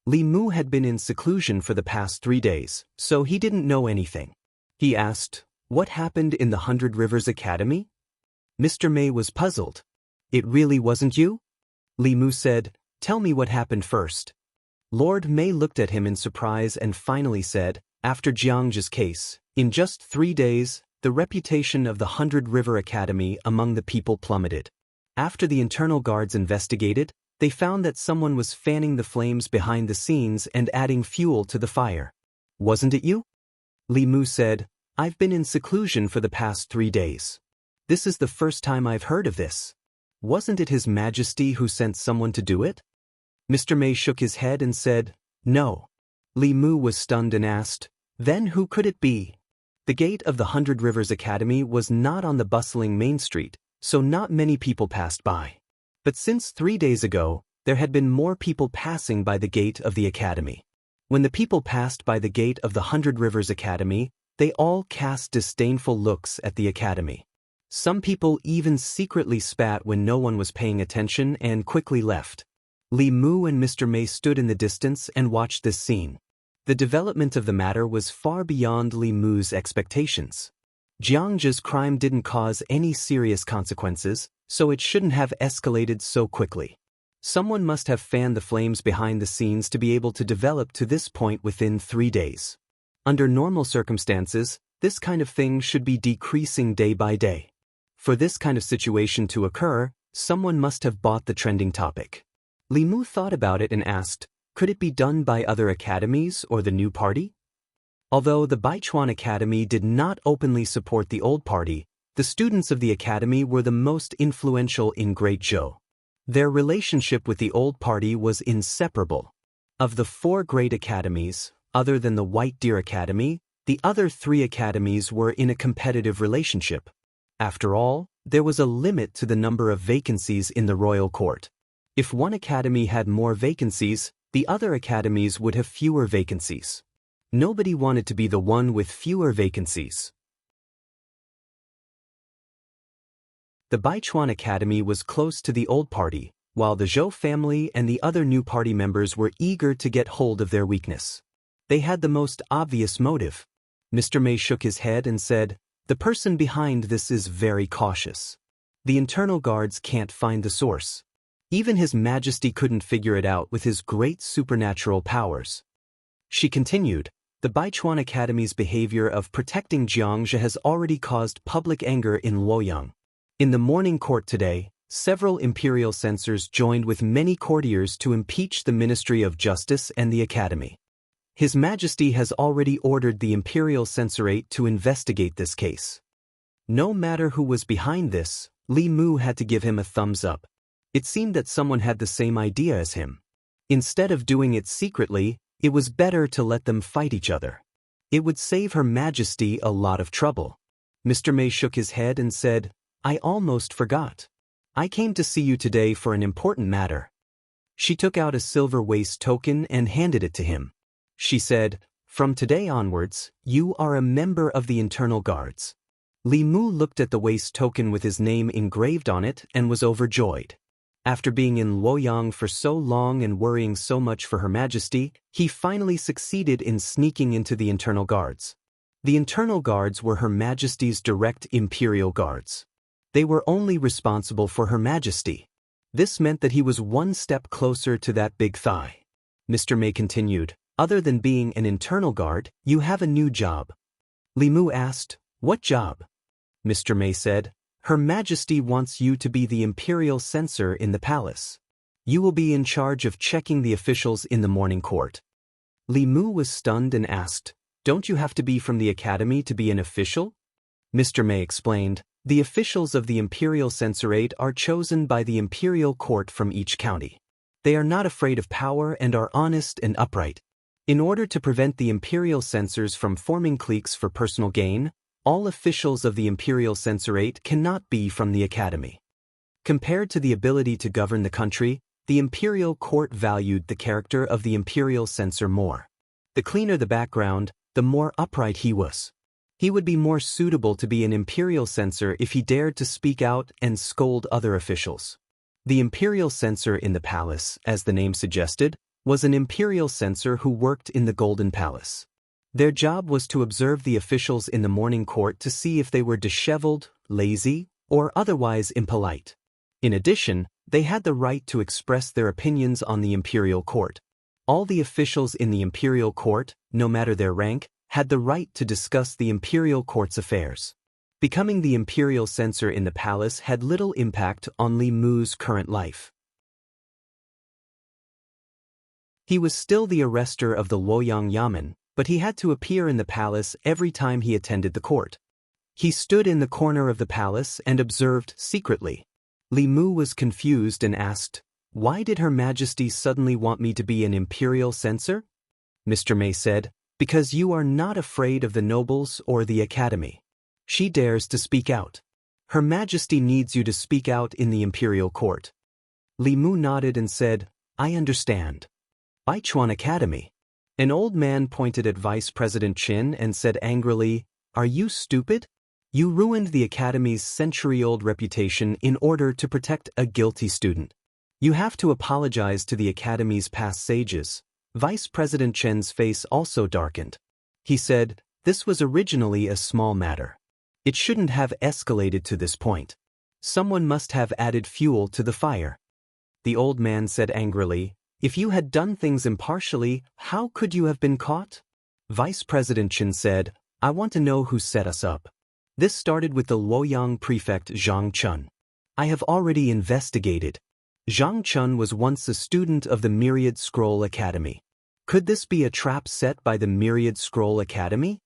Speaker 1: Li Mu had been in seclusion for the past 3 days, so he didn't know anything. He asked, "What happened in the 100 Rivers Academy?" Mr. Mei was puzzled. "It really wasn't you?" Li Mu said, "Tell me what happened first." Lord Mei looked at him in surprise and finally said, "After Xianxia's case, in just 3 days, the reputation of the 100 River Academy among the people plummeted. After the internal guards investigated, they found that someone was fanning the flames behind the scenes and adding fuel to the fire. Wasn't it you?" Li Mu said, "I've been in seclusion for the past 3 days. This is the first time I've heard of this. Wasn't it His Majesty who sent someone to do it?" Mr. Mei shook his head and said, "No." Li Mu was stunned and asked, "Then who could it be?" The gate of the 100 Rivers Academy was not on the bustling main street, so not many people passed by. But since 3 days ago, there had been more people passing by the gate of the Academy. When the people passed by the gate of the 100 Rivers Academy, they all cast disdainful looks at the Academy. Some people even secretly spat when no one was paying attention and quickly left. Li Mu and Mr. Mei stood in the distance and watched this scene. The development of the matter was far beyond Li Mu's expectations. Xianxia's crime didn't cause any serious consequences, so it shouldn't have escalated so quickly. Someone must have fanned the flames behind the scenes to be able to develop to this point within 3 days. Under normal circumstances, this kind of thing should be decreasing day by day. For this kind of situation to occur, someone must have bought the trending topic. Li Mu thought about it and asked, could it be done by other academies or the new party? Although the Baichuan Academy did not openly support the old party, the students of the academy were the most influential in Great Zhou. Their relationship with the old party was inseparable. Of the 4 great academies, other than the White Deer Academy, the other 3 academies were in a competitive relationship. After all, there was a limit to the number of vacancies in the royal court. If one academy had more vacancies, the other academies would have fewer vacancies. Nobody wanted to be the one with fewer vacancies. The Baichuan Academy was close to the old party, while the Zhou family and the other new party members were eager to get hold of their weakness. They had the most obvious motive. Mr. Mei shook his head and said, "The person behind this is very cautious. The internal guards can't find the source. Even His Majesty couldn't figure it out with his great supernatural powers." She continued, "The Baichuan Academy's behavior of protecting Xianxia has already caused public anger in Luoyang. In the morning court today, several imperial censors joined with many courtiers to impeach the Ministry of Justice and the Academy. His Majesty has already ordered the Imperial Censorate to investigate this case." No matter who was behind this, Li Mu had to give him a thumbs up. It seemed that someone had the same idea as him. Instead of doing it secretly, it was better to let them fight each other. It would save Her Majesty a lot of trouble. Mr. Mei shook his head and said, "I almost forgot. I came to see you today for an important matter." She took out a silver waist token and handed it to him. She said, "From today onwards, you are a member of the internal guards." Li Mu looked at the waist token with his name engraved on it and was overjoyed. After being in Luoyang for so long and worrying so much for Her Majesty, he finally succeeded in sneaking into the internal guards. The internal guards were Her Majesty's direct imperial guards. They were only responsible for Her Majesty. This meant that he was one step closer to that big thigh. Mr. Mei continued, "Other than being an internal guard, you have a new job." Li Mu asked, "What job?" Mr. Mei said, "Her Majesty wants you to be the imperial censor in the palace. You will be in charge of checking the officials in the morning court." Li Mu was stunned and asked, "Don't you have to be from the academy to be an official?" Mr. Mei explained, "The officials of the Imperial Censorate are chosen by the imperial court from each county. They are not afraid of power and are honest and upright. In order to prevent the imperial censors from forming cliques for personal gain, all officials of the Imperial Censorate cannot be from the academy." Compared to the ability to govern the country, the imperial court valued the character of the imperial censor more. The cleaner the background, the more upright he was. He would be more suitable to be an imperial censor if he dared to speak out and scold other officials. The imperial censor in the palace, as the name suggested, was an imperial censor who worked in the Golden Palace. Their job was to observe the officials in the morning court to see if they were disheveled, lazy, or otherwise impolite. In addition, they had the right to express their opinions on the imperial court. All the officials in the imperial court, no matter their rank, had the right to discuss the imperial court's affairs. Becoming the imperial censor in the palace had little impact on Li Mu's current life. He was still the arrestor of the Luoyang Yamen, but he had to appear in the palace every time he attended the court. He stood in the corner of the palace and observed secretly. Li Mu was confused and asked, "Why did Her Majesty suddenly want me to be an imperial censor?" Mr. Mei said, "Because you are not afraid of the nobles or the academy. She dares to speak out. Her Majesty needs you to speak out in the imperial court." Li Mu nodded and said, "I understand." Baichuan Academy. An old man pointed at Vice President Qin and said angrily, "Are you stupid? You ruined the academy's century-old reputation in order to protect a guilty student. You have to apologize to the academy's past sages." Vice President Chen's face also darkened. He said, "This was originally a small matter. It shouldn't have escalated to this point. Someone must have added fuel to the fire." The old man said angrily, "If you had done things impartially, how could you have been caught?" Vice President Chen said, "I want to know who set us up. This started with the Luoyang prefect Zhang Chun. I have already investigated. Zhang Chun was once a student of the Myriad Scroll Academy. Could this be a trap set by the Myriad Scroll Academy?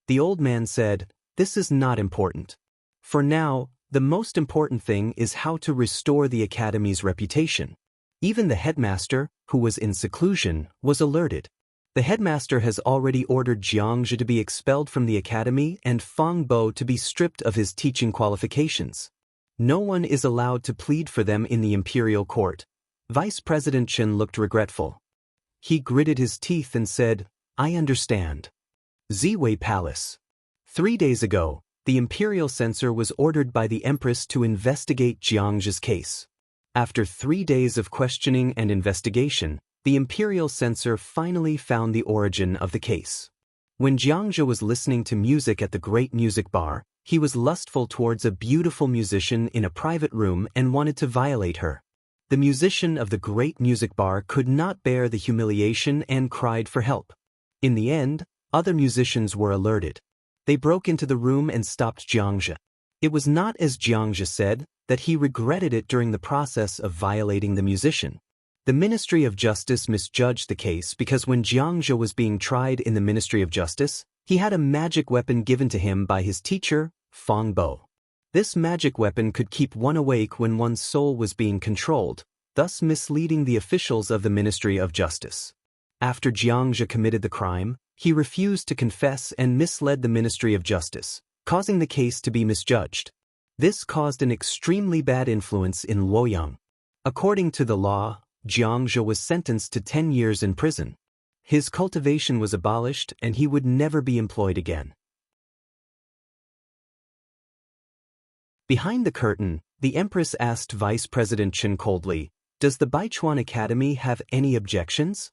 Speaker 1: The old man said, "This is not important. For now, the most important thing is how to restore the Academy's reputation." Even the headmaster, who was in seclusion, was alerted. The headmaster has already ordered Xianxia to be expelled from the Academy and Fang Bo to be stripped of his teaching qualifications. No one is allowed to plead for them in the imperial court. Vice President Chen looked regretful. He gritted his teeth and said, "I understand." Ziwei Palace. 3 days ago, the imperial censor was ordered by the Empress to investigate Xianxia's case. After 3 days of questioning and investigation, the imperial censor finally found the origin of the case. When Xianxia was listening to music at the Great Music Bar, he was lustful towards a beautiful musician in a private room and wanted to violate her. The musician of the Great Music Bar could not bear the humiliation and cried for help. In the end, other musicians were alerted. They broke into the room and stopped Xianxia. It was not as Xianxia said, that he regretted it during the process of violating the musician. The Ministry of Justice misjudged the case because when Xianxia was being tried in the Ministry of Justice, he had a magic weapon given to him by his teacher, Fang Bo. This magic weapon could keep one awake when one's soul was being controlled, thus misleading the officials of the Ministry of Justice. After Xianxia committed the crime, he refused to confess and misled the Ministry of Justice, causing the case to be misjudged. This caused an extremely bad influence in Luoyang. According to the law, Xianxia was sentenced to 10 years in prison. His cultivation was abolished and he would never be employed again. Behind the curtain, the Empress asked Vice President Chen coldly, "Does the Baichuan Academy have any objections?"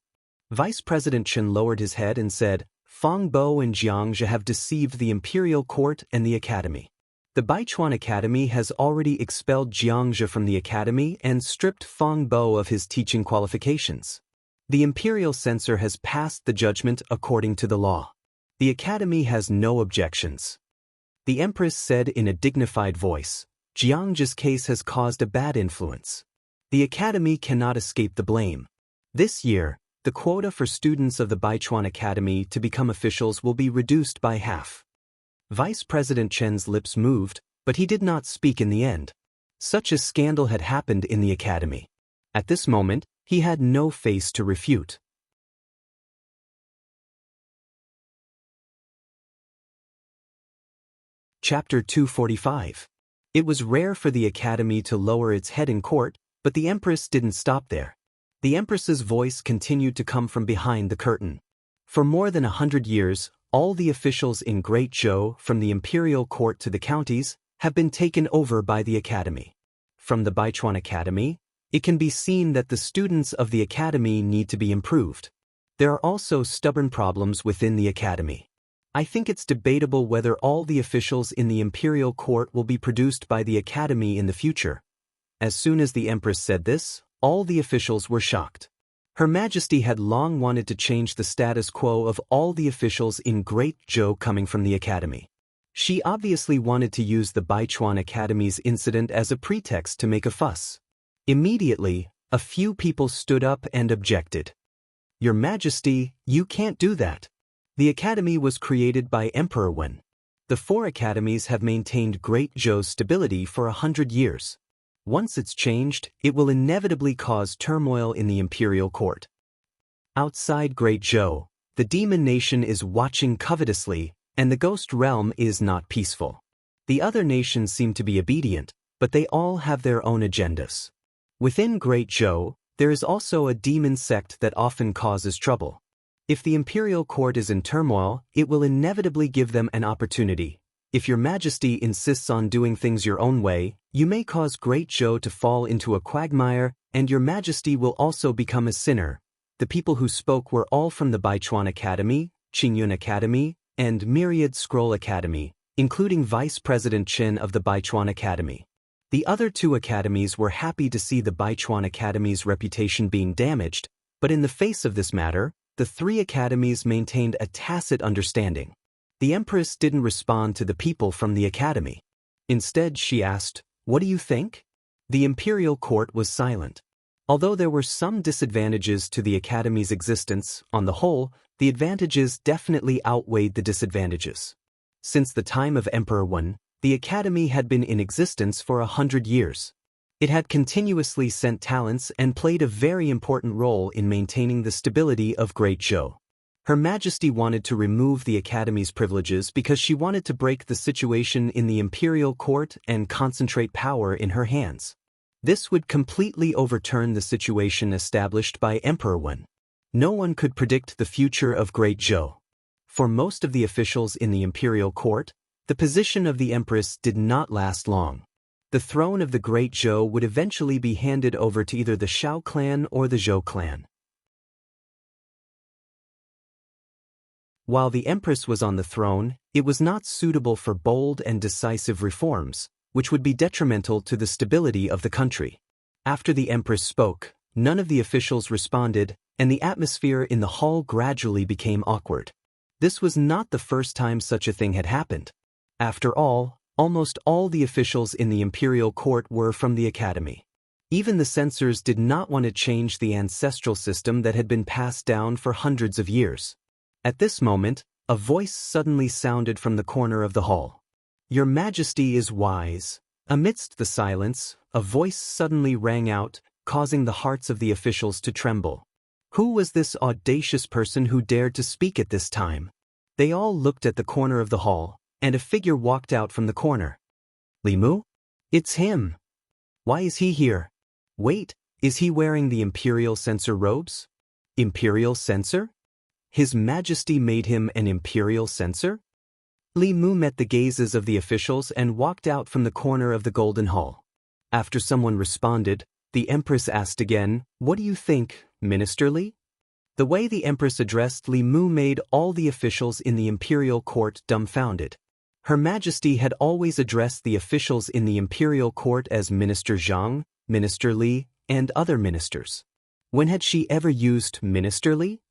Speaker 1: Vice President Chen lowered his head and said, "Fang Bo and Xianxia have deceived the Imperial Court and the Academy. The Baichuan Academy has already expelled Xianxia from the Academy and stripped Fang Bo of his teaching qualifications. The Imperial Censor has passed the judgment according to the law. The Academy has no objections." The Empress said in a dignified voice, "Xianxia's case has caused a bad influence. The Academy cannot escape the blame. This year, the quota for students of the Baichuan Academy to become officials will be reduced by half." Vice President Chen's lips moved, but he did not speak in the end. Such a scandal had happened in the Academy. At this moment, he had no face to refute. Chapter 245. It was rare for the Academy to lower its head in court, but the Empress didn't stop there. The Empress's voice continued to come from behind the curtain. For more than 100 years, all the officials in Great Zhou, from the imperial court to the counties, have been taken over by the Academy. From the Baichuan Academy, it can be seen that the students of the Academy need to be improved. There are also stubborn problems within the Academy. I think it's debatable whether all the officials in the imperial court will be produced by the Academy in the future. As soon as the Empress said this, all the officials were shocked. Her Majesty had long wanted to change the status quo of all the officials in Great Zhou coming from the Academy. She obviously wanted to use the Baichuan Academy's incident as a pretext to make a fuss. Immediately, a few people stood up and objected. "Your Majesty, you can't do that. The Academy was created by Emperor Wen. The 4 academies have maintained Great Zhou's stability for 100 years. Once it's changed, it will inevitably cause turmoil in the imperial court. Outside Great Zhou, the demon nation is watching covetously, and the ghost realm is not peaceful. The other nations seem to be obedient, but they all have their own agendas. Within Great Zhou, there is also a demon sect that often causes trouble. If the imperial court is in turmoil, it will inevitably give them an opportunity. If your Majesty insists on doing things your own way, you may cause Great Zhou to fall into a quagmire, and your Majesty will also become a sinner." The people who spoke were all from the Baichuan Academy, Qingyun Academy, and Myriad Scroll Academy, including Vice President Chen of the Baichuan Academy. The other 2 academies were happy to see the Baichuan Academy's reputation being damaged, but in the face of this matter, the 3 academies maintained a tacit understanding. The Empress didn't respond to the people from the Academy. Instead, she asked, "What do you think?" The imperial court was silent. Although there were some disadvantages to the Academy's existence, on the whole, the advantages definitely outweighed the disadvantages. Since the time of Emperor Wen, the Academy had been in existence for 100 years. It had continuously sent talents and played a very important role in maintaining the stability of Great Zhou. Her Majesty wanted to remove the Academy's privileges because she wanted to break the situation in the imperial court and concentrate power in her hands. This would completely overturn the situation established by Emperor Wen. No one could predict the future of Great Zhou. For most of the officials in the imperial court, the position of the Empress did not last long. The throne of the Great Zhou would eventually be handed over to either the Shao clan or the Zhou clan. While the Empress was on the throne, it was not suitable for bold and decisive reforms, which would be detrimental to the stability of the country. After the Empress spoke, none of the officials responded, and the atmosphere in the hall gradually became awkward. This was not the first time such a thing had happened. After all, almost all the officials in the imperial court were from the Academy. Even the censors did not want to change the ancestral system that had been passed down for hundreds of years. At this moment, a voice suddenly sounded from the corner of the hall. "Your Majesty is wise." Amidst the silence, a voice suddenly rang out, causing the hearts of the officials to tremble. Who was this audacious person who dared to speak at this time? They all looked at the corner of the hall, and a figure walked out from the corner. Li Mu? It's him. Why is he here? Wait, is he wearing the imperial censor robes? Imperial censor? His Majesty made him an imperial censor? Li Mu met the gazes of the officials and walked out from the corner of the Golden Hall. After someone responded, the Empress asked again, "What do you think, Minister Li?" The way the Empress addressed Li Mu made all the officials in the imperial court dumbfounded. Her Majesty had always addressed the officials in the imperial court as Minister Zhang, Minister Li, and other ministers. When had she ever used Minister Li?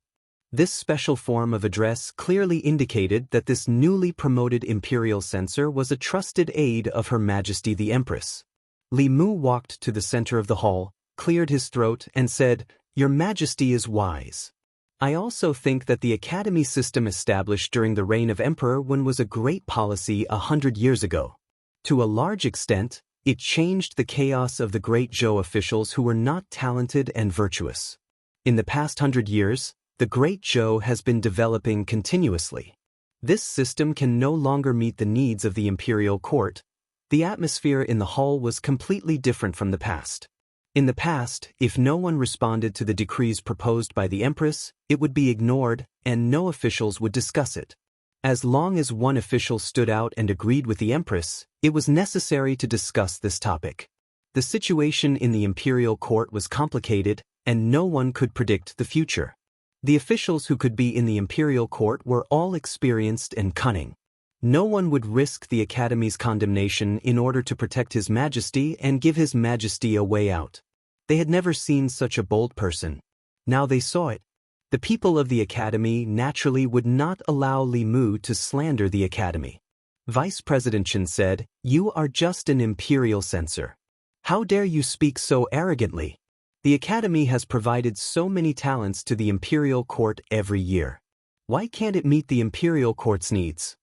Speaker 1: This special form of address clearly indicated that this newly promoted imperial censor was a trusted aide of Her Majesty the Empress. Li Mu walked to the center of the hall, cleared his throat, and said, "Your Majesty is wise. I also think that the academy system established during the reign of Emperor Wen was a great policy 100 years ago. To a large extent, it changed the chaos of the Great Zhou officials who were not talented and virtuous. In the past 100 years, the Great Zhou has been developing continuously. This system can no longer meet the needs of the imperial court. The atmosphere in the hall was completely different from the past. In the past, if no one responded to the decrees proposed by the Empress, it would be ignored, and no officials would discuss it. As long as one official stood out and agreed with the Empress, it was necessary to discuss this topic. The situation in the imperial court was complicated, and no one could predict the future. The officials who could be in the imperial court were all experienced and cunning. No one would risk the Academy's condemnation in order to protect His Majesty and give His Majesty a way out. They had never seen such a bold person. Now they saw it. The people of the Academy naturally would not allow Li Mu to slander the Academy. Vice President Chen said, "You are just an imperial censor. How dare you speak so arrogantly? The Academy has provided so many talents to the imperial court every year. Why can't it meet the imperial court's needs?"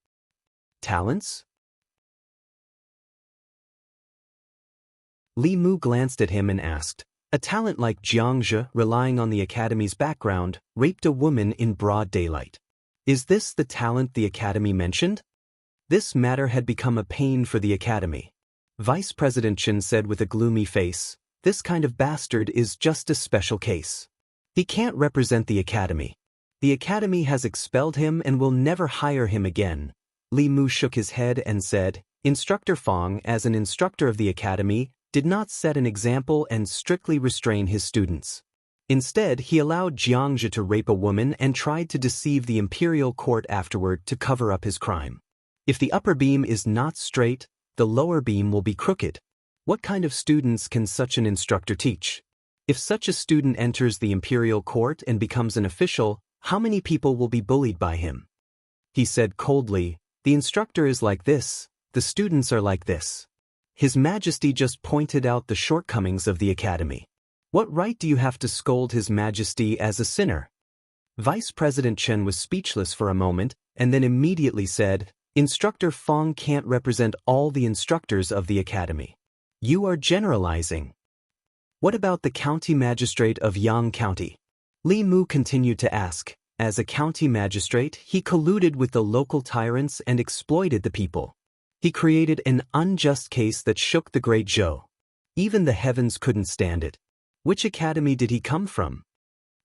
Speaker 1: Talents? Li Mu glanced at him and asked, "A talent like Xianxia, relying on the Academy's background, raped a woman in broad daylight. Is this the talent the Academy mentioned?" This matter had become a pain for the Academy. Vice President Chen said with a gloomy face, "This kind of bastard is just a special case. He can't represent the Academy. The Academy has expelled him and will never hire him again." Li Mu shook his head and said, "Instructor Fang, as an instructor of the Academy, did not set an example and strictly restrain his students. Instead, he allowed Xianxia to rape a woman and tried to deceive the imperial court afterward to cover up his crime. If the upper beam is not straight, the lower beam will be crooked. What kind of students can such an instructor teach? If such a student enters the imperial court and becomes an official, how many people will be bullied by him?" He said coldly, "The instructor is like this, the students are like this." His Majesty just pointed out the shortcomings of the Academy. What right do you have to scold His Majesty as a sinner? Vice President Chen was speechless for a moment, and then immediately said, Instructor Fong can't represent all the instructors of the academy. You are generalizing. What about the county magistrate of Yang County? Li Mu continued to ask. As a county magistrate, he colluded with the local tyrants and exploited the people. He created an unjust case that shook the great Zhou. Even the heavens couldn't stand it. Which academy did he come from?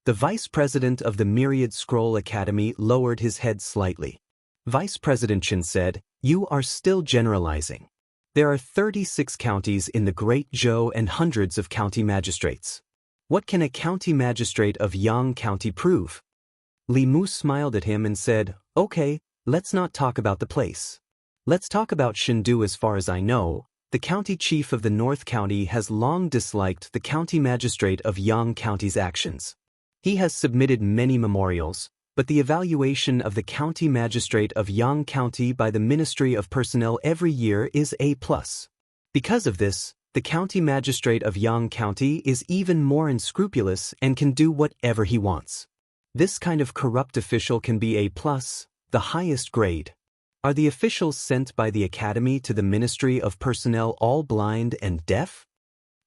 Speaker 1: The vice president of the Myriad Scroll Academy lowered his head slightly. Vice President Chen said, You are still generalizing. There are 36 counties in the Great Zhou and hundreds of county magistrates. What can a county magistrate of Yang County prove? Li Mu smiled at him and said, Okay, let's not talk about the place. Let's talk about Shendu. As far as I know, the county chief of the North County has long disliked the county magistrate of Yang County's actions. He has submitted many memorials, but the evaluation of the county magistrate of Yang County by the Ministry of Personnel every year is A+. Because of this, the county magistrate of Yang County is even more unscrupulous and can do whatever he wants. This kind of corrupt official can be A+, the highest grade. Are the officials sent by the Academy to the Ministry of Personnel all blind and deaf?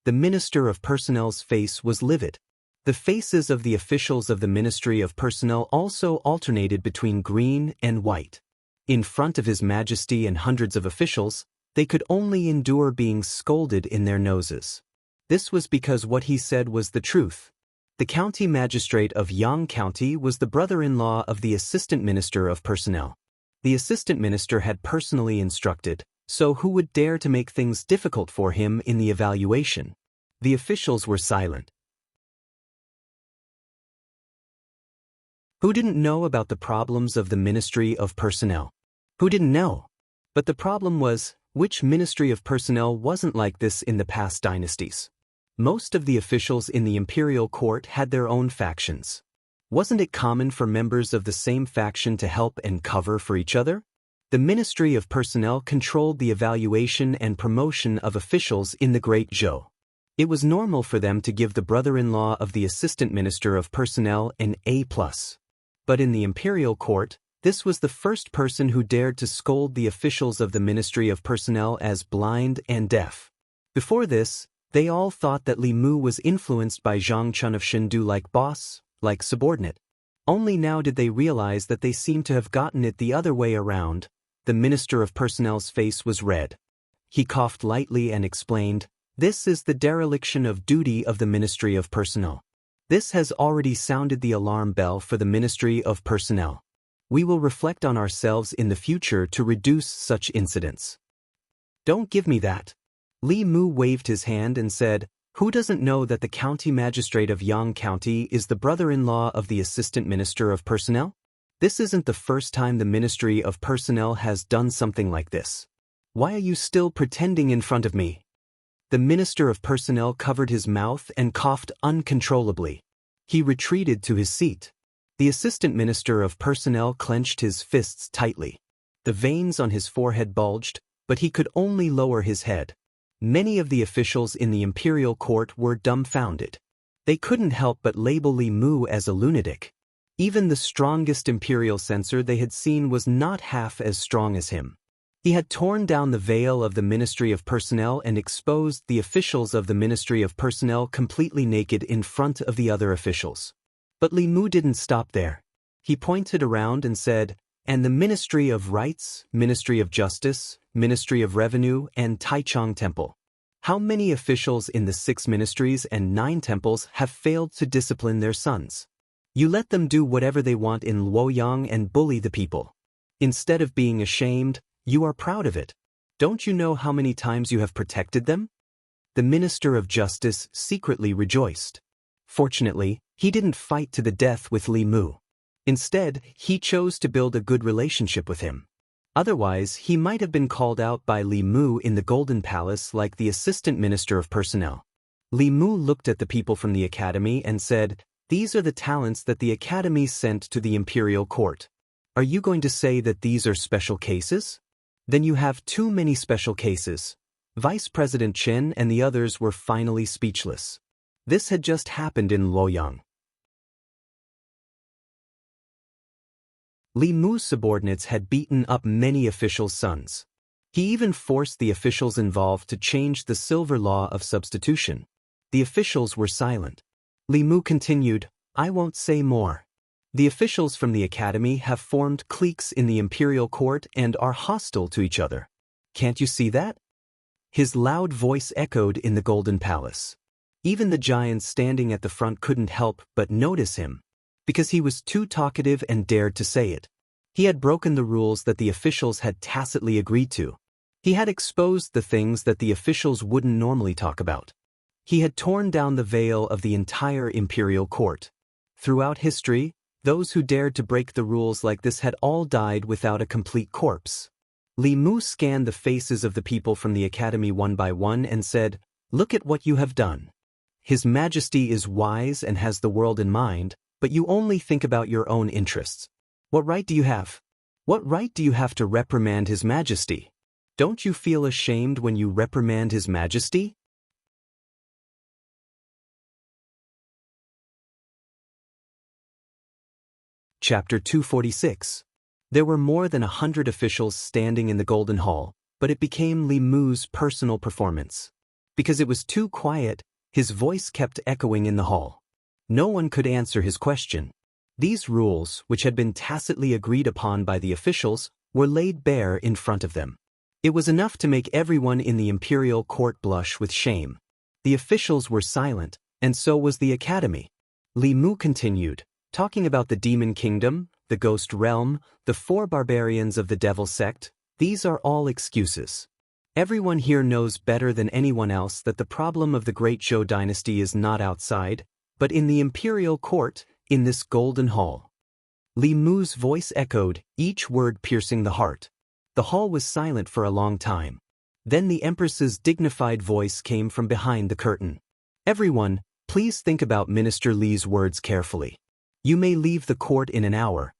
Speaker 1: The Minister of Personnel's face was livid. The faces of the officials of the Ministry of Personnel also alternated between green and white. In front of His Majesty and hundreds of officials, they could only endure being scolded in their noses. This was because what he said was the truth. The county magistrate of Yang County was the brother-in-law of the Assistant Minister of Personnel. The Assistant Minister had personally instructed, so who would dare to make things difficult for him in the evaluation? The officials were silent. Who didn't know about the problems of the Ministry of Personnel? Who didn't know? But the problem was, which Ministry of Personnel wasn't like this in the past dynasties? Most of the officials in the imperial court had their own factions. Wasn't it common for members of the same faction to help and cover for each other? The Ministry of Personnel controlled the evaluation and promotion of officials in the Great Zhou. It was normal for them to give the brother-in-law of the Assistant Minister of Personnel an A+. But in the imperial court, this was the first person who dared to scold the officials of the Ministry of Personnel as blind and deaf. Before this, they all thought that Li Mu was influenced by Zhang Chun of Shendu like boss, like subordinate. Only now did they realize that they seemed to have gotten it the other way around. The Minister of Personnel's face was red. He coughed lightly and explained, This is the dereliction of duty of the Ministry of Personnel. This has already sounded the alarm bell for the Ministry of Personnel. We will reflect on ourselves in the future to reduce such incidents. Don't give me that. Li Mu waved his hand and said, Who doesn't know that the county magistrate of Yang County is the brother-in-law of the Assistant Minister of Personnel? This isn't the first time the Ministry of Personnel has done something like this. Why are you still pretending in front of me? The Minister of Personnel covered his mouth and coughed uncontrollably. He retreated to his seat. The Assistant Minister of Personnel clenched his fists tightly. The veins on his forehead bulged, but he could only lower his head. Many of the officials in the imperial court were dumbfounded. They couldn't help but label Li Mu as a lunatic. Even the strongest imperial censor they had seen was not half as strong as him. He had torn down the veil of the Ministry of Personnel and exposed the officials of the Ministry of Personnel completely naked in front of the other officials. But Li Mu didn't stop there. He pointed around and said, And the Ministry of Rights, Ministry of Justice, Ministry of Revenue, and Taichung Temple. How many officials in the 6 ministries and 9 temples have failed to discipline their sons? You let them do whatever they want in Luoyang and bully the people. Instead of being ashamed, you are proud of it. Don't you know how many times you have protected them? The Minister of Justice secretly rejoiced. Fortunately, he didn't fight to the death with Li Mu. Instead, he chose to build a good relationship with him. Otherwise, he might have been called out by Li Mu in the Golden Palace like the Assistant Minister of Personnel. Li Mu looked at the people from the Academy and said, These are the talents that the Academy sent to the Imperial Court. Are you going to say that these are special cases? Then you have too many special cases. Vice President Chen and the others were finally speechless. This had just happened in Luoyang. Li Mu's subordinates had beaten up many officials' sons. He even forced the officials involved to change the silver law of substitution. The officials were silent. Li Mu continued, "I won't say more. The officials from the academy have formed cliques in the imperial court and are hostile to each other. Can't you see that?" His loud voice echoed in the Golden Palace. Even the giants standing at the front couldn't help but notice him, because he was too talkative and dared to say it. He had broken the rules that the officials had tacitly agreed to. He had exposed the things that the officials wouldn't normally talk about. He had torn down the veil of the entire imperial court. Throughout history, those who dared to break the rules like this had all died without a complete corpse. Li Mu scanned the faces of the people from the academy one by one and said, "Look at what you have done. His Majesty is wise and has the world in mind, but you only think about your own interests. What right do you have? What right do you have to reprimand His Majesty? Don't you feel ashamed when you reprimand His Majesty?" Chapter 246. There were more than 100 officials standing in the Golden Hall, but it became Li Mu's personal performance. Because it was too quiet, his voice kept echoing in the hall. No one could answer his question. These rules, which had been tacitly agreed upon by the officials, were laid bare in front of them. It was enough to make everyone in the imperial court blush with shame. The officials were silent, and so was the academy. Li Mu continued, talking about the demon kingdom, the ghost realm, the 4 barbarians of the devil sect. These are all excuses. Everyone here knows better than anyone else that the problem of the great Zhou dynasty is not outside, but in the imperial court, in this golden hall. Li Mu's voice echoed, each word piercing the heart. The hall was silent for a long time. Then the Empress's dignified voice came from behind the curtain. "Everyone, please think about Minister Li's words carefully. You may leave the court in an hour."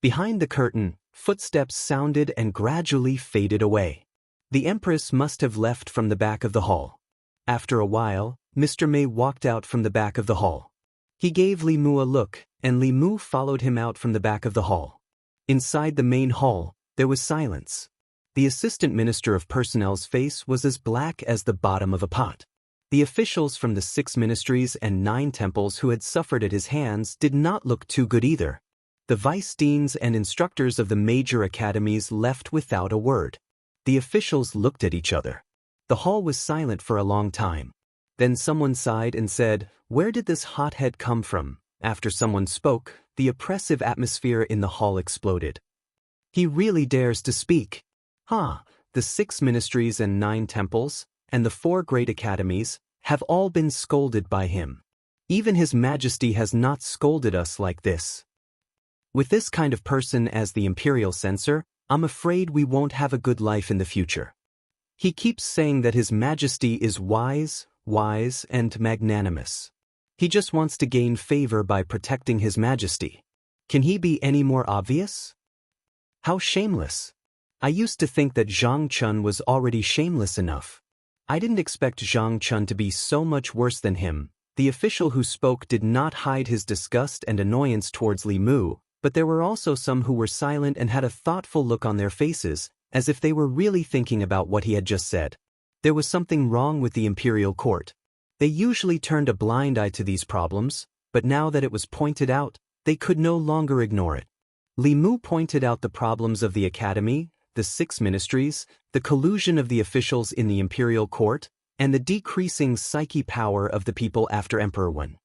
Speaker 1: Behind the curtain, footsteps sounded and gradually faded away. The Empress must have left from the back of the hall. After a while, Mr. Mei walked out from the back of the hall. He gave Li Mu a look, and Li Mu followed him out from the back of the hall. Inside the main hall, there was silence. The Assistant Minister of Personnel's face was as black as the bottom of a pot. The officials from the 6 ministries and 9 temples who had suffered at his hands did not look too good either. The vice deans and instructors of the major academies left without a word. The officials looked at each other. The hall was silent for a long time. Then someone sighed and said, "Where did this hothead come from?" After someone spoke, the oppressive atmosphere in the hall exploded. "He really dares to speak. The 6 ministries and 9 temples, and the 4 great academies, have all been scolded by him. Even His Majesty has not scolded us like this. With this kind of person as the imperial censor, I'm afraid we won't have a good life in the future. He keeps saying that His Majesty is wise, and magnanimous. He just wants to gain favor by protecting His Majesty. Can he be any more obvious? How shameless. I used to think that Zhang Chun was already shameless enough. I didn't expect Zhang Chun to be so much worse than him." The official who spoke did not hide his disgust and annoyance towards Li Mu, but there were also some who were silent and had a thoughtful look on their faces, as if they were really thinking about what he had just said. There was something wrong with the imperial court. They usually turned a blind eye to these problems, but now that it was pointed out, they could no longer ignore it. Li Mu pointed out the problems of the academy, the 6 ministries, the collusion of the officials in the imperial court, and the decreasing psyche power of the people after Emperor Wen.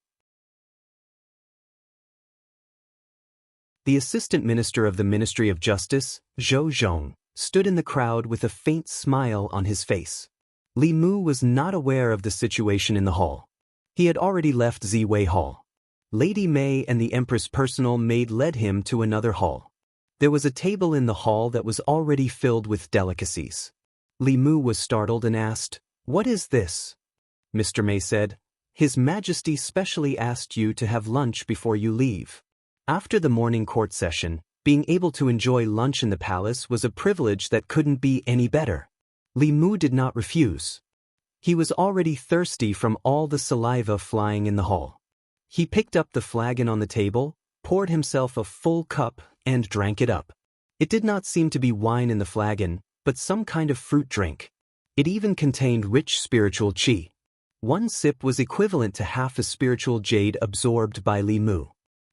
Speaker 1: The Assistant Minister of the Ministry of Justice, Zhou Zhong, stood in the crowd with a faint smile on his face. Li Mu was not aware of the situation in the hall. He had already left Ziwei Hall. Lady Mei and the Empress' personal maid led him to another hall. There was a table in the hall that was already filled with delicacies. Li Mu was startled and asked, "What is this?" Mr. Mei said, "His Majesty specially asked you to have lunch before you leave." After the morning court session, being able to enjoy lunch in the palace was a privilege that couldn't be any better. Li Mu did not refuse. He was already thirsty from all the saliva flying in the hall. He picked up the flagon on the table, poured himself a full cup, and drank it up. It did not seem to be wine in the flagon, but some kind of fruit drink. It even contained rich spiritual qi. One sip was equivalent to half a spiritual jade absorbed by Li Mu.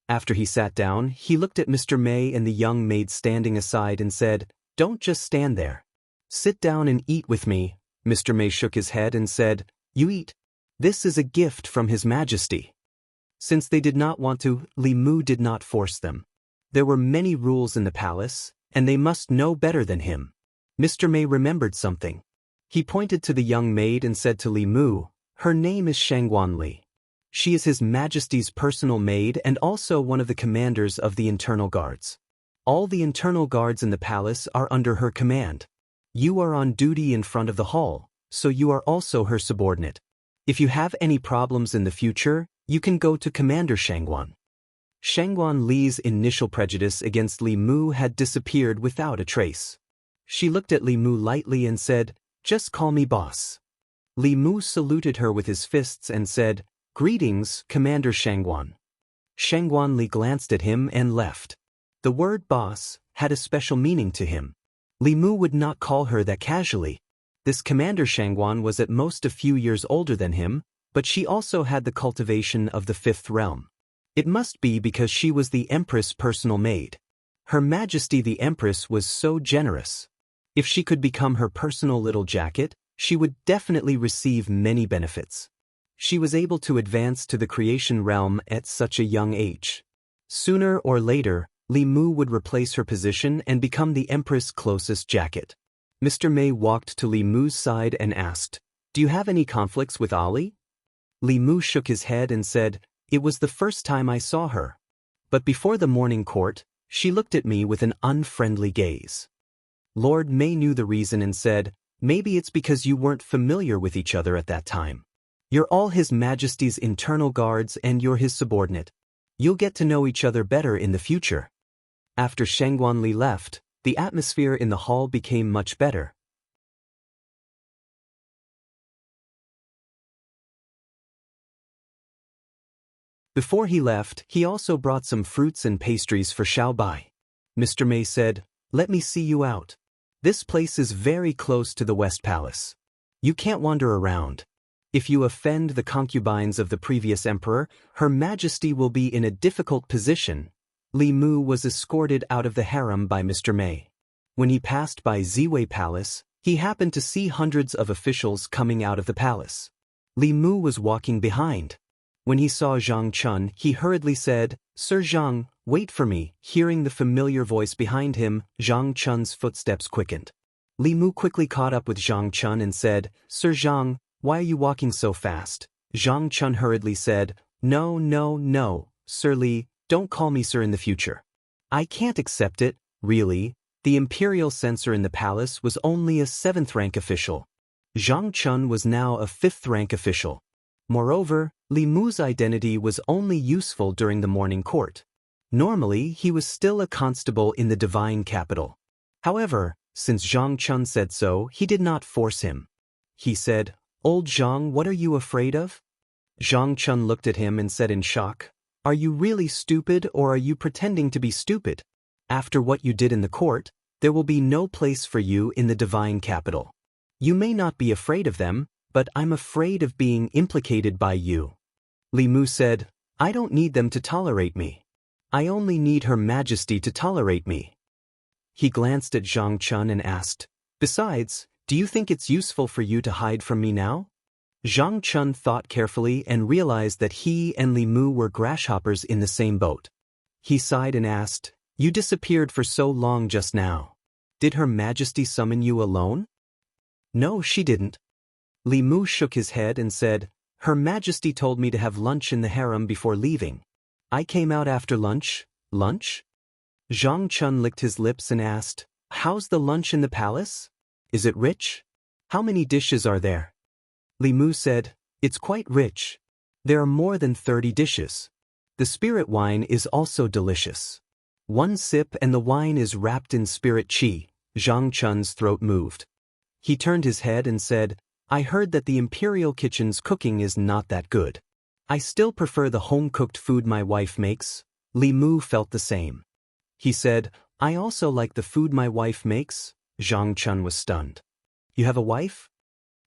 Speaker 1: After he sat down, he looked at Mr. May and the young maid standing aside and said, "Don't just stand there. Sit down and eat with me." Mr. May shook his head and said, "You eat. This is a gift from His Majesty." Since they did not want to, Li Mu did not force them. There were many rules in the palace, and they must know better than him. Mr. May remembered something. He pointed to the young maid and said to Li Mu, "Her name is Shangguan Li. She is His Majesty's personal maid and also one of the commanders of the internal guards. All the internal guards in the palace are under her command. You are on duty in front of the hall, so you are also her subordinate. If you have any problems in the future, you can go to Commander Shangguan." Shangguan Li's initial prejudice against Li Mu had disappeared without a trace. She looked at Li Mu lightly and said, "Just call me boss." Li Mu saluted her with his fists and said, "Greetings, Commander Shangguan." Shangguan Li glanced at him and left. The word boss had a special meaning to him. Li Mu would not call her that casually. This Commander Shangguan was at most a few years older than him, but she also had the cultivation of the fifth realm. It must be because she was the Empress' personal maid. Her Majesty the Empress was so generous. If she could become her personal little jacket, she would definitely receive many benefits. She was able to advance to the creation realm at such a young age. Sooner or later, Li Mu would replace her position and become the Empress' closest jacket. Mr. May walked to Li Mu's side and asked, "Do you have any conflicts with Ali?" Li Mu shook his head and said, "It was the first time I saw her. But before the morning court, she looked at me with an unfriendly gaze." Lord May knew the reason and said, "Maybe it's because you weren't familiar with each other at that time. You're all His Majesty's internal guards and you're his subordinate. You'll get to know each other better in the future." After Shangguan Li left, the atmosphere in the hall became much better. Before he left, he also brought some fruits and pastries for Xiao Bai. Mr. May said, "Let me see you out. This place is very close to the West Palace. You can't wander around. If you offend the concubines of the previous emperor, Her Majesty will be in a difficult position." Li Mu was escorted out of the harem by Mr. May. When he passed by Ziwei Palace, he happened to see hundreds of officials coming out of the palace. Li Mu was walking behind. When he saw Zhang Chun, he hurriedly said, "Sir Zhang, wait for me." Hearing the familiar voice behind him, Zhang Chun's footsteps quickened. Li Mu quickly caught up with Zhang Chun and said, "Sir Zhang, why are you walking so fast?" Zhang Chun hurriedly said, No, Sir Li, don't call me sir in the future. I can't accept it, really. The imperial censor in the palace was only a 7th-rank official. Zhang Chun was now a 5th-rank official. Moreover, Li Mu's identity was only useful during the morning court. Normally, he was still a constable in the divine capital. However, since Zhang Chun said so, he did not force him. He said, "Old Zhang, what are you afraid of?" Zhang Chun looked at him and said in shock, "Are you really stupid or are you pretending to be stupid? After what you did in the court, there will be no place for you in the divine capital. You may not be afraid of them, but I'm afraid of being implicated by you." Li Mu said, "I don't need them to tolerate me. I only need Her Majesty to tolerate me." He glanced at Zhang Chun and asked, "Besides, do you think it's useful for you to hide from me now?" Zhang Chun thought carefully and realized that he and Li Mu were grasshoppers in the same boat. He sighed and asked, "You disappeared for so long just now. Did Her Majesty summon you alone?" "No, she didn't." Li Mu shook his head and said, "Her Majesty told me to have lunch in the harem before leaving. I came out after lunch." "Lunch?" Zhang Chun licked his lips and asked, "How's the lunch in the palace? Is it rich? How many dishes are there?" Li Mu said, "It's quite rich. There are more than 30 dishes. The spirit wine is also delicious. One sip and the wine is wrapped in spirit qi." Zhang Chun's throat moved. He turned his head and said, I heard that the Imperial Kitchen's cooking is not that good. I still prefer the home-cooked food my wife makes. Li Mu felt the same. He said, I also like the food my wife makes. Zhang Chun was stunned. You have a wife?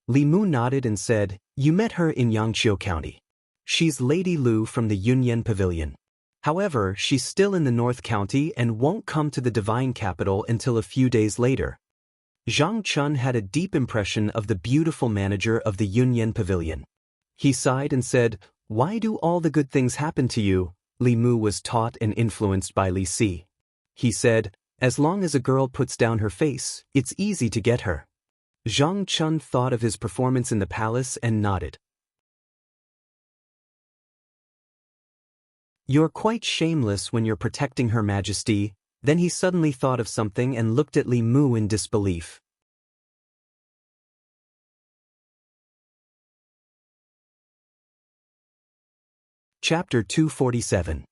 Speaker 1: Li Mu nodded and said, you met her in Yangqiu County. She's Lady Lu from the Yunyan Pavilion. However, she's still in the North County and won't come to the Divine Capital until a few days later. Zhang Chun had a deep impression of the beautiful manager of the Yunyan Pavilion. He sighed and said, why do all the good things happen to you? Li Mu was taught and influenced by Li Si. He said, as long as a girl puts down her face, it's easy to get her. Zhang Chun thought of his performance in the palace and nodded. You're quite shameless when you're protecting Her Majesty. Then he suddenly thought of something and looked at Li Mu in disbelief. Chapter 247.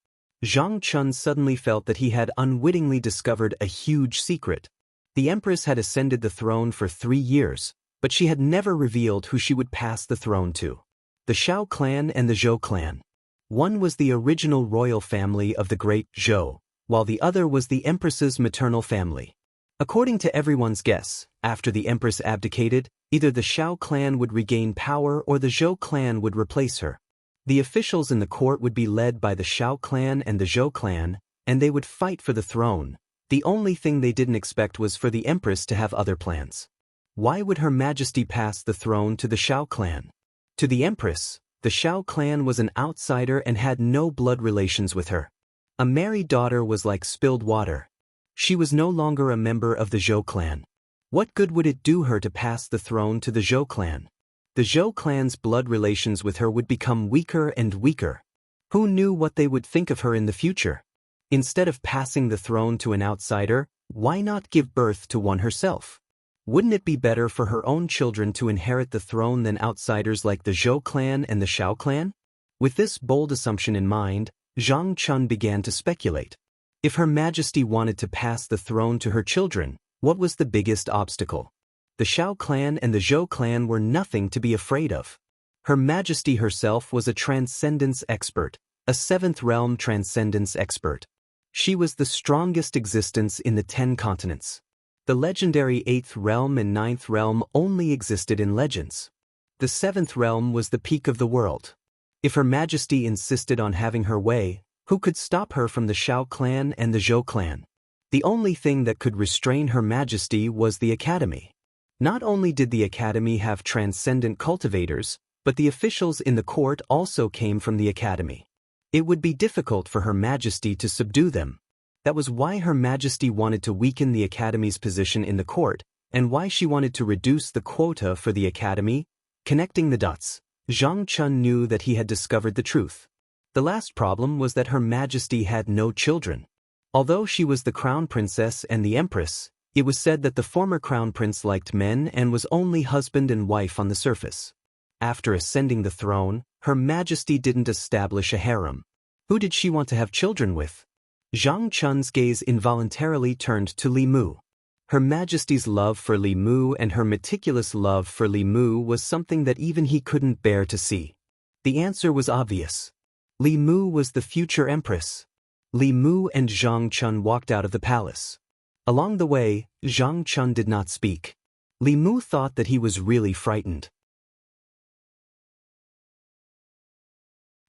Speaker 1: Zhang Chun suddenly felt that he had unwittingly discovered a huge secret. The Empress had ascended the throne for 3 years, but she had never revealed who she would pass the throne to. The Shao clan and the Zhou clan. One was the original royal family of the great Zhou, while the other was the Empress's maternal family. According to everyone's guess, after the Empress abdicated, either the Shao clan would regain power or the Zhou clan would replace her. The officials in the court would be led by the Shao clan and the Zhou clan, and they would fight for the throne. The only thing they didn't expect was for the Empress to have other plans. Why would Her Majesty pass the throne to the Shao clan? To the Empress, the Shao clan was an outsider and had no blood relations with her. A married daughter was like spilled water. She was no longer a member of the Zhou clan. What good would it do her to pass the throne to the Zhou clan? The Zhou clan's blood relations with her would become weaker and weaker. Who knew what they would think of her in the future? Instead of passing the throne to an outsider, why not give birth to one herself? Wouldn't it be better for her own children to inherit the throne than outsiders like the Zhou clan and the Shao clan? With this bold assumption in mind, Zhang Chun began to speculate. If Her Majesty wanted to pass the throne to her children, what was the biggest obstacle? The Shao clan and the Zhou clan were nothing to be afraid of. Her Majesty herself was a transcendence expert, a 7th realm transcendence expert. She was the strongest existence in the 10 continents. The legendary 8th realm and 9th realm only existed in legends. The 7th realm was the peak of the world. If Her Majesty insisted on having her way, who could stop her from the Shao clan and the Zhou clan? The only thing that could restrain Her Majesty was the Academy. Not only did the Academy have transcendent cultivators, but the officials in the court also came from the Academy. It would be difficult for Her Majesty to subdue them. That was why Her Majesty wanted to weaken the Academy's position in the court, and why she wanted to reduce the quota for the Academy. Connecting the dots, Zhang Chun knew that he had discovered the truth. The last problem was that Her Majesty had no children. Although she was the Crown Princess and the Empress, it was said that the former Crown Prince liked men and was only husband and wife on the surface. After ascending the throne, Her Majesty didn't establish a harem. Who did she want to have children with? Zhang Chun's gaze involuntarily turned to Li Mu. Her Majesty's love for Li Mu and her meticulous love for Li Mu was something that even he couldn't bear to see. The answer was obvious. Li Mu was the future empress. Li Mu and Zhang Chun walked out of the palace. Along the way, Zhang Chun did not speak. Li Mu thought that he was really frightened.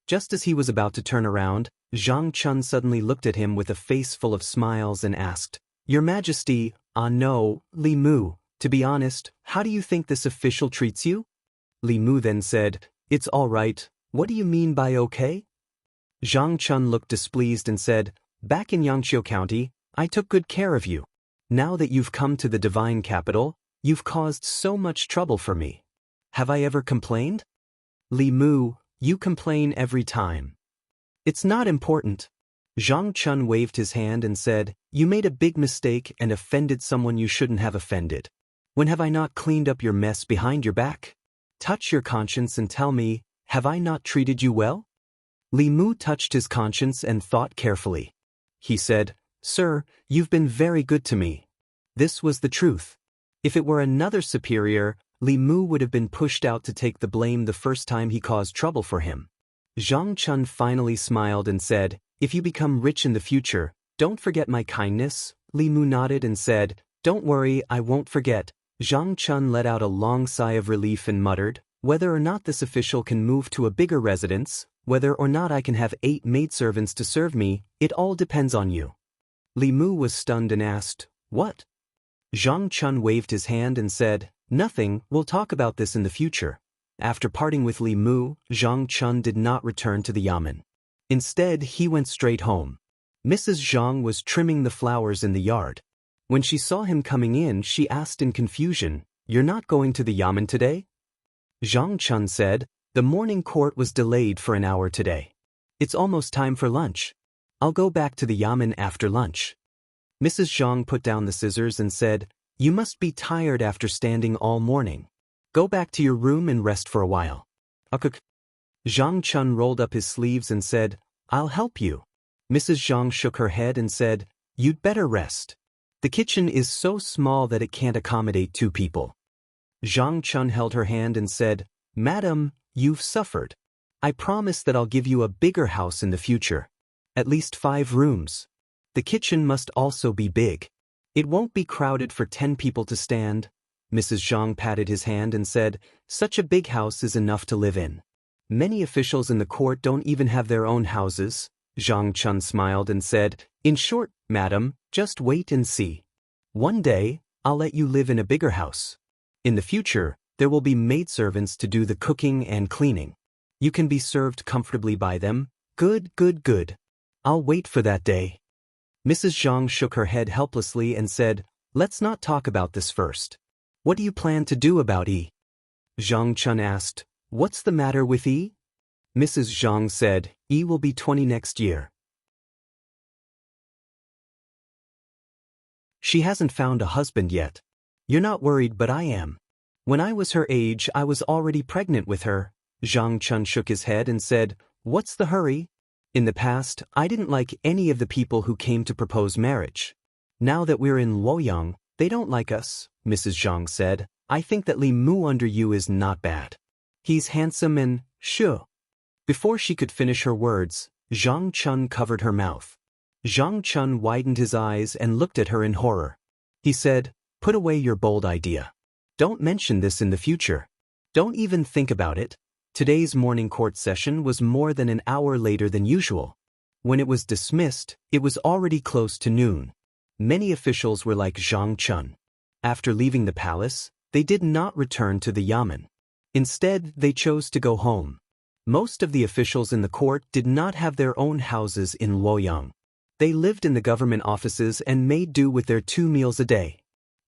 Speaker 1: Just as he was about to turn around, Zhang Chun suddenly looked at him with a face full of smiles and asked, Your Majesty, no, Li Mu, to be honest, how do you think this official treats you? Li Mu then said, It's all right, what do you mean by okay? Zhang Chun looked displeased and said, Back in Yangqiu County, I took good care of you. Now that you've come to the Divine Capital, you've caused so much trouble for me. Have I ever complained? Li Mu, you complain every time. It's not important. Zhang Chun waved his hand and said, You made a big mistake and offended someone you shouldn't have offended. When have I not cleaned up your mess behind your back? Touch your conscience and tell me, have I not treated you well? Li Mu touched his conscience and thought carefully. He said, Sir, you've been very good to me. This was the truth. If it were another superior, Li Mu would have been pushed out to take the blame the first time he caused trouble for him. Zhang Chun finally smiled and said, "If you become rich in the future, don't forget my kindness." Li Mu nodded and said, "Don't worry, I won't forget." Zhang Chun let out a long sigh of relief and muttered, "Whether or not this official can move to a bigger residence, whether or not I can have 8 maidservants to serve me, it all depends on you." Li Mu was stunned and asked, "What?" Zhang Chun waved his hand and said, "Nothing, we'll talk about this in the future." After parting with Li Mu, Zhang Chun did not return to the yamen. Instead, he went straight home. Mrs. Zhang was trimming the flowers in the yard. When she saw him coming in, she asked in confusion, "You're not going to the yamen today?" Zhang Chun said, "The morning court was delayed for an hour today. It's almost time for lunch. I'll go back to the yamen after lunch." Mrs. Zhang put down the scissors and said, "You must be tired after standing all morning. Go back to your room and rest for a while." Zhang Chun rolled up his sleeves and said, "I'll help you." Mrs. Zhang shook her head and said, "You'd better rest. The kitchen is so small that it can't accommodate 2 people. Zhang Chun held her hand and said, "Madam, you've suffered. I promise that I'll give you a bigger house in the future. At least 5 rooms. The kitchen must also be big. It won't be crowded for 10 people to stand." Mrs. Zhang patted his hand and said, "Such a big house is enough to live in. Many officials in the court don't even have their own houses." Zhang Chun smiled and said, "In short, madam, just wait and see. One day, I'll let you live in a bigger house. In the future, there will be maidservants to do the cooking and cleaning. You can be served comfortably by them. Good, good, good. I'll wait for that day." Mrs. Zhang shook her head helplessly and said, "Let's not talk about this first. What do you plan to do about E?" Zhang Chun asked, "What's the matter with E?" Mrs. Zhang said, "E will be 20 next year. She hasn't found a husband yet. You're not worried, but I am. When I was her age, I was already pregnant with her." Zhang Chun shook his head and said, "What's the hurry? In the past, I didn't like any of the people who came to propose marriage. Now that we're in Luoyang, they don't like us." Mrs. Zhang said, "I think that Li Mu under you is not bad. He's handsome and sure." Before she could finish her words, Zhang Chun covered her mouth. Zhang Chun widened his eyes and looked at her in horror. He said, "Put away your bold idea. Don't mention this in the future. Don't even think about it." Today's morning court session was more than an hour later than usual. When it was dismissed, it was already close to noon. Many officials were like Zhang Chun. After leaving the palace, they did not return to the yamen. Instead, they chose to go home. Most of the officials in the court did not have their own houses in Luoyang. They lived in the government offices and made do with their 2 meals a day.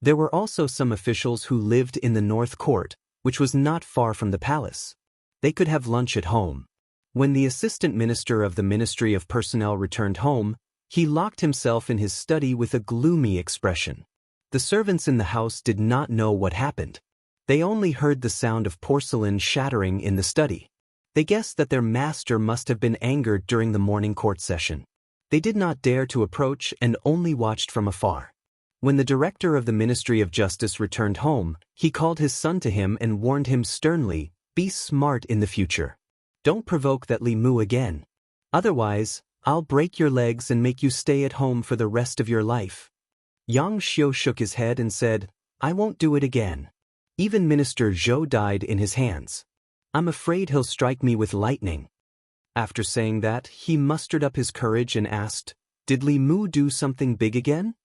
Speaker 1: There were also some officials who lived in the North Court, which was not far from the palace. They could have lunch at home. When the assistant minister of the Ministry of Personnel returned home, he locked himself in his study with a gloomy expression. The servants in the house did not know what happened. They only heard the sound of porcelain shattering in the study. They guessed that their master must have been angered during the morning court session. They did not dare to approach and only watched from afar. When the director of the Ministry of Justice returned home, he called his son to him and warned him sternly, "Be smart in the future. Don't provoke that Li Mu again. Otherwise, I'll break your legs and make you stay at home for the rest of your life." Yang Xiu shook his head and said, "I won't do it again. Even Minister Zhou died in his hands. I'm afraid he'll strike me with lightning." After saying that, he mustered up his courage and asked, "Did Li Mu do something big again?"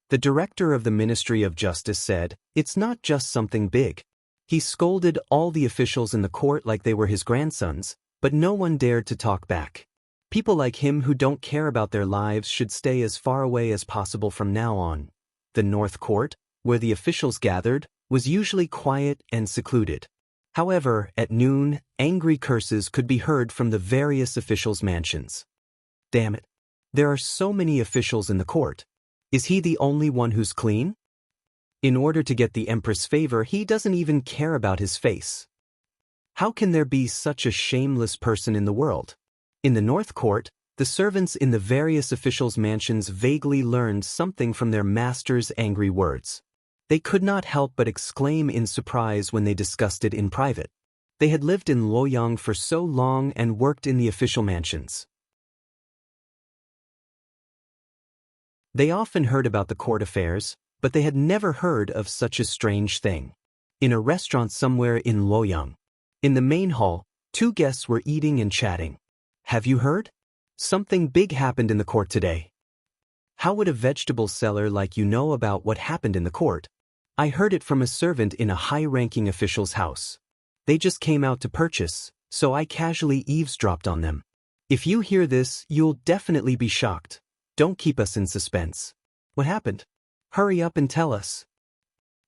Speaker 1: The director of the Ministry of Justice said, "It's not just something big. He scolded all the officials in the court like they were his grandsons, but no one dared to talk back. People like him who don't care about their lives should stay as far away as possible from now on." The North Court, where the officials gathered, was usually quiet and secluded. However, at noon, angry curses could be heard from the various officials' mansions. "Damn it. There are so many officials in the court. Is he the only one who's clean? In order to get the Empress' favor, he doesn't even care about his face. How can there be such a shameless person in the world?" In the North Court, the servants in the various officials' mansions vaguely learned something from their master's angry words. They could not help but exclaim in surprise when they discussed it in private. They had lived in Luoyang for so long and worked in the official mansions. They often heard about the court affairs, but they had never heard of such a strange thing. In a restaurant somewhere in Luoyang. In the main hall, two guests were eating and chatting. "Have you heard? Something big happened in the court today." "How would a vegetable seller like you know about what happened in the court?" "I heard it from a servant in a high-ranking official's house. They just came out to purchase, so I casually eavesdropped on them." "If you hear this, you'll definitely be shocked. Don't keep us in suspense." "What happened? Hurry up and tell us."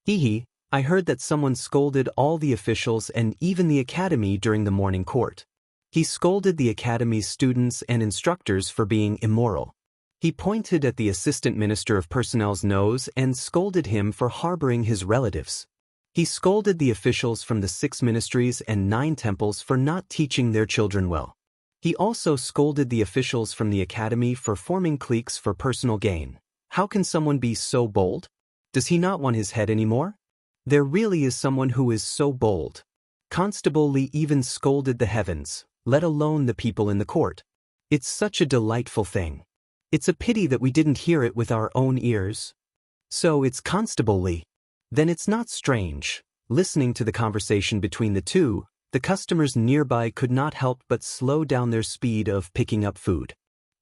Speaker 1: "Hee, I heard that someone scolded all the officials and even the academy during the morning court. He scolded the academy's students and instructors for being immoral. He pointed at the assistant minister of personnel's nose and scolded him for harboring his relatives. He scolded the officials from the 6 ministries and 9 temples for not teaching their children well. He also scolded the officials from the academy for forming cliques for personal gain. How can someone be so bold? Does he not want his head anymore? There really is someone who is so bold. Constable Li even scolded the heavens, let alone the people in the court. It's such a delightful thing. It's a pity that we didn't hear it with our own ears." "So it's Constable Li. Then it's not strange." Listening to the conversation between the two, the customers nearby could not help but slow down their speed of picking up food.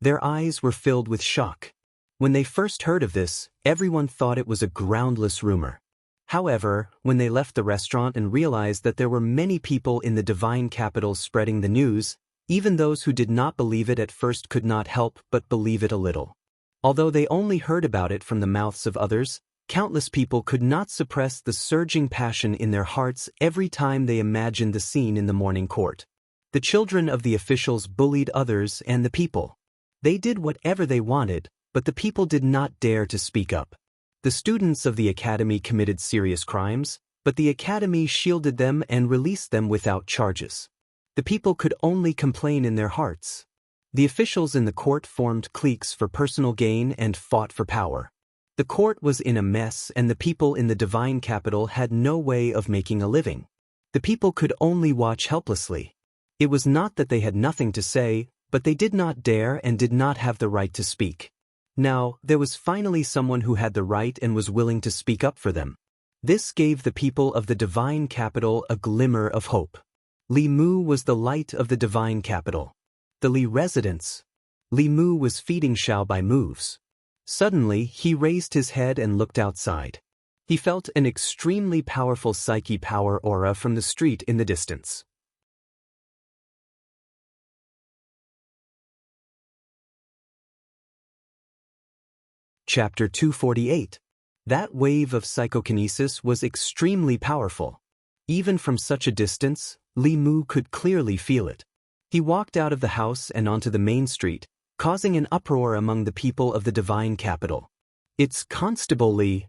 Speaker 1: Their eyes were filled with shock. When they first heard of this, everyone thought it was a groundless rumor. However, when they left the restaurant and realized that there were many people in the divine capital spreading the news, even those who did not believe it at first could not help but believe it a little. Although they only heard about it from the mouths of others, countless people could not suppress the surging passion in their hearts every time they imagined the scene in the morning court. The children of the officials bullied others and the people. They did whatever they wanted, but the people did not dare to speak up. The students of the academy committed serious crimes, but the academy shielded them and released them without charges. The people could only complain in their hearts. The officials in the court formed cliques for personal gain and fought for power. The court was in a mess and the people in the divine capital had no way of making a living. The people could only watch helplessly. It was not that they had nothing to say, but they did not dare and did not have the right to speak. Now, there was finally someone who had the right and was willing to speak up for them. This gave the people of the divine capital a glimmer of hope. Li Mu was the light of the divine capital. The Li residents. Li Mu was feeding Xiao by moves. Suddenly, he raised his head and looked outside. He felt an extremely powerful psyche power aura from the street in the distance. Chapter 248. That wave of psychokinesis was extremely powerful. Even from such a distance, Li Mu could clearly feel it. He walked out of the house and onto the main street, causing an uproar among the people of the divine capital. "It's Constable Li.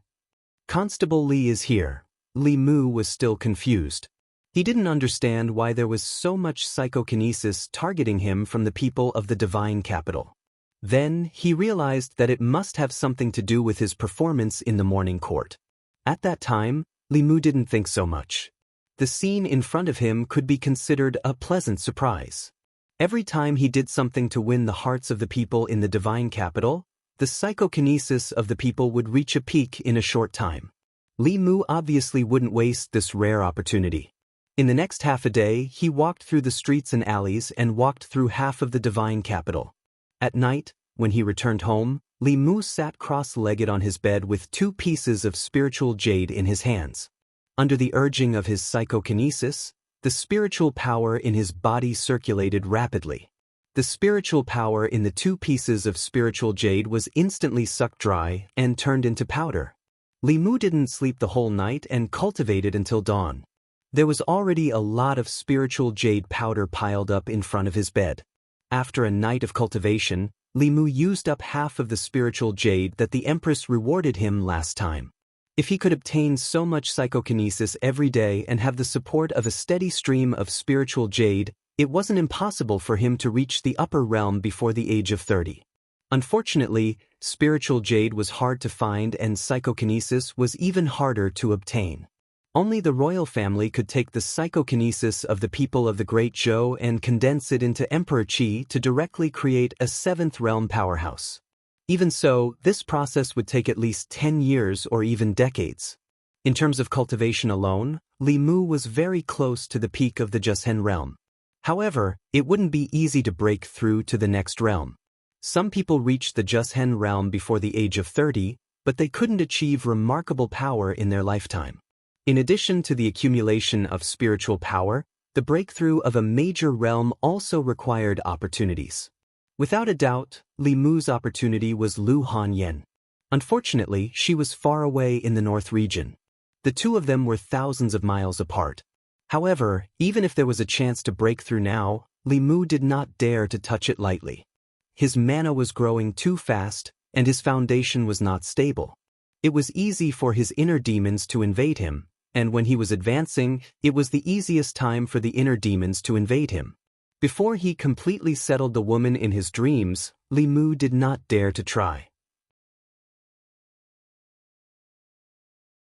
Speaker 1: Constable Li is here." Li Mu was still confused. He didn't understand why there was so much psychokinesis targeting him from the people of the divine capital. Then, he realized that it must have something to do with his performance in the morning court. At that time, Li Mu didn't think so much. The scene in front of him could be considered a pleasant surprise. Every time he did something to win the hearts of the people in the divine capital, the psychokinesis of the people would reach a peak in a short time. Li Mu obviously wouldn't waste this rare opportunity. In the next half a day, he walked through the streets and alleys and walked through half of the divine capital. At night, when he returned home, Li Mu sat cross-legged on his bed with 2 pieces of spiritual jade in his hands. Under the urging of his psychokinesis, the spiritual power in his body circulated rapidly. The spiritual power in the 2 pieces of spiritual jade was instantly sucked dry and turned into powder. Li Mu didn't sleep the whole night and cultivated until dawn. There was already a lot of spiritual jade powder piled up in front of his bed. After a night of cultivation, Li Mu used up half of the spiritual jade that the Empress rewarded him last time. If he could obtain so much psychokinesis every day and have the support of a steady stream of spiritual jade, it wasn't impossible for him to reach the upper realm before the age of 30. Unfortunately, spiritual jade was hard to find and psychokinesis was even harder to obtain. Only the royal family could take the psychokinesis of the people of the Great Zhou and condense it into Emperor Qi to directly create a seventh realm powerhouse. Even so, this process would take at least 10 years or even decades. In terms of cultivation alone, Li Mu was very close to the peak of the Zhen realm. However, it wouldn't be easy to break through to the next realm. Some people reached the Zhen realm before the age of 30, but they couldn't achieve remarkable power in their lifetime. In addition to the accumulation of spiritual power, the breakthrough of a major realm also required opportunities. Without a doubt, Li Mu's opportunity was Lu Hanyan. Unfortunately, she was far away in the north region. The two of them were thousands of miles apart. However, even if there was a chance to break through now, Li Mu did not dare to touch it lightly. His mana was growing too fast, and his foundation was not stable. It was easy for his inner demons to invade him, and when he was advancing, it was the easiest time for the inner demons to invade him. Before he completely settled the woman in his dreams, Li Mu did not dare to try.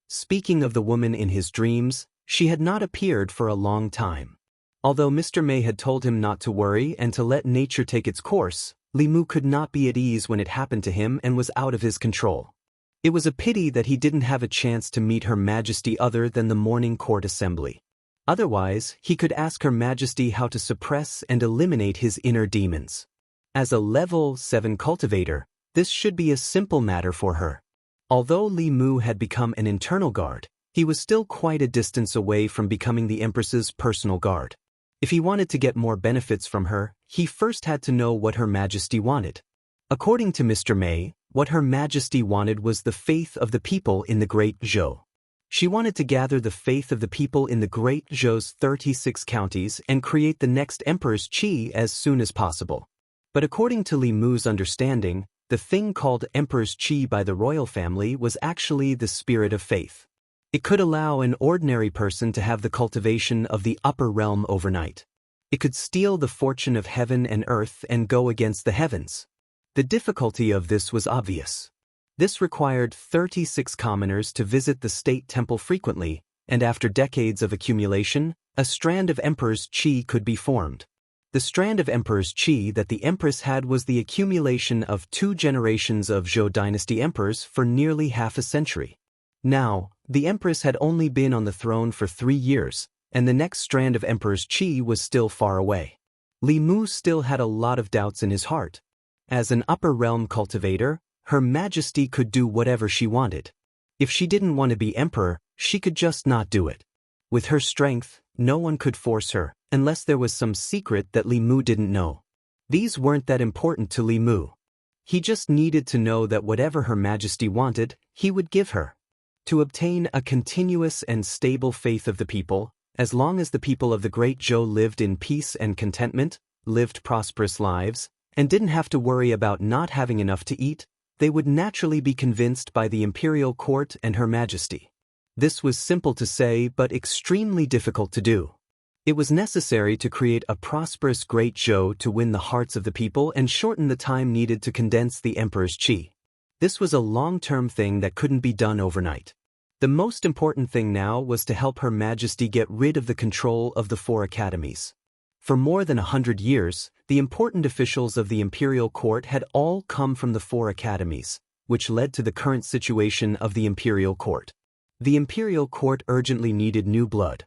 Speaker 1: Speaking of the woman in his dreams, she had not appeared for a long time. Although Mr. May had told him not to worry and to let nature take its course, Li Mu could not be at ease when it happened to him and was out of his control. It was a pity that he didn't have a chance to meet Her Majesty other than the morning court assembly. Otherwise, he could ask Her Majesty how to suppress and eliminate his inner demons. As a level 7 cultivator, this should be a simple matter for her. Although Li Mu had become an internal guard, he was still quite a distance away from becoming the Empress's personal guard. If he wanted to get more benefits from her, he first had to know what Her Majesty wanted. According to Mr. May, what Her Majesty wanted was the faith of the people in the Great Zhou. She wanted to gather the faith of the people in the Great Zhou's 36 counties and create the next Emperor's Qi as soon as possible. But according to Li Mu's understanding, the thing called Emperor's Qi by the royal family was actually the spirit of faith. It could allow an ordinary person to have the cultivation of the upper realm overnight. It could steal the fortune of heaven and earth and go against the heavens. The difficulty of this was obvious. This required 36 commoners to visit the state temple frequently, and after decades of accumulation, a strand of Emperor's Qi could be formed. The strand of Emperor's Qi that the Empress had was the accumulation of 2 generations of Zhou dynasty emperors for nearly half a century. Now, the Empress had only been on the throne for 3 years, and the next strand of Emperor's Qi was still far away. Li Mu still had a lot of doubts in his heart. As an upper realm cultivator, Her Majesty could do whatever she wanted. If she didn't want to be emperor, she could just not do it. With her strength, no one could force her, unless there was some secret that Li Mu didn't know. These weren't that important to Li Mu. He just needed to know that whatever Her Majesty wanted, he would give her. To obtain a continuous and stable faith of the people, as long as the people of the Great Zhou lived in peace and contentment, lived prosperous lives, and didn't have to worry about not having enough to eat, they would naturally be convinced by the imperial court and Her Majesty. This was simple to say but extremely difficult to do. It was necessary to create a prosperous Great Zhou to win the hearts of the people and shorten the time needed to condense the Emperor's Qi. This was a long-term thing that couldn't be done overnight. The most important thing now was to help Her Majesty get rid of the control of the 4 academies. For more than 100 years, the important officials of the imperial court had all come from the 4 academies, which led to the current situation of the imperial court. The imperial court urgently needed new blood.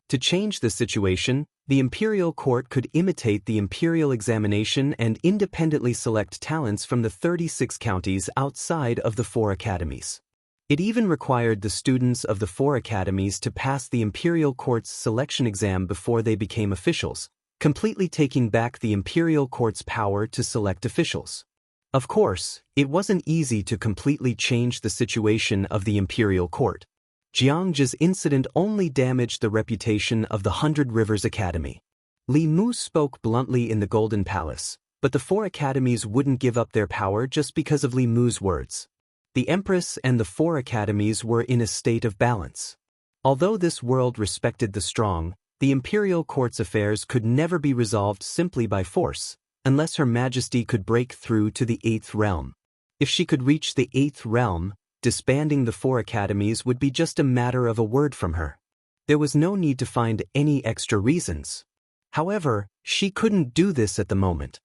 Speaker 1: To change the situation, the imperial court could imitate the imperial examination and independently select talents from the 36 counties outside of the 4 academies. It even required the students of the 4 academies to pass the imperial court's selection exam before they became officials, completely taking back the imperial court's power to select officials. Of course, it wasn't easy to completely change the situation of the imperial court. Jiang's incident only damaged the reputation of the 100 Rivers Academy. Li Mu spoke bluntly in the Golden Palace, but the 4 academies wouldn't give up their power just because of Li Mu's words. The Empress and the 4 academies were in a state of balance. Although this world respected the strong, The imperial court's affairs could never be resolved simply by force, unless Her Majesty could break through to the 8th realm. If she could reach the 8th realm, disbanding the 4 academies would be just a matter of a word from her. There was no need to find any extra reasons. However, she couldn't do this at the moment.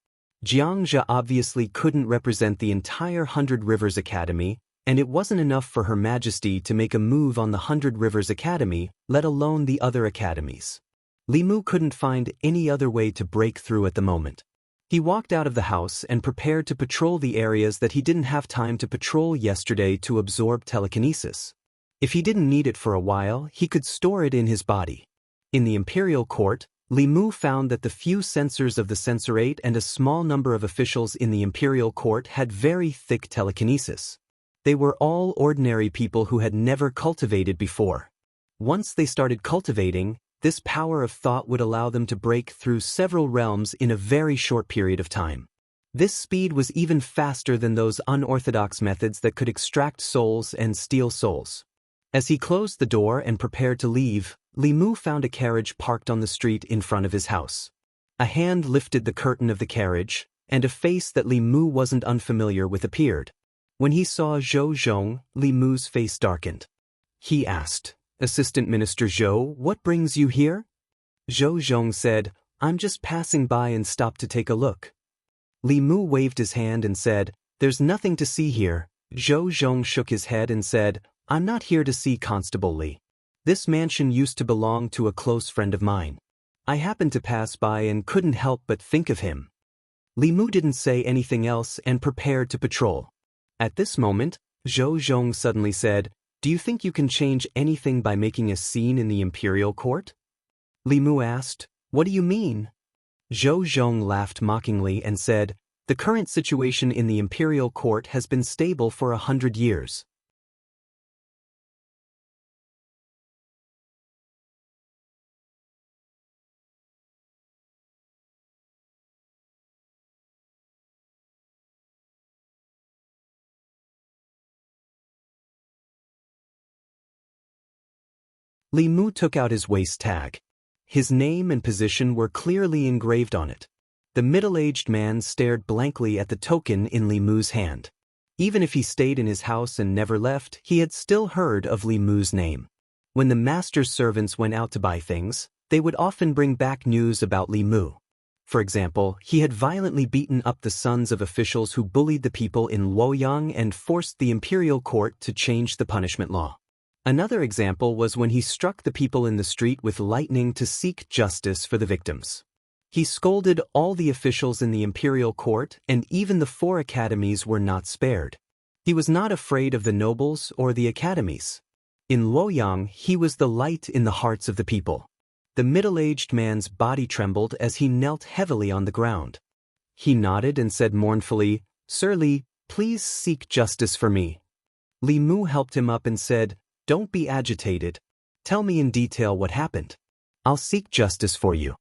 Speaker 1: Xianxia obviously couldn't represent the entire Hundred Rivers Academy, and it wasn't enough for Her Majesty to make a move on the Hundred Rivers Academy, let alone the other academies. Li Mu couldn't find any other way to break through at the moment. He walked out of the house and prepared to patrol the areas that he didn't have time to patrol yesterday to absorb telekinesis. If he didn't need it for a while, he could store it in his body. In the Imperial Court, Li Mu found that the few censors of the Censorate and a small number of officials in the Imperial Court had very thick telekinesis. They were all ordinary people who had never cultivated before. Once they started cultivating, this power of thought would allow them to break through several realms in a very short period of time. This speed was even faster than those unorthodox methods that could extract souls and steal souls. As he closed the door and prepared to leave, Li Mu found a carriage parked on the street in front of his house. A hand lifted the curtain of the carriage, and a face that Li Mu wasn't unfamiliar with appeared. When he saw Zhou Zhong, Li Mu's face darkened. He asked, "Assistant Minister Zhou, what brings you here?" Zhou Zhong said, "I'm just passing by and stopped to take a look." Li Mu waved his hand and said, "There's nothing to see here." Zhou Zhong shook his head and said, "I'm not here to see Constable Li. This mansion used to belong to a close friend of mine. I happened to pass by and couldn't help but think of him." Li Mu didn't say anything else and prepared to patrol. At this moment, Zhou Zhong suddenly said, "Do you think you can change anything by making a scene in the Imperial Court?" Li Mu asked, "What do you mean?" Zhou Zhong laughed mockingly and said, "The current situation in the Imperial Court has been stable for 100 years. Li Mu took out his waist tag. His name and position were clearly engraved on it. The middle-aged man stared blankly at the token in Li Mu's hand. Even if he stayed in his house and never left, he had still heard of Li Mu's name. When the master's servants went out to buy things, they would often bring back news about Li Mu. For example, he had violently beaten up the sons of officials who bullied the people in Luoyang and forced the imperial court to change the punishment law. Another example was when he struck the people in the street with lightning to seek justice for the victims. He scolded all the officials in the imperial court, and even the 4 academies were not spared. He was not afraid of the nobles or the academies. In Luoyang, he was the light in the hearts of the people. The middle-aged man's body trembled as he knelt heavily on the ground. He nodded and said mournfully, "Sir Li, please seek justice for me." Li Mu helped him up and said, "Don't be agitated. Tell me in detail what happened. I'll seek justice for you."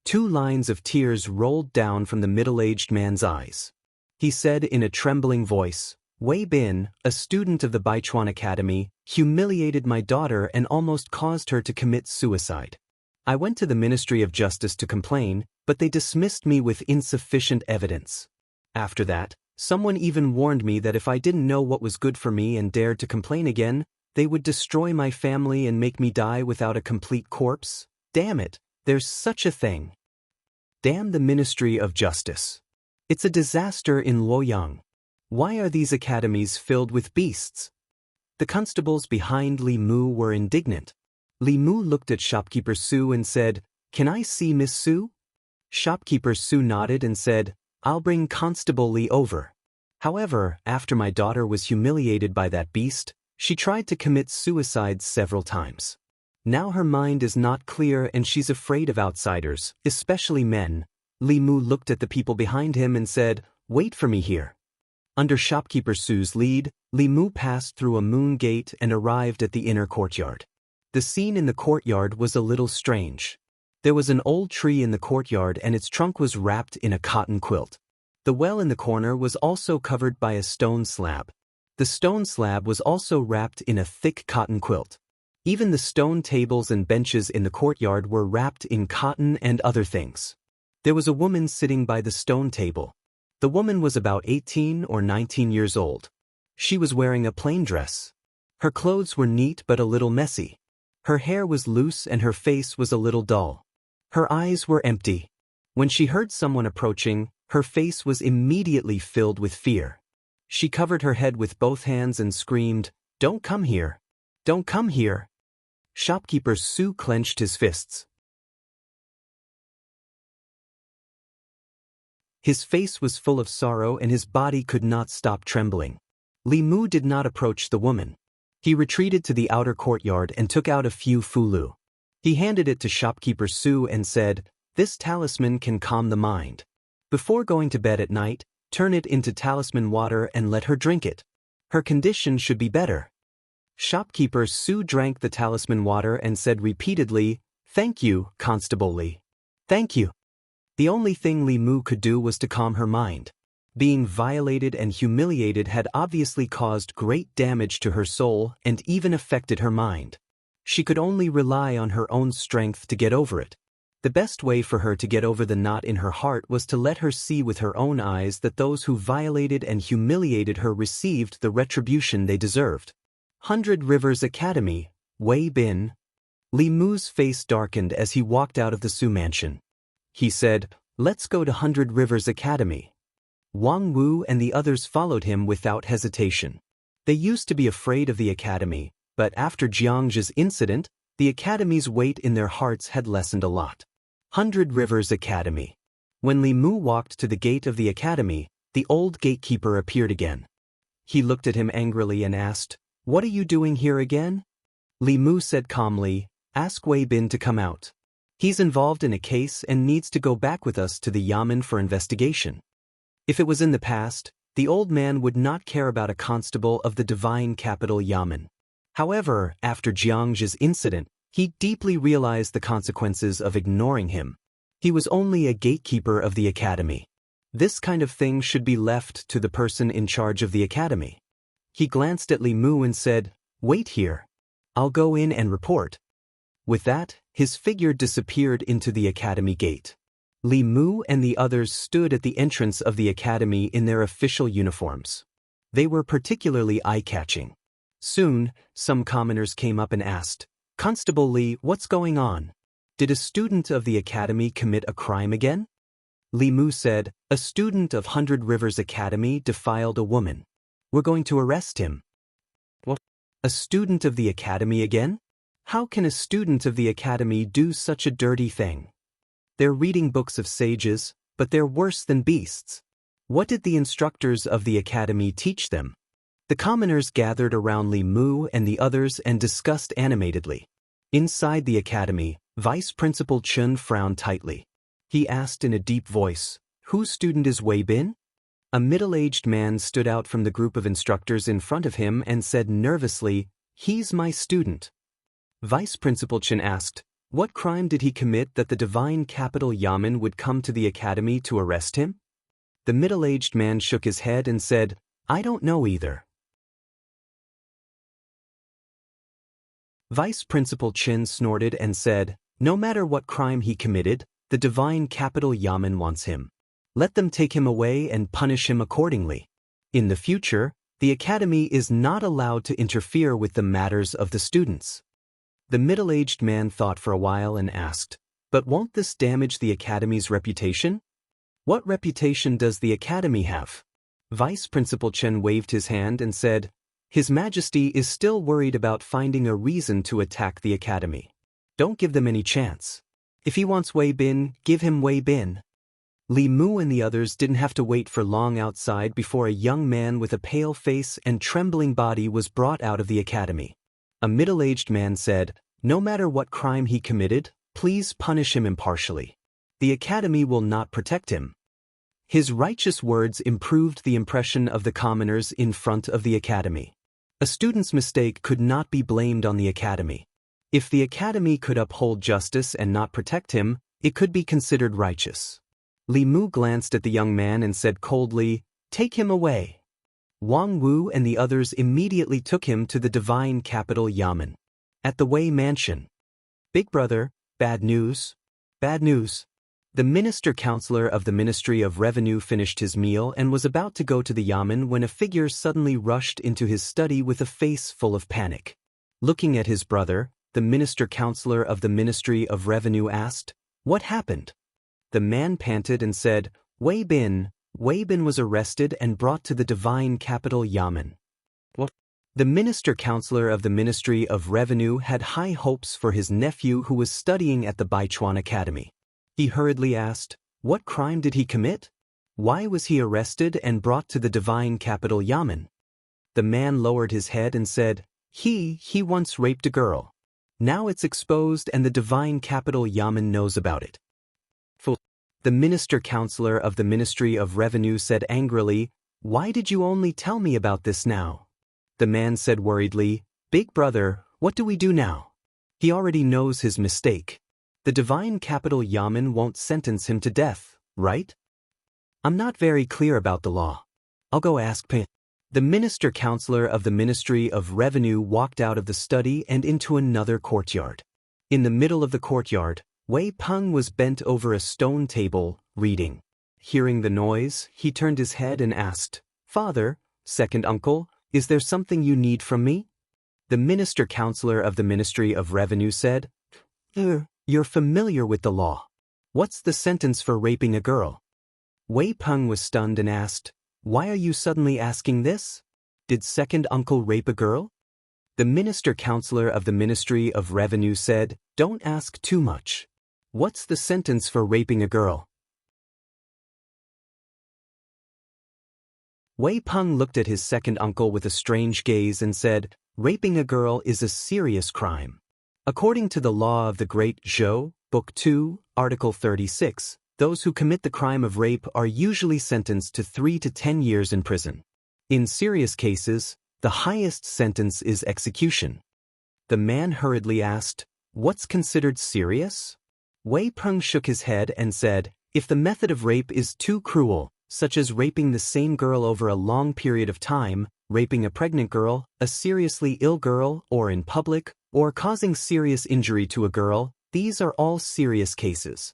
Speaker 1: 2 lines of tears rolled down from the middle-aged man's eyes. He said in a trembling voice, "Wei Bin, a student of the Baichuan Academy, humiliated my daughter and almost caused her to commit suicide. I went to the Ministry of Justice to complain, but they dismissed me with insufficient evidence. After that, someone even warned me that if I didn't know what was good for me and dared to complain again, they would destroy my family and make me die without a complete corpse. Damn it, there's such a thing. Damn the Ministry of Justice. It's a disaster in Luoyang. Why are these academies filled with beasts?" The constables behind Li Mu were indignant. Li Mu looked at shopkeeper Su and said, "Can I see Miss Su?" Shopkeeper Su nodded and said, "I'll bring Constable Li over. However, after my daughter was humiliated by that beast, she tried to commit suicide several times. Now her mind is not clear and she's afraid of outsiders, especially men." Li Mu looked at the people behind him and said, "Wait for me here." Under shopkeeper Su's lead, Li Mu passed through a moon gate and arrived at the inner courtyard. The scene in the courtyard was a little strange. There was an old tree in the courtyard and its trunk was wrapped in a cotton quilt. The well in the corner was also covered by a stone slab. The stone slab was also wrapped in a thick cotton quilt. Even the stone tables and benches in the courtyard were wrapped in cotton and other things. There was a woman sitting by the stone table. The woman was about 18 or 19 years old. She was wearing a plain dress. Her clothes were neat but a little messy. Her hair was loose and her face was a little dull. Her eyes were empty. When she heard someone approaching, her face was immediately filled with fear. She covered her head with both hands and screamed, "Don't come here! Don't come here!" Shopkeeper Su clenched his fists. His face was full of sorrow and his body could not stop trembling. Li Mu did not approach the woman. He retreated to the outer courtyard and took out a few fulu. He handed it to shopkeeper Su and said, "This talisman can calm the mind. Before going to bed at night, turn it into talisman water and let her drink it. Her condition should be better." Shopkeeper Su drank the talisman water and said repeatedly, "Thank you, Constable Li. Thank you." The only thing Li Mu could do was to calm her mind. Being violated and humiliated had obviously caused great damage to her soul and even affected her mind. She could only rely on her own strength to get over it. The best way for her to get over the knot in her heart was to let her see with her own eyes that those who violated and humiliated her received the retribution they deserved. 100 Rivers Academy, Wei Bin. Li Mu's face darkened as he walked out of the Su mansion. He said, "Let's go to 100 Rivers Academy." Wang Wu and the others followed him without hesitation. They used to be afraid of the academy, but after Xianxia's incident, the academy's weight in their hearts had lessened a lot. 100 Rivers Academy. When Li Mu walked to the gate of the academy, the old gatekeeper appeared again. He looked at him angrily and asked, "What are you doing here again?" Li Mu said calmly, "Ask Wei Bin to come out. He's involved in a case and needs to go back with us to the Yamen for investigation." If it was in the past, the old man would not care about a constable of the divine capital Yamen. However, after Xianxia's incident, he deeply realized the consequences of ignoring him. He was only a gatekeeper of the academy. This kind of thing should be left to the person in charge of the academy. He glanced at Li Mu and said, "Wait here. I'll go in and report." With that, his figure disappeared into the academy gate. Li Mu and the others stood at the entrance of the academy in their official uniforms. They were particularly eye-catching. Soon, some commoners came up and asked, "Constable Li, what's going on? Did a student of the academy commit a crime again?" Li Mu said, "A student of 100 Rivers Academy defiled a woman. We're going to arrest him." "What? A student of the academy again? How can a student of the academy do such a dirty thing? They're reading books of sages, but they're worse than beasts. What did the instructors of the academy teach them?" The commoners gathered around Li Mu and the others and discussed animatedly. Inside the academy, Vice Principal Chun frowned tightly. He asked in a deep voice, "Whose student is Wei Bin?" A middle-aged man stood out from the group of instructors in front of him and said nervously, "He's my student." Vice Principal Chen asked, "What crime did he commit that the divine capital Yamen would come to the academy to arrest him?" The middle-aged man shook his head and said, "I don't know either." Vice Principal Chen snorted and said, "No matter what crime he committed, the divine capital Yamen wants him. Let them take him away and punish him accordingly. In the future, the academy is not allowed to interfere with the matters of the students." The middle-aged man thought for a while and asked, "But won't this damage the academy's reputation?" "What reputation does the academy have?" Vice Principal Chen waved his hand and said, "His Majesty is still worried about finding a reason to attack the academy. Don't give them any chance. If he wants Wei Bin, give him Wei Bin." Li Mu and the others didn't have to wait for long outside before a young man with a pale face and trembling body was brought out of the academy. A middle-aged man said, "No matter what crime he committed, please punish him impartially. The academy will not protect him." His righteous words improved the impression of the commoners in front of the academy. A student's mistake could not be blamed on the academy. If the academy could uphold justice and not protect him, it could be considered righteous. Li Mu glanced at the young man and said coldly, "Take him away." Wang Wu and the others immediately took him to the divine capital Yamen. At the Wei mansion. Big brother, bad news. Bad news. The minister-counselor of the Ministry of Revenue finished his meal and was about to go to the yamen when a figure suddenly rushed into his study with a face full of panic. Looking at his brother, the minister-counselor of the Ministry of Revenue asked, "What happened?" The man panted and said, Wei Bin was arrested and brought to the divine capital yamen. What? The minister-counselor of the Ministry of Revenue had high hopes for his nephew who was studying at the Baichuan Academy. He hurriedly asked, "What crime did he commit? Why was he arrested and brought to the divine capital yamen?" The man lowered his head and said, He once raped a girl. Now it's exposed and the divine capital yamen knows about it." The minister-counselor of the Ministry of Revenue said angrily, "Why did you only tell me about this now?" The man said worriedly, "Big brother, what do we do now? He already knows his mistake. The divine capital yamen won't sentence him to death, right? I'm not very clear about the law. I'll go ask Pin." The minister-counselor of the Ministry of Revenue walked out of the study and into another courtyard. In the middle of the courtyard, Wei Peng was bent over a stone table, reading. Hearing the noise, he turned his head and asked, "Father, second uncle, is there something you need from me?" The minister-counselor of the Ministry of Revenue said, You're familiar with the law. What's the sentence for raping a girl?" Wei Peng was stunned and asked, "Why are you suddenly asking this? Did second uncle rape a girl?" The minister-counselor of the Ministry of Revenue said, "Don't ask too much. What's the sentence for raping a girl?" Wei Peng looked at his second uncle with a strange gaze and said, "Raping a girl is a serious crime. According to the law of the Great Zhou, Book 2, Article 36, those who commit the crime of rape are usually sentenced to 3 to 10 years in prison. In serious cases, the highest sentence is execution." The man hurriedly asked, "What's considered serious?" Wei Peng shook his head and said, "If the method of rape is too cruel, such as raping the same girl over a long period of time, raping a pregnant girl, a seriously ill girl, or in public, or causing serious injury to a girl, these are all serious cases."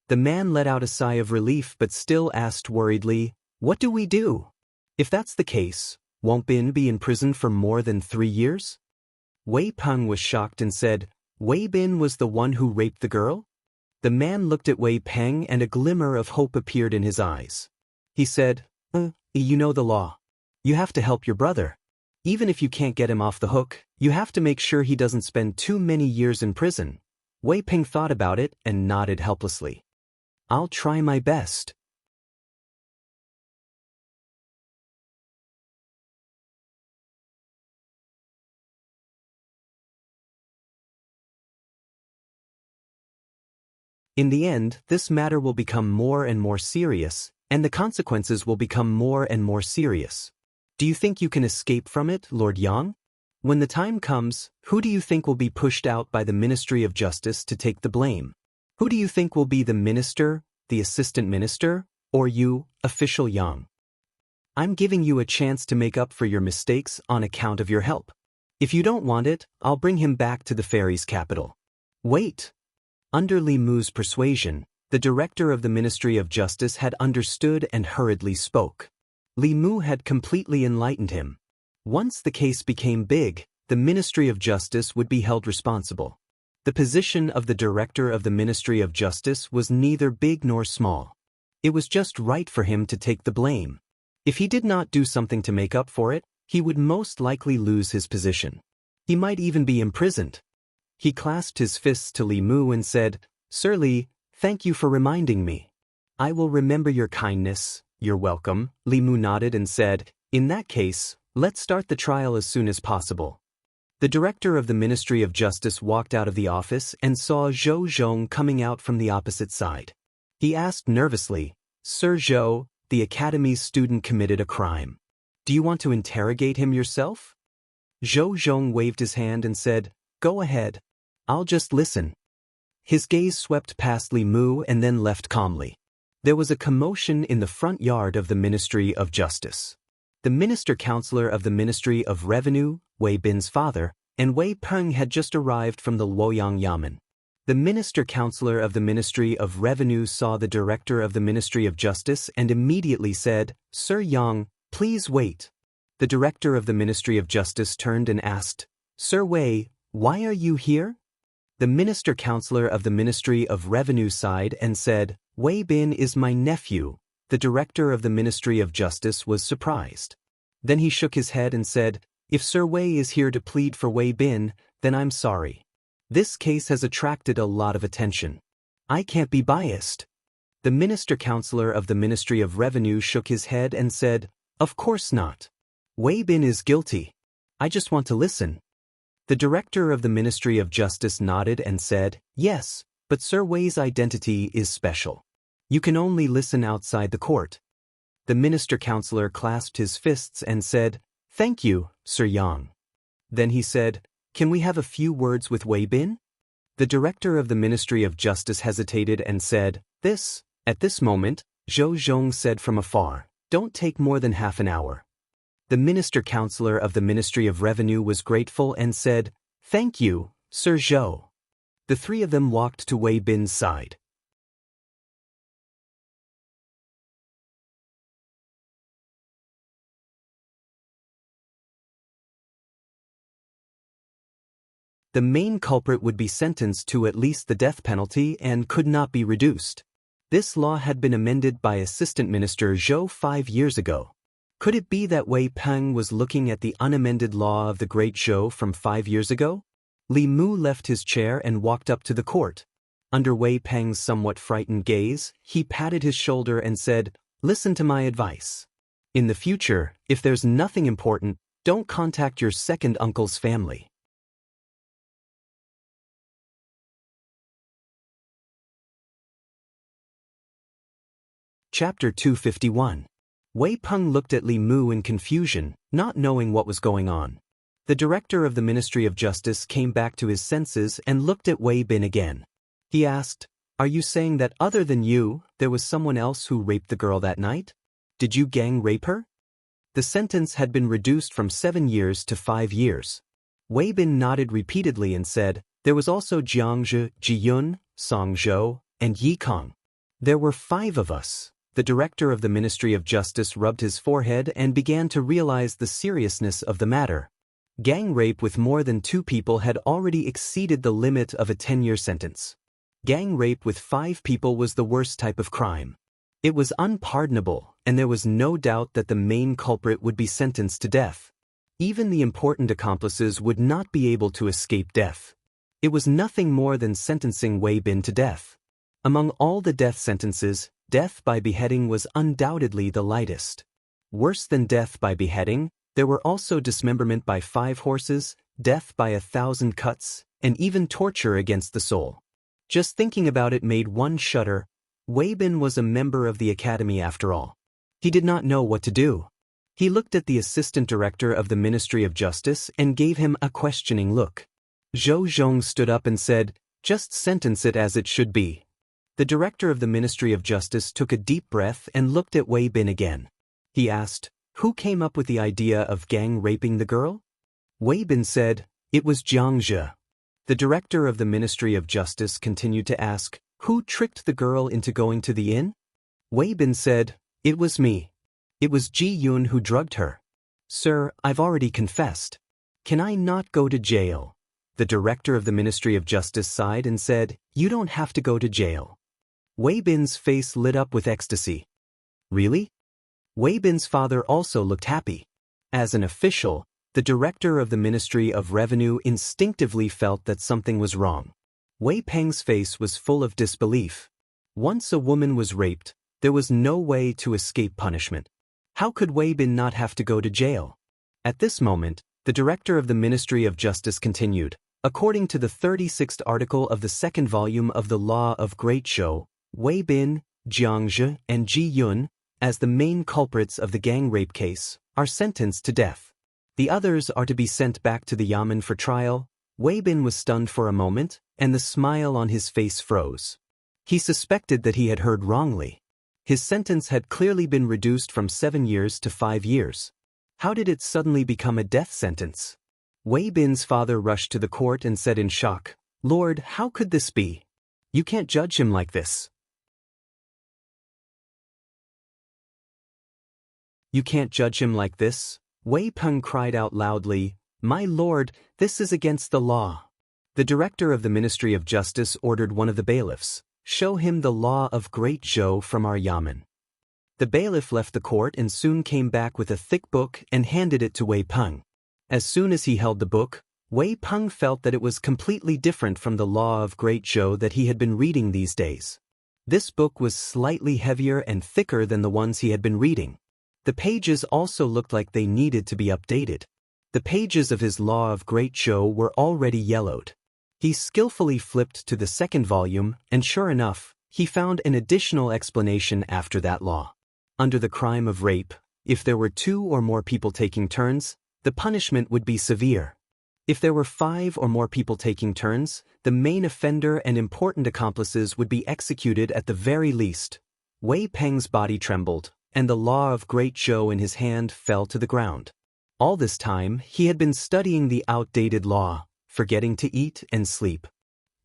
Speaker 1: The man let out a sigh of relief but still asked worriedly, "What do we do? If that's the case, won't Bin be in prison for more than 3 years?" Wei Peng was shocked and said, "Wei Bin was the one who raped the girl?" The man looked at Wei Peng and a glimmer of hope appeared in his eyes. He said, You know the law. You have to help your brother. Even if you can't get him off the hook, you have to make sure he doesn't spend too many years in prison." Wei Peng thought about it and nodded helplessly. "I'll try my best." In the end, this matter will become more and more serious, and the consequences will become more and more serious. Do you think you can escape from it, Lord Yang? When the time comes, who do you think will be pushed out by the Ministry of Justice to take the blame? Who do you think will be the minister, the assistant minister, or you, official Yang? I'm giving you a chance to make up for your mistakes on account of your help. If you don't want it, I'll bring him back to the fairies' capital. Wait. Under Li Mu's persuasion, the director of the Ministry of Justice had understood and hurriedly spoke. Li Mu had completely enlightened him. Once the case became big, the Ministry of Justice would be held responsible. The position of the director of the Ministry of Justice was neither big nor small. It was just right for him to take the blame. If he did not do something to make up for it, he would most likely lose his position. He might even be imprisoned. He clasped his fists to Li Mu and said, "Sir Li, thank you for reminding me. I will remember your kindness. You're welcome." Li Mu nodded and said, "In that case, let's start the trial as soon as possible." The director of the Ministry of Justice walked out of the office and saw Zhou Zhong coming out from the opposite side. He asked nervously, "Sir Zhou, the Academy's student committed a crime. Do you want to interrogate him yourself?" Zhou Zhong waved his hand and said, "Go ahead. I'll just listen." His gaze swept past Li Mu and then left calmly. There was a commotion in the front yard of the Ministry of Justice. The minister-counselor of the Ministry of Revenue, Wei Bin's father, and Wei Peng had just arrived from the Luoyang Yamen. The minister-counselor of the Ministry of Revenue saw the director of the Ministry of Justice and immediately said, "Sir Yang, please wait." The director of the Ministry of Justice turned and asked, "Sir Wei, why are you here?" The minister-counselor of the Ministry of Revenue sighed and said, "Wei Bin is my nephew." The director of the Ministry of Justice was surprised. Then he shook his head and said, "If Sir Wei is here to plead for Wei Bin, then I'm sorry. This case has attracted a lot of attention. I can't be biased." The minister-counselor of the Ministry of Revenue shook his head and said, "Of course not. Wei Bin is guilty. I just want to listen." The director of the Ministry of Justice nodded and said, "Yes, but Sir Wei's identity is special. You can only listen outside the court." The minister-counselor clasped his fists and said, "Thank you, Sir Yang." Then he said, "Can we have a few words with Wei Bin?" The director of the Ministry of Justice hesitated and said, At this moment, Zhou Zhong said from afar, "Don't take more than half an hour." The minister-counselor of the Ministry of Revenue was grateful and said, "Thank you, Sir Zhou." The three of them walked to Wei Bin's side. The main culprit would be sentenced to at least the death penalty and could not be reduced. This law had been amended by Assistant Minister Zhou 5 years ago. Could it be that Wei Peng was looking at the unamended law of the Great Zhou from 5 years ago? Li Mu left his chair and walked up to the court. Under Wei Peng's somewhat frightened gaze, he patted his shoulder and said, "Listen to my advice. In the future, if there's nothing important, don't contact your second uncle's family." Chapter 251. Wei Peng looked at Li Mu in confusion, not knowing what was going on. The director of the Ministry of Justice came back to his senses and looked at Wei Bin again. He asked, "Are you saying that other than you, there was someone else who raped the girl that night? Did you gang rape her?" The sentence had been reduced from 7 years to 5 years. Wei Bin nodded repeatedly and said, "There was also Jiangzhe, Jiyun, Songzhou, and Yikong. There were 5 of us." The director of the Ministry of Justice rubbed his forehead and began to realize the seriousness of the matter. Gang rape with more than 2 people had already exceeded the limit of a 10-year sentence. Gang rape with 5 people was the worst type of crime. It was unpardonable, and there was no doubt that the main culprit would be sentenced to death. Even the important accomplices would not be able to escape death. It was nothing more than sentencing Wei Bin to death. Among all the death sentences, death by beheading was undoubtedly the lightest. Worse than death by beheading, there were also dismemberment by 5 horses, death by 1,000 cuts, and even torture against the soul. Just thinking about it made one shudder. Wei Bin was a member of the academy after all. He did not know what to do. He looked at the assistant director of the Ministry of Justice and gave him a questioning look. Zhou Zhong stood up and said, "Just sentence it as it should be." The director of the Ministry of Justice took a deep breath and looked at Wei Bin again. He asked, "Who came up with the idea of gang raping the girl?" Wei Bin said, "It was Jiangzhe." The director of the Ministry of Justice continued to ask, "Who tricked the girl into going to the inn?" Wei Bin said, "It was me. It was Ji Yun who drugged her." "Sir, I've already confessed. Can I not go to jail?" The director of the Ministry of Justice sighed and said, "You don't have to go to jail." Wei Bin's face lit up with ecstasy. "Really?" Wei Bin's father also looked happy. As an official, the director of the Ministry of Revenue instinctively felt that something was wrong. Wei Peng's face was full of disbelief. Once a woman was raped, there was no way to escape punishment. How could Wei Bin not have to go to jail? At this moment, the director of the Ministry of Justice continued, "According to the 36th article of the 2nd volume of the Law of Great Zhou, Wei Bin, Jiangzhe, and Ji Yun, as the main culprits of the gang rape case, are sentenced to death. The others are to be sent back to the Yamen for trial." Wei Bin was stunned for a moment, and the smile on his face froze. He suspected that he had heard wrongly. His sentence had clearly been reduced from 7 years to 5 years. How did it suddenly become a death sentence? Wei Bin's father rushed to the court and said in shock, "Lord, how could this be? You can't judge him like this. You can't judge him like this." Wei Peng cried out loudly, "My lord, this is against the law." The director of the Ministry of Justice ordered one of the bailiffs, "Show him the law of Great Zhou from our yamen." The bailiff left the court and soon came back with a thick book and handed it to Wei Peng. As soon as he held the book, Wei Peng felt that it was completely different from the law of Great Zhou that he had been reading these days. This book was slightly heavier and thicker than the ones he had been reading. The pages also looked like they needed to be updated. The pages of his Law of Great Zhou were already yellowed. He skillfully flipped to the second volume, and sure enough, he found an additional explanation after that law. Under the crime of rape, if there were 2 or more people taking turns, the punishment would be severe. If there were 5 or more people taking turns, the main offender and important accomplices would be executed at the very least. Wei Peng's body trembled, and the Law of Great Zhou in his hand fell to the ground. All this time, he had been studying the outdated law, forgetting to eat and sleep.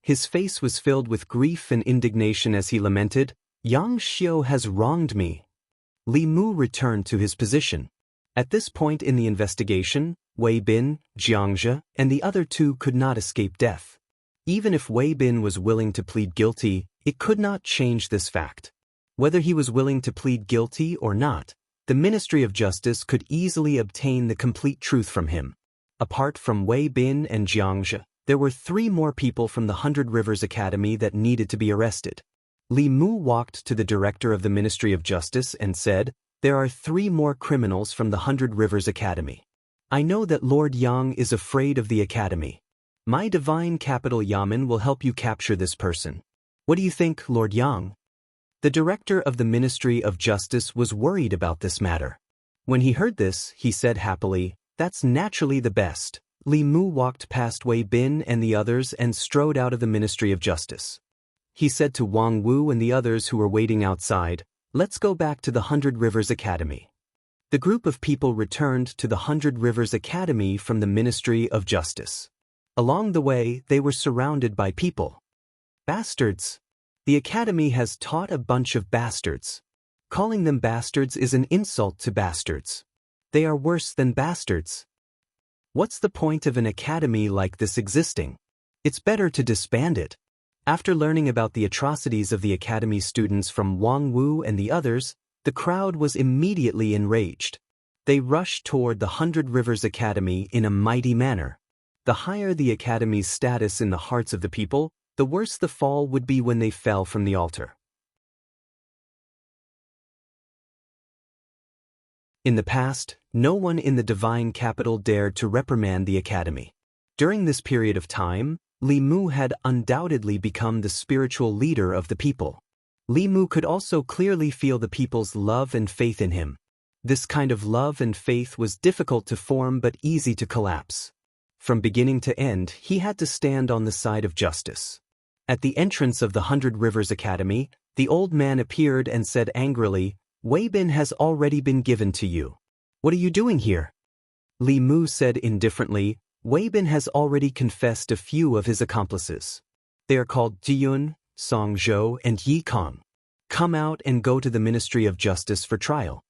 Speaker 1: His face was filled with grief and indignation as he lamented, "Yang Xiu has wronged me." Li Mu returned to his position. At this point in the investigation, Wei Bin, Xianxia, and the other 2 could not escape death. Even if Wei Bin was willing to plead guilty, it could not change this fact. Whether he was willing to plead guilty or not, the Ministry of Justice could easily obtain the complete truth from him. Apart from Wei Bin and Xianxia, there were 3 more people from the 100 Rivers Academy that needed to be arrested. Li Mu walked to the director of the Ministry of Justice and said, "There are 3 more criminals from the 100 Rivers Academy. I know that Lord Yang is afraid of the Academy. My divine capital Yamen will help you capture this person. What do you think, Lord Yang?" The director of the Ministry of Justice was worried about this matter. When he heard this, he said happily, "That's naturally the best." Li Mu walked past Wei Bin and the others and strode out of the Ministry of Justice. He said to Wang Wu and the others who were waiting outside, "Let's go back to the 100 Rivers Academy." The group of people returned to the 100 Rivers Academy from the Ministry of Justice. Along the way, they were surrounded by people. "Bastards! The Academy has taught a bunch of bastards. Calling them bastards is an insult to bastards. They are worse than bastards. What's the point of an academy like this existing? It's better to disband it." After learning about the atrocities of the academy students from Wang Wu and the others, the crowd was immediately enraged. They rushed toward the 100 Rivers Academy in a mighty manner. The higher the academy's status in the hearts of the people, the worse the fall would be when they fell from the altar. In the past, no one in the divine capital dared to reprimand the academy. During this period of time, Li Mu had undoubtedly become the spiritual leader of the people. Li Mu could also clearly feel the people's love and faith in him. This kind of love and faith was difficult to form but easy to collapse. From beginning to end, he had to stand on the side of justice. At the entrance of the 100 Rivers Academy, the old man appeared and said angrily, "Wei Bin has already been given to you. What are you doing here?" Li Mu said indifferently, "Wei Bin has already confessed a few of his accomplices. They are called Jiyun, Song Zhou, and Yi Kong. Come out and go to the Ministry of Justice for trial."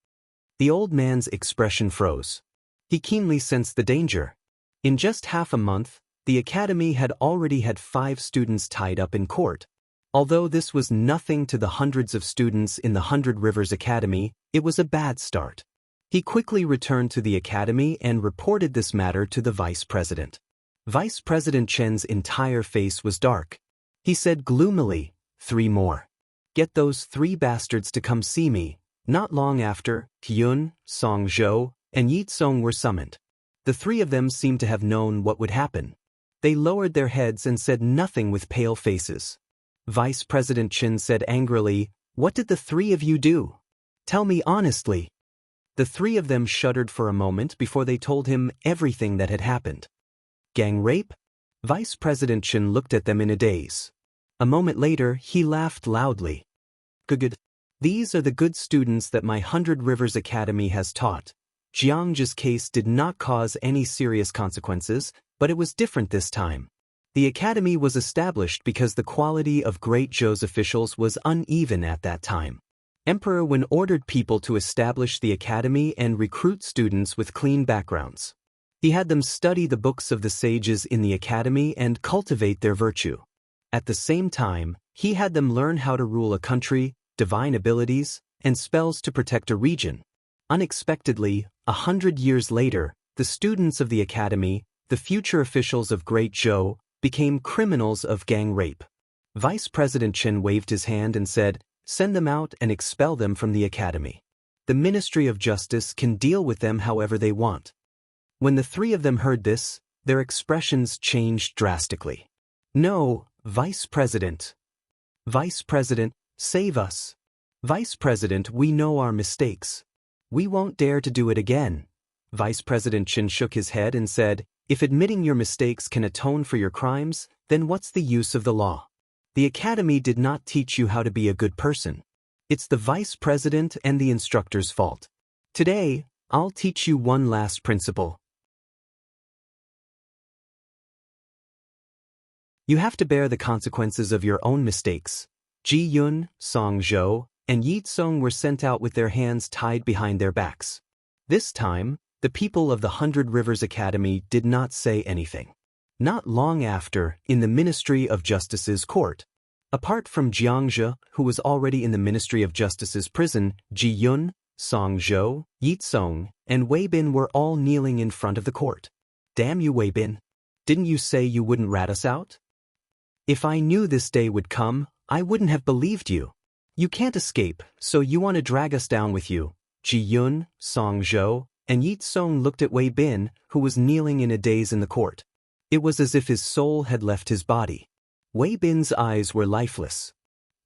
Speaker 1: The old man's expression froze. He keenly sensed the danger. In just half a month, the academy had already had 5 students tied up in court. Although this was nothing to the hundreds of students in the 100 Rivers Academy, it was a bad start. He quickly returned to the academy and reported this matter to the vice president. Vice President Chen's entire face was dark. He said gloomily, "3 more. Get those 3 bastards to come see me." Not long after, Hyun, Song Zhou, and Yi Tsong were summoned. The 3 of them seemed to have known what would happen. They lowered their heads and said nothing with pale faces. Vice President Chen said angrily, "What did the 3 of you do? Tell me honestly." The 3 of them shuddered for a moment before they told him everything that had happened. "Gang rape?" Vice President Chen looked at them in a daze. A moment later, he laughed loudly. "Good. These are the good students that my 100 Rivers Academy has taught. Xianxia's case did not cause any serious consequences, but it was different this time. The academy was established because the quality of Great Zhou's officials was uneven at that time. Emperor Wen ordered people to establish the academy and recruit students with clean backgrounds. He had them study the books of the sages in the academy and cultivate their virtue. At the same time, he had them learn how to rule a country, divine abilities, and spells to protect a region. Unexpectedly, 100 years later, the students of the academy, the future officials of Great Zhou, became criminals of gang rape. Vice President Chen waved his hand and said, "Send them out and expel them from the academy. The Ministry of Justice can deal with them however they want." When the three of them heard this, their expressions changed drastically. "No, Vice President. Vice President, save us. Vice President, we know our mistakes. We won't dare to do it again." Vice President Chen shook his head and said, "If admitting your mistakes can atone for your crimes, then what's the use of the law? The academy did not teach you how to be a good person. It's the vice president and the instructor's fault. Today, I'll teach you one last principle. You have to bear the consequences of your own mistakes." Ji Yun, Song Zhou, and Yi Tsong were sent out with their hands tied behind their backs. This time, the people of the 100 Rivers Academy did not say anything. Not long after, in the Ministry of Justice's court. Apart from Xianxia, who was already in the Ministry of Justice's prison, Ji Yun, Song Zhou, Yi Tsong, and Wei Bin were all kneeling in front of the court. "Damn you, Wei Bin. Didn't you say you wouldn't rat us out? If I knew this day would come, I wouldn't have believed you. You can't escape, so you want to drag us down with you." Ji Yun, Song Zhou, and Yi Tsong looked at Wei Bin, who was kneeling in a daze in the court. It was as if his soul had left his body. Wei Bin's eyes were lifeless.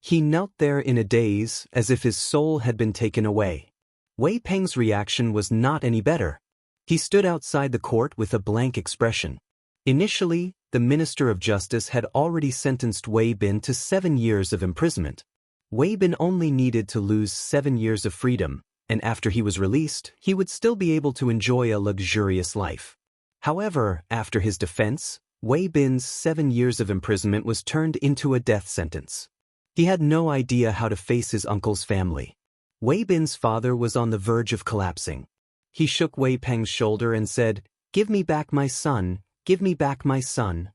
Speaker 1: He knelt there in a daze, as if his soul had been taken away. Wei Peng's reaction was not any better. He stood outside the court with a blank expression. Initially, the Minister of Justice had already sentenced Wei Bin to 7 years of imprisonment. Wei Bin only needed to lose 7 years of freedom, and after he was released, he would still be able to enjoy a luxurious life. However, after his defense, Wei Bin's 7 years of imprisonment was turned into a death sentence. He had no idea how to face his uncle's family. Wei Bin's father was on the verge of collapsing. He shook Wei Peng's shoulder and said, "Give me back my son, give me back my son."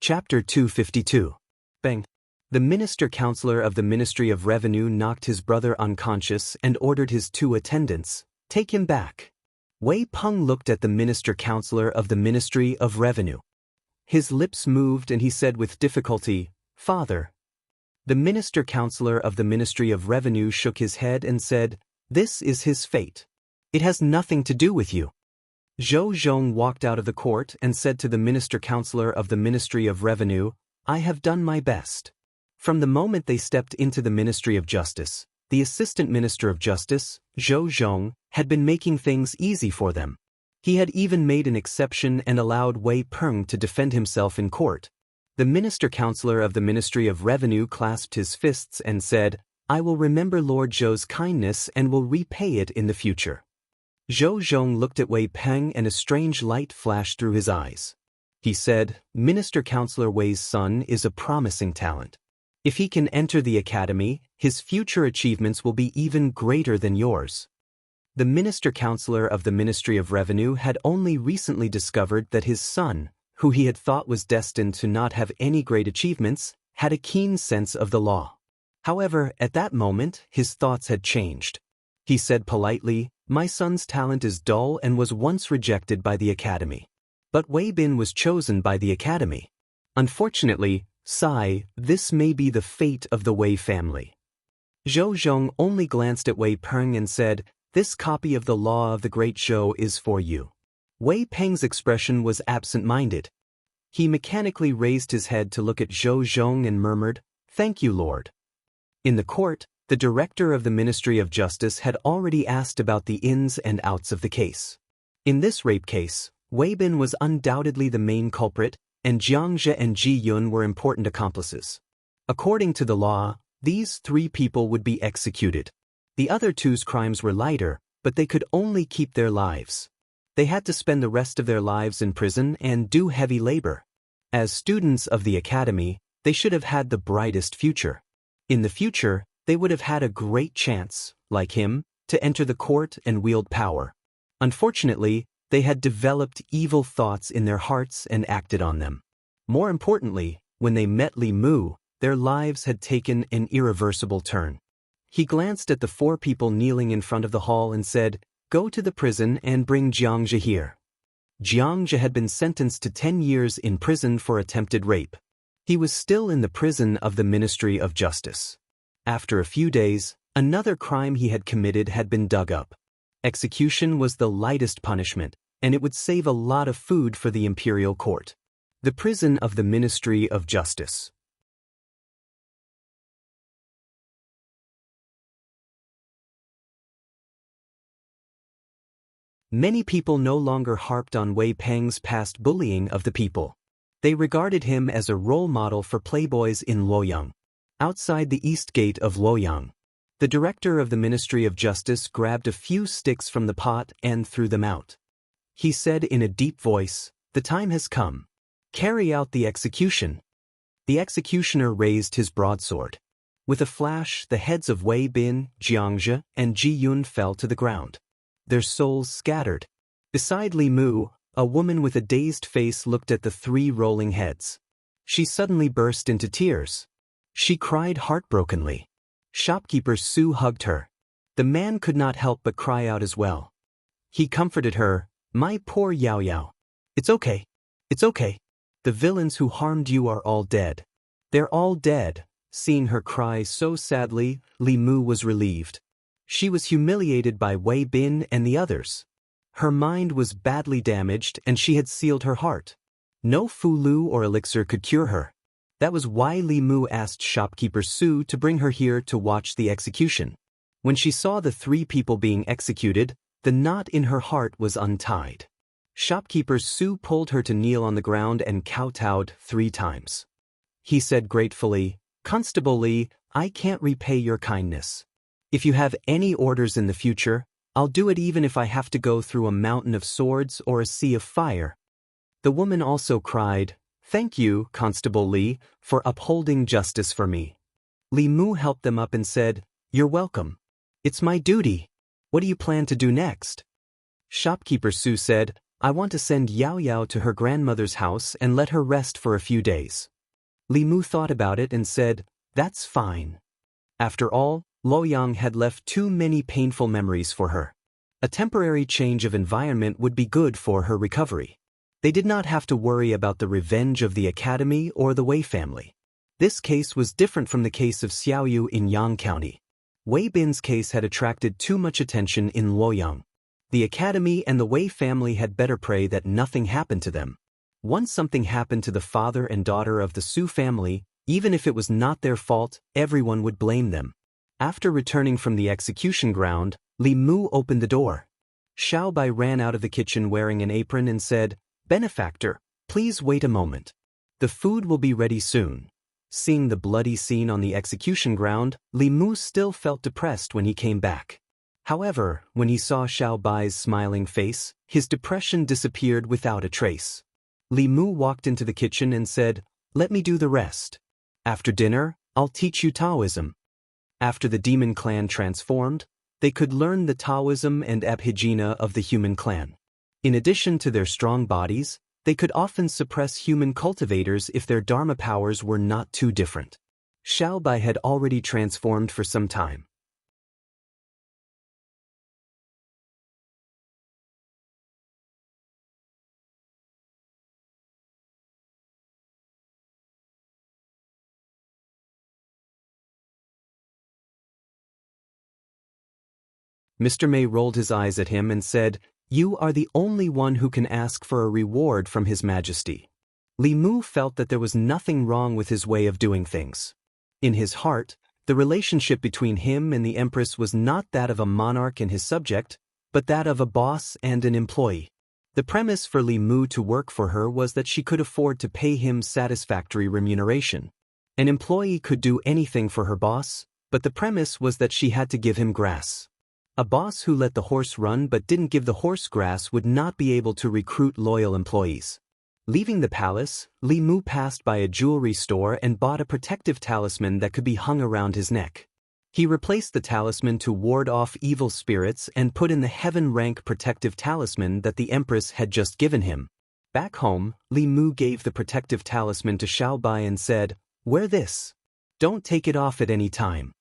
Speaker 1: Chapter 252. Bang. The Minister-Counselor of the Ministry of Revenue knocked his brother unconscious and ordered his 2 attendants, "Take him back." Wei Peng looked at the Minister-Counselor of the Ministry of Revenue. His lips moved and he said with difficulty, "Father." The Minister-Counselor of the Ministry of Revenue shook his head and said, "This is his fate. It has nothing to do with you." Zhou Zhong walked out of the court and said to the Minister-Counselor of the Ministry of Revenue, "I have done my best." From the moment they stepped into the Ministry of Justice, the Assistant Minister of Justice, Zhou Zhong, had been making things easy for them. He had even made an exception and allowed Wei Peng to defend himself in court. The Minister-Counselor of the Ministry of Revenue clasped his fists and said, "I will remember Lord Zhou's kindness and will repay it in the future." Zhou Zhong looked at Wei Peng and a strange light flashed through his eyes. He said, "Minister-Counselor Wei's son is a promising talent. If he can enter the academy, his future achievements will be even greater than yours." The Minister-Counselor of the Ministry of Revenue had only recently discovered that his son, who he had thought was destined to not have any great achievements, had a keen sense of the law. However, at that moment, his thoughts had changed. He said politely, "My son's talent is dull and was once rejected by the academy. But Wei Bin was chosen by the academy. Unfortunately, Sai, this may be the fate of the Wei family." Zhou Zhong only glanced at Wei Peng and said, "This copy of the law of the Great Zhou is for you." Wei Peng's expression was absent-minded. He mechanically raised his head to look at Zhou Zhong and murmured, "Thank you, Lord." In the court, the director of the Ministry of Justice had already asked about the ins and outs of the case. In this rape case, Wei Bin was undoubtedly the main culprit, and Xianxia and Ji Yun were important accomplices. According to the law, these 3 people would be executed. The other 2's crimes were lighter, but they could only keep their lives. They had to spend the rest of their lives in prison and do heavy labor. As students of the academy, they should have had the brightest future. In the future, they would have had a great chance, like him, to enter the court and wield power. Unfortunately, they had developed evil thoughts in their hearts and acted on them. More importantly, when they met Li Mu, their lives had taken an irreversible turn. He glanced at the 4 people kneeling in front of the hall and said, "Go to the prison and bring Xianxia here." Xianxia had been sentenced to 10 years in prison for attempted rape. He was still in the prison of the Ministry of Justice. After a few days, another crime he had committed had been dug up. Execution was the lightest punishment, and it would save a lot of food for the imperial court. The prison of the Ministry of Justice. Many people no longer harped on Wei Peng's past bullying of the people. They regarded him as a role model for playboys in Luoyang. Outside the east gate of Luoyang, the director of the Ministry of Justice grabbed a few sticks from the pot and threw them out. He said in a deep voice, "The time has come. Carry out the execution." The executioner raised his broadsword. With a flash, the heads of Wei Bin, Xianxia, and Ji Yun fell to the ground. Their souls scattered. Beside Li Mu, a woman with a dazed face looked at the 3 rolling heads. She suddenly burst into tears. She cried heartbrokenly. Shopkeeper Su hugged her. The man could not help but cry out as well. He comforted her, "My poor Yao Yao. It's okay. It's okay. The villains who harmed you are all dead. They're all dead." Seeing her cry so sadly, Li Mu was relieved. She was humiliated by Wei Bin and the others. Her mind was badly damaged and she had sealed her heart. No Fulu or elixir could cure her. That was why Li Mu asked shopkeeper Su to bring her here to watch the execution. When she saw the 3 people being executed, the knot in her heart was untied. Shopkeeper Su pulled her to kneel on the ground and kowtowed 3 times. He said gratefully, "Constable Li, I can't repay your kindness. If you have any orders in the future, I'll do it even if I have to go through a mountain of swords or a sea of fire." The woman also cried, "Thank you, Constable Li, for upholding justice for me." Li Mu helped them up and said, "You're welcome. It's my duty. What do you plan to do next?" Shopkeeper Su said, "I want to send Yao Yao to her grandmother's house and let her rest for a few days." Li Mu thought about it and said, "That's fine." After all, Luoyang had left too many painful memories for her. A temporary change of environment would be good for her recovery. They did not have to worry about the revenge of the academy or the Wei family. This case was different from the case of Xiaoyu in Yang County. Wei Bin's case had attracted too much attention in Luoyang. The academy and the Wei family had better pray that nothing happened to them. Once something happened to the father and daughter of the Su family, even if it was not their fault, everyone would blame them. After returning from the execution ground, Li Mu opened the door. Xiao Bai ran out of the kitchen wearing an apron and said, "Benefactor, please wait a moment. The food will be ready soon." Seeing the bloody scene on the execution ground, Li Mu still felt depressed when he came back. However, when he saw Xiao Bai's smiling face, his depression disappeared without a trace. Li Mu walked into the kitchen and said, "Let me do the rest. After dinner, I'll teach you Taoism." After the demon clan transformed, they could learn the Taoism and Abhijna of the human clan. In addition to their strong bodies, they could often suppress human cultivators if their dharma powers were not too different. Xiao Bai had already transformed for some time. Mr. May rolled his eyes at him and said, "You are the only one who can ask for a reward from His Majesty." Li Mu felt that there was nothing wrong with his way of doing things. In his heart, the relationship between him and the Empress was not that of a monarch and his subject, but that of a boss and an employee. The premise for Li Mu to work for her was that she could afford to pay him satisfactory remuneration. An employee could do anything for her boss, but the premise was that she had to give him grass. A boss who let the horse run but didn't give the horse grass would not be able to recruit loyal employees. Leaving the palace, Li Mu passed by a jewelry store and bought a protective talisman that could be hung around his neck. He replaced the talisman to ward off evil spirits and put in the heaven-rank protective talisman that the Empress had just given him. Back home, Li Mu gave the protective talisman to Xiaobai and said, "Wear this. Don't take it off at any time."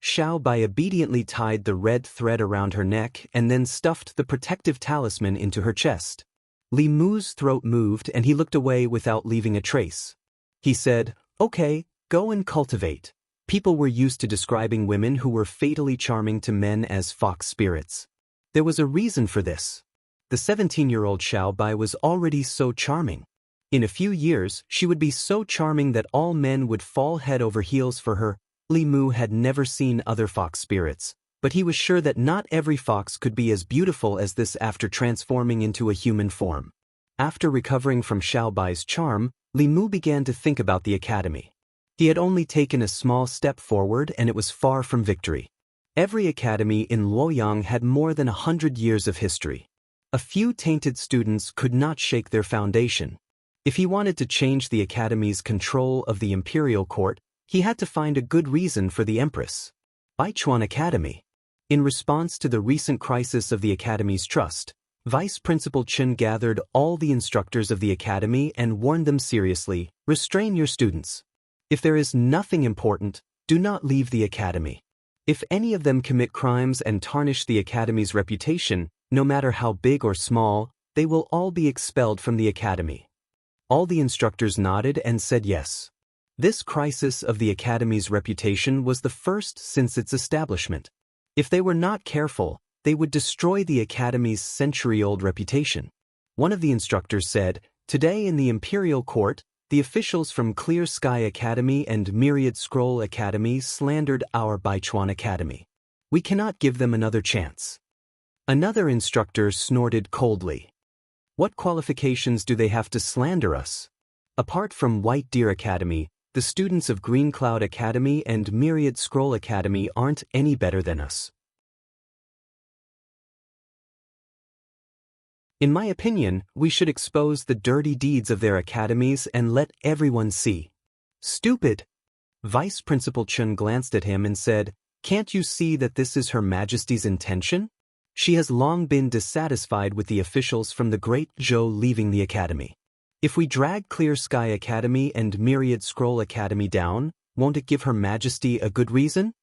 Speaker 1: Xiaobai obediently tied the red thread around her neck and then stuffed the protective talisman into her chest. Li Mu's throat moved and he looked away without leaving a trace. He said, "Okay, go and cultivate." People were used to describing women who were fatally charming to men as fox spirits. There was a reason for this. The 17-year-old Xiaobai was already so charming. In a few years, she would be so charming that all men would fall head over heels for her. Li Mu had never seen other fox spirits, but he was sure that not every fox could be as beautiful as this after transforming into a human form. After recovering from Xiaobai's charm, Li Mu began to think about the academy. He had only taken a small step forward and it was far from victory. Every academy in Luoyang had more than 100 years of history. A few tainted students could not shake their foundation. If he wanted to change the academy's control of the imperial court, he had to find a good reason for the Empress. Baichuan Academy. In response to the recent crisis of the academy's trust, Vice Principal Chen gathered all the instructors of the academy and warned them seriously, "Restrain your students. If there is nothing important, do not leave the academy. If any of them commit crimes and tarnish the academy's reputation, no matter how big or small, they will all be expelled from the academy." All the instructors nodded and said yes. This crisis of the academy's reputation was the first since its establishment. If they were not careful, they would destroy the academy's century-old reputation. One of the instructors said, "Today in the imperial court, the officials from Clear Sky Academy and Myriad Scroll Academy slandered our Baichuan Academy. We cannot give them another chance." Another instructor snorted coldly. "What qualifications do they have to slander us? Apart from White Deer Academy, the students of Green Cloud Academy and Myriad Scroll Academy aren't any better than us. In my opinion, we should expose the dirty deeds of their academies and let everyone see." "Stupid!" Vice Principal Chen glanced at him and said, "Can't you see that this is Her Majesty's intention? She has long been dissatisfied with the officials from the Great Zhou leaving the academy. If we drag Clear Sky Academy and Myriad Scroll Academy down, won't it give Her Majesty a good reason?"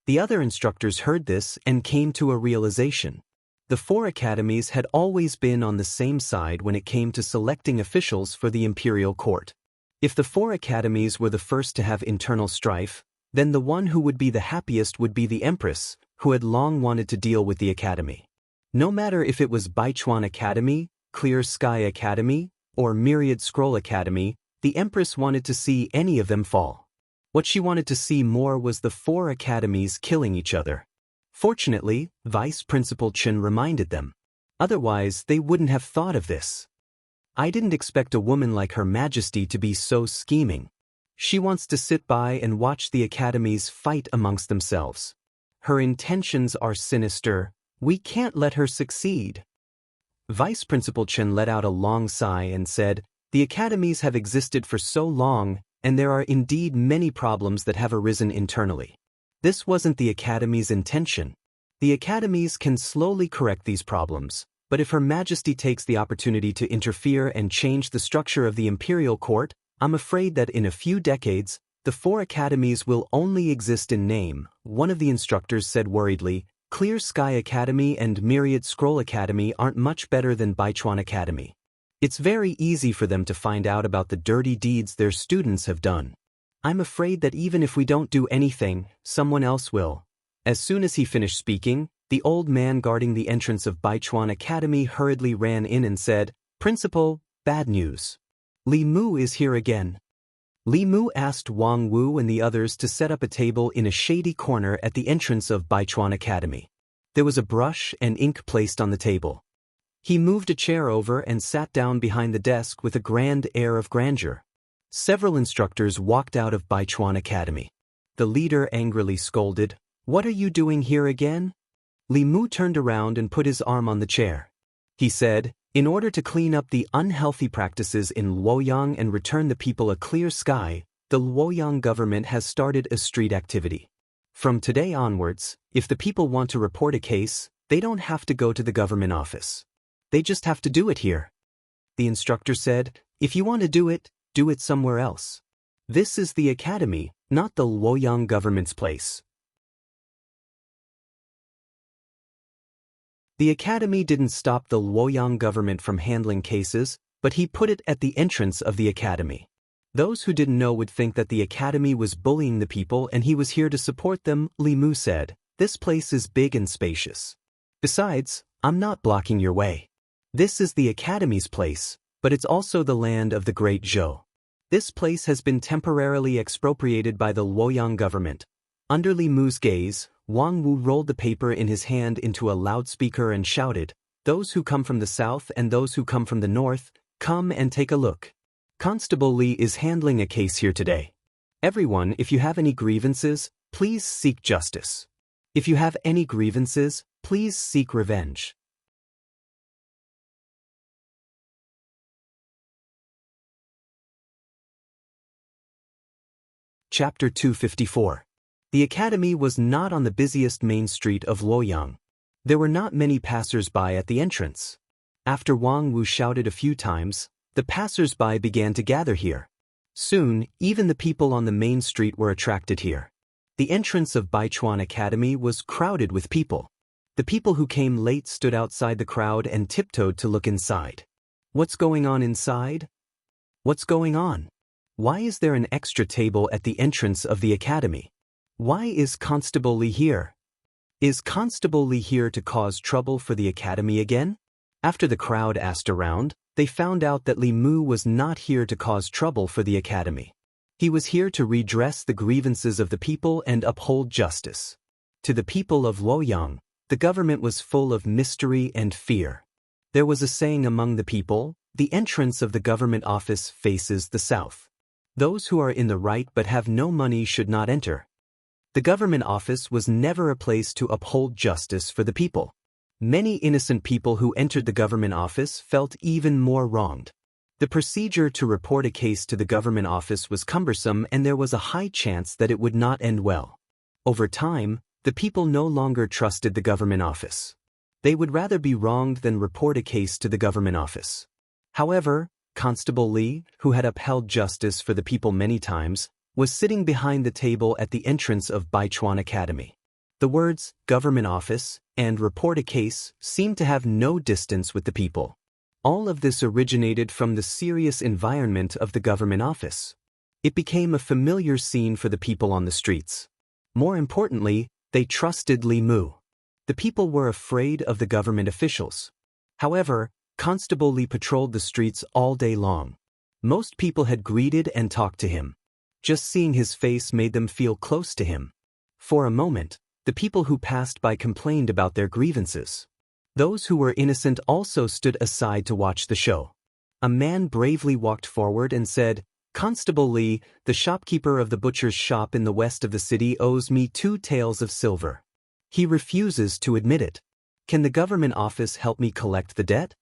Speaker 1: The other instructors heard this and came to a realization. The four academies had always been on the same side when it came to selecting officials for the imperial court. If the four academies were the first to have internal strife, then the one who would be the happiest would be the Empress, who had long wanted to deal with the academy. No matter if it was Baichuan Academy, Clear Sky Academy, or Myriad Scroll Academy, the Empress wanted to see any of them fall. What she wanted to see more was the four academies killing each other. Fortunately, Vice Principal Chen reminded them. Otherwise, they wouldn't have thought of this. "I didn't expect a woman like Her Majesty to be so scheming. She wants to sit by and watch the academies fight amongst themselves. Her intentions are sinister. We can't let her succeed." Vice Principal Chen let out a long sigh and said, "The academies have existed for so long, and there are indeed many problems that have arisen internally. This wasn't the academy's intention. The academies can slowly correct these problems, but if Her Majesty takes the opportunity to interfere and change the structure of the imperial court, I'm afraid that in a few decades, the four academies will only exist in name," one of the instructors said worriedly. "Clear Sky Academy and Myriad Scroll Academy aren't much better than Baichuan Academy. It's very easy for them to find out about the dirty deeds their students have done. I'm afraid that even if we don't do anything, someone else will." As soon as he finished speaking, the old man guarding the entrance of Baichuan Academy hurriedly ran in and said, "Principal, bad news. Li Mu is here again." Li Mu asked Wang Wu and the others to set up a table in a shady corner at the entrance of Baichuan Academy. There was a brush and ink placed on the table. He moved a chair over and sat down behind the desk with a grand air of grandeur. Several instructors walked out of Baichuan Academy. The leader angrily scolded, "What are you doing here again?" Li Mu turned around and put his arm on the chair. He said, "In order to clean up the unhealthy practices in Luoyang and return the people a clear sky, the Luoyang government has started a street activity. From today onwards, if the people want to report a case, they don't have to go to the government office. They just have to do it here." The instructor said, "If you want to do it somewhere else. This is the academy, not the Luoyang government's place." The academy didn't stop the Luoyang government from handling cases, but he put it at the entrance of the academy. Those who didn't know would think that the academy was bullying the people and he was here to support them. Li Mu said, "This place is big and spacious. Besides, I'm not blocking your way. This is the academy's place, but it's also the land of the great Zhou. This place has been temporarily expropriated by the Luoyang government." Under Li Mu's gaze, Wang Wu rolled the paper in his hand into a loudspeaker and shouted, "Those who come from the south and those who come from the north, come and take a look. Constable Li is handling a case here today. Everyone, if you have any grievances, please seek justice. If you have any grievances, please seek revenge." Chapter 254. The academy was not on the busiest main street of Luoyang. There were not many passers-by at the entrance. After Wang Wu shouted a few times, the passers-by began to gather here. Soon, even the people on the main street were attracted here. The entrance of Baichuan Academy was crowded with people. The people who came late stood outside the crowd and tiptoed to look inside. "What's going on inside? What's going on? Why is there an extra table at the entrance of the academy? Why is Constable Li here? Is Constable Li here to cause trouble for the academy again?" After the crowd asked around, they found out that Li Mu was not here to cause trouble for the academy. He was here to redress the grievances of the people and uphold justice. To the people of Luoyang, the government was full of mystery and fear. There was a saying among the people, "The entrance of the government office faces the south. Those who are in the right but have no money should not enter." The government office was never a place to uphold justice for the people. Many innocent people who entered the government office felt even more wronged. The procedure to report a case to the government office was cumbersome and there was a high chance that it would not end well. Over time, the people no longer trusted the government office. They would rather be wronged than report a case to the government office. However, Constable Li, who had upheld justice for the people many times, was sitting behind the table at the entrance of Baichuan Academy. The words, "government office," and "report a case" seemed to have no distance with the people. All of this originated from the serious environment of the government office. It became a familiar scene for the people on the streets. More importantly, they trusted Li Mu. The people were afraid of the government officials. However, Constable Li patrolled the streets all day long. Most people had greeted and talked to him. Just seeing his face made them feel close to him. For a moment, the people who passed by complained about their grievances. Those who were innocent also stood aside to watch the show. A man bravely walked forward and said, "Constable Li, the shopkeeper of the butcher's shop in the west of the city owes me 2 taels of silver. He refuses to admit it. Can the government office help me collect the debt?"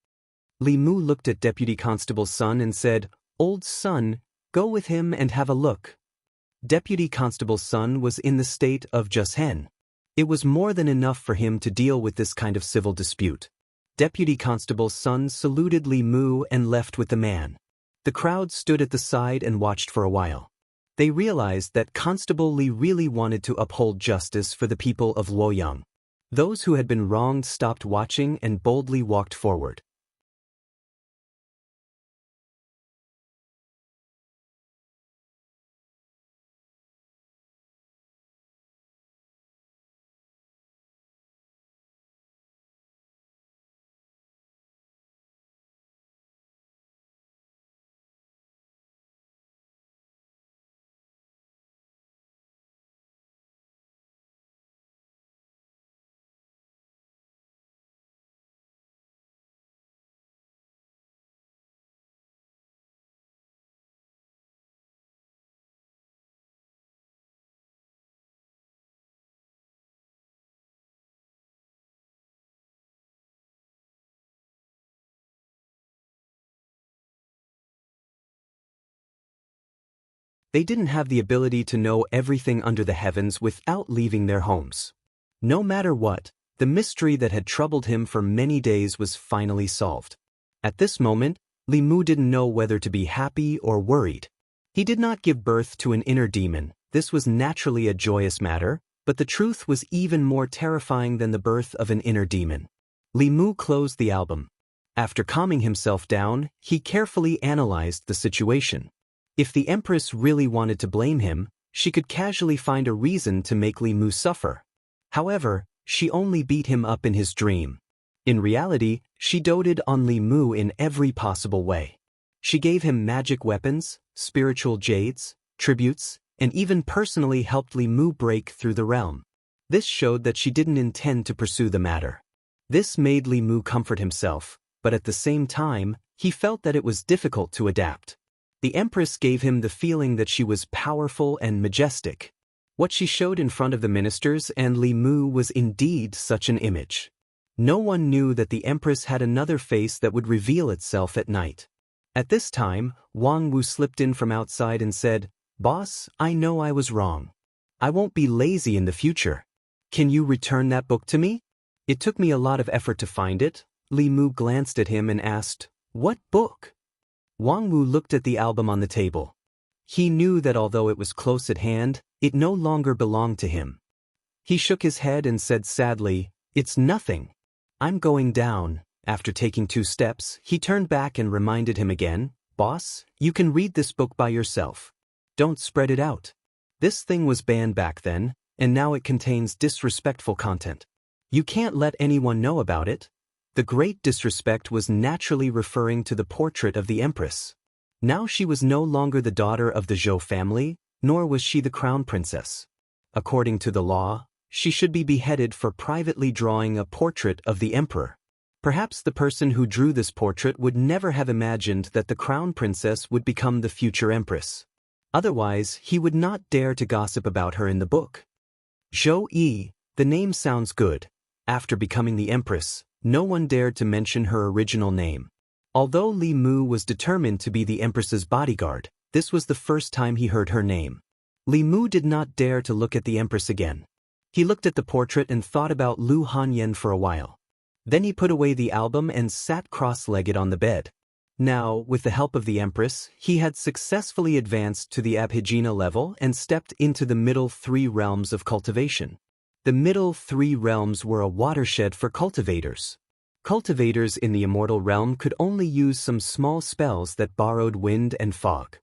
Speaker 1: Li Mu looked at Deputy Constable's son and said, "Old son, go with him and have a look." Deputy Constable's son was in the state of Jushen. It was more than enough for him to deal with this kind of civil dispute. Deputy Constable's son saluted Li Mu and left with the man. The crowd stood at the side and watched for a while. They realized that Constable Li really wanted to uphold justice for the people of Luoyang. Those who had been wronged stopped watching and boldly walked forward. They didn't have the ability to know everything under the heavens without leaving their homes. No matter what, the mystery that had troubled him for many days was finally solved. At this moment, Li Mu didn't know whether to be happy or worried. He did not give birth to an inner demon. This was naturally a joyous matter, but the truth was even more terrifying than the birth of an inner demon. Li Mu closed the album. After calming himself down, he carefully analyzed the situation. If the Empress really wanted to blame him, she could casually find a reason to make Li Mu suffer. However, she only beat him up in his dream. In reality, she doted on Li Mu in every possible way. She gave him magic weapons, spiritual jades, tributes, and even personally helped Li Mu break through the realm. This showed that she didn't intend to pursue the matter. This made Li Mu comfort himself, but at the same time, he felt that it was difficult to adapt. The Empress gave him the feeling that she was powerful and majestic. What she showed in front of the ministers and Li Mu was indeed such an image. No one knew that the Empress had another face that would reveal itself at night. At this time, Wang Wu slipped in from outside and said, "Boss, I know I was wrong. I won't be lazy in the future. Can you return that book to me?" "It took me a lot of effort to find it." Li Mu glanced at him and asked, "What book?" Wang Wu looked at the album on the table. He knew that although it was close at hand, it no longer belonged to him. He shook his head and said sadly, "It's nothing. I'm going down." After taking 2 steps, he turned back and reminded him again, "Boss, you can read this book by yourself. Don't spread it out." This thing was banned back then, and now it contains disrespectful content. You can't let anyone know about it. The great disrespect was naturally referring to the portrait of the Empress. Now she was no longer the daughter of the Zhou family, nor was she the crown princess. According to the law, she should be beheaded for privately drawing a portrait of the emperor. Perhaps the person who drew this portrait would never have imagined that the crown princess would become the future empress. Otherwise, he would not dare to gossip about her in the book. Zhou Yi, the name sounds good. After becoming the empress, no one dared to mention her original name. Although Li Mu was determined to be the empress's bodyguard, this was the first time he heard her name. Li Mu did not dare to look at the empress again. He looked at the portrait and thought about Lu Hanyan for a while. Then he put away the album and sat cross-legged on the bed. Now, with the help of the Empress, he had successfully advanced to the Abhijna level and stepped into the middle 3 realms of cultivation. The middle 3 realms were a watershed for cultivators. Cultivators in the immortal realm could only use some small spells that borrowed wind and fog.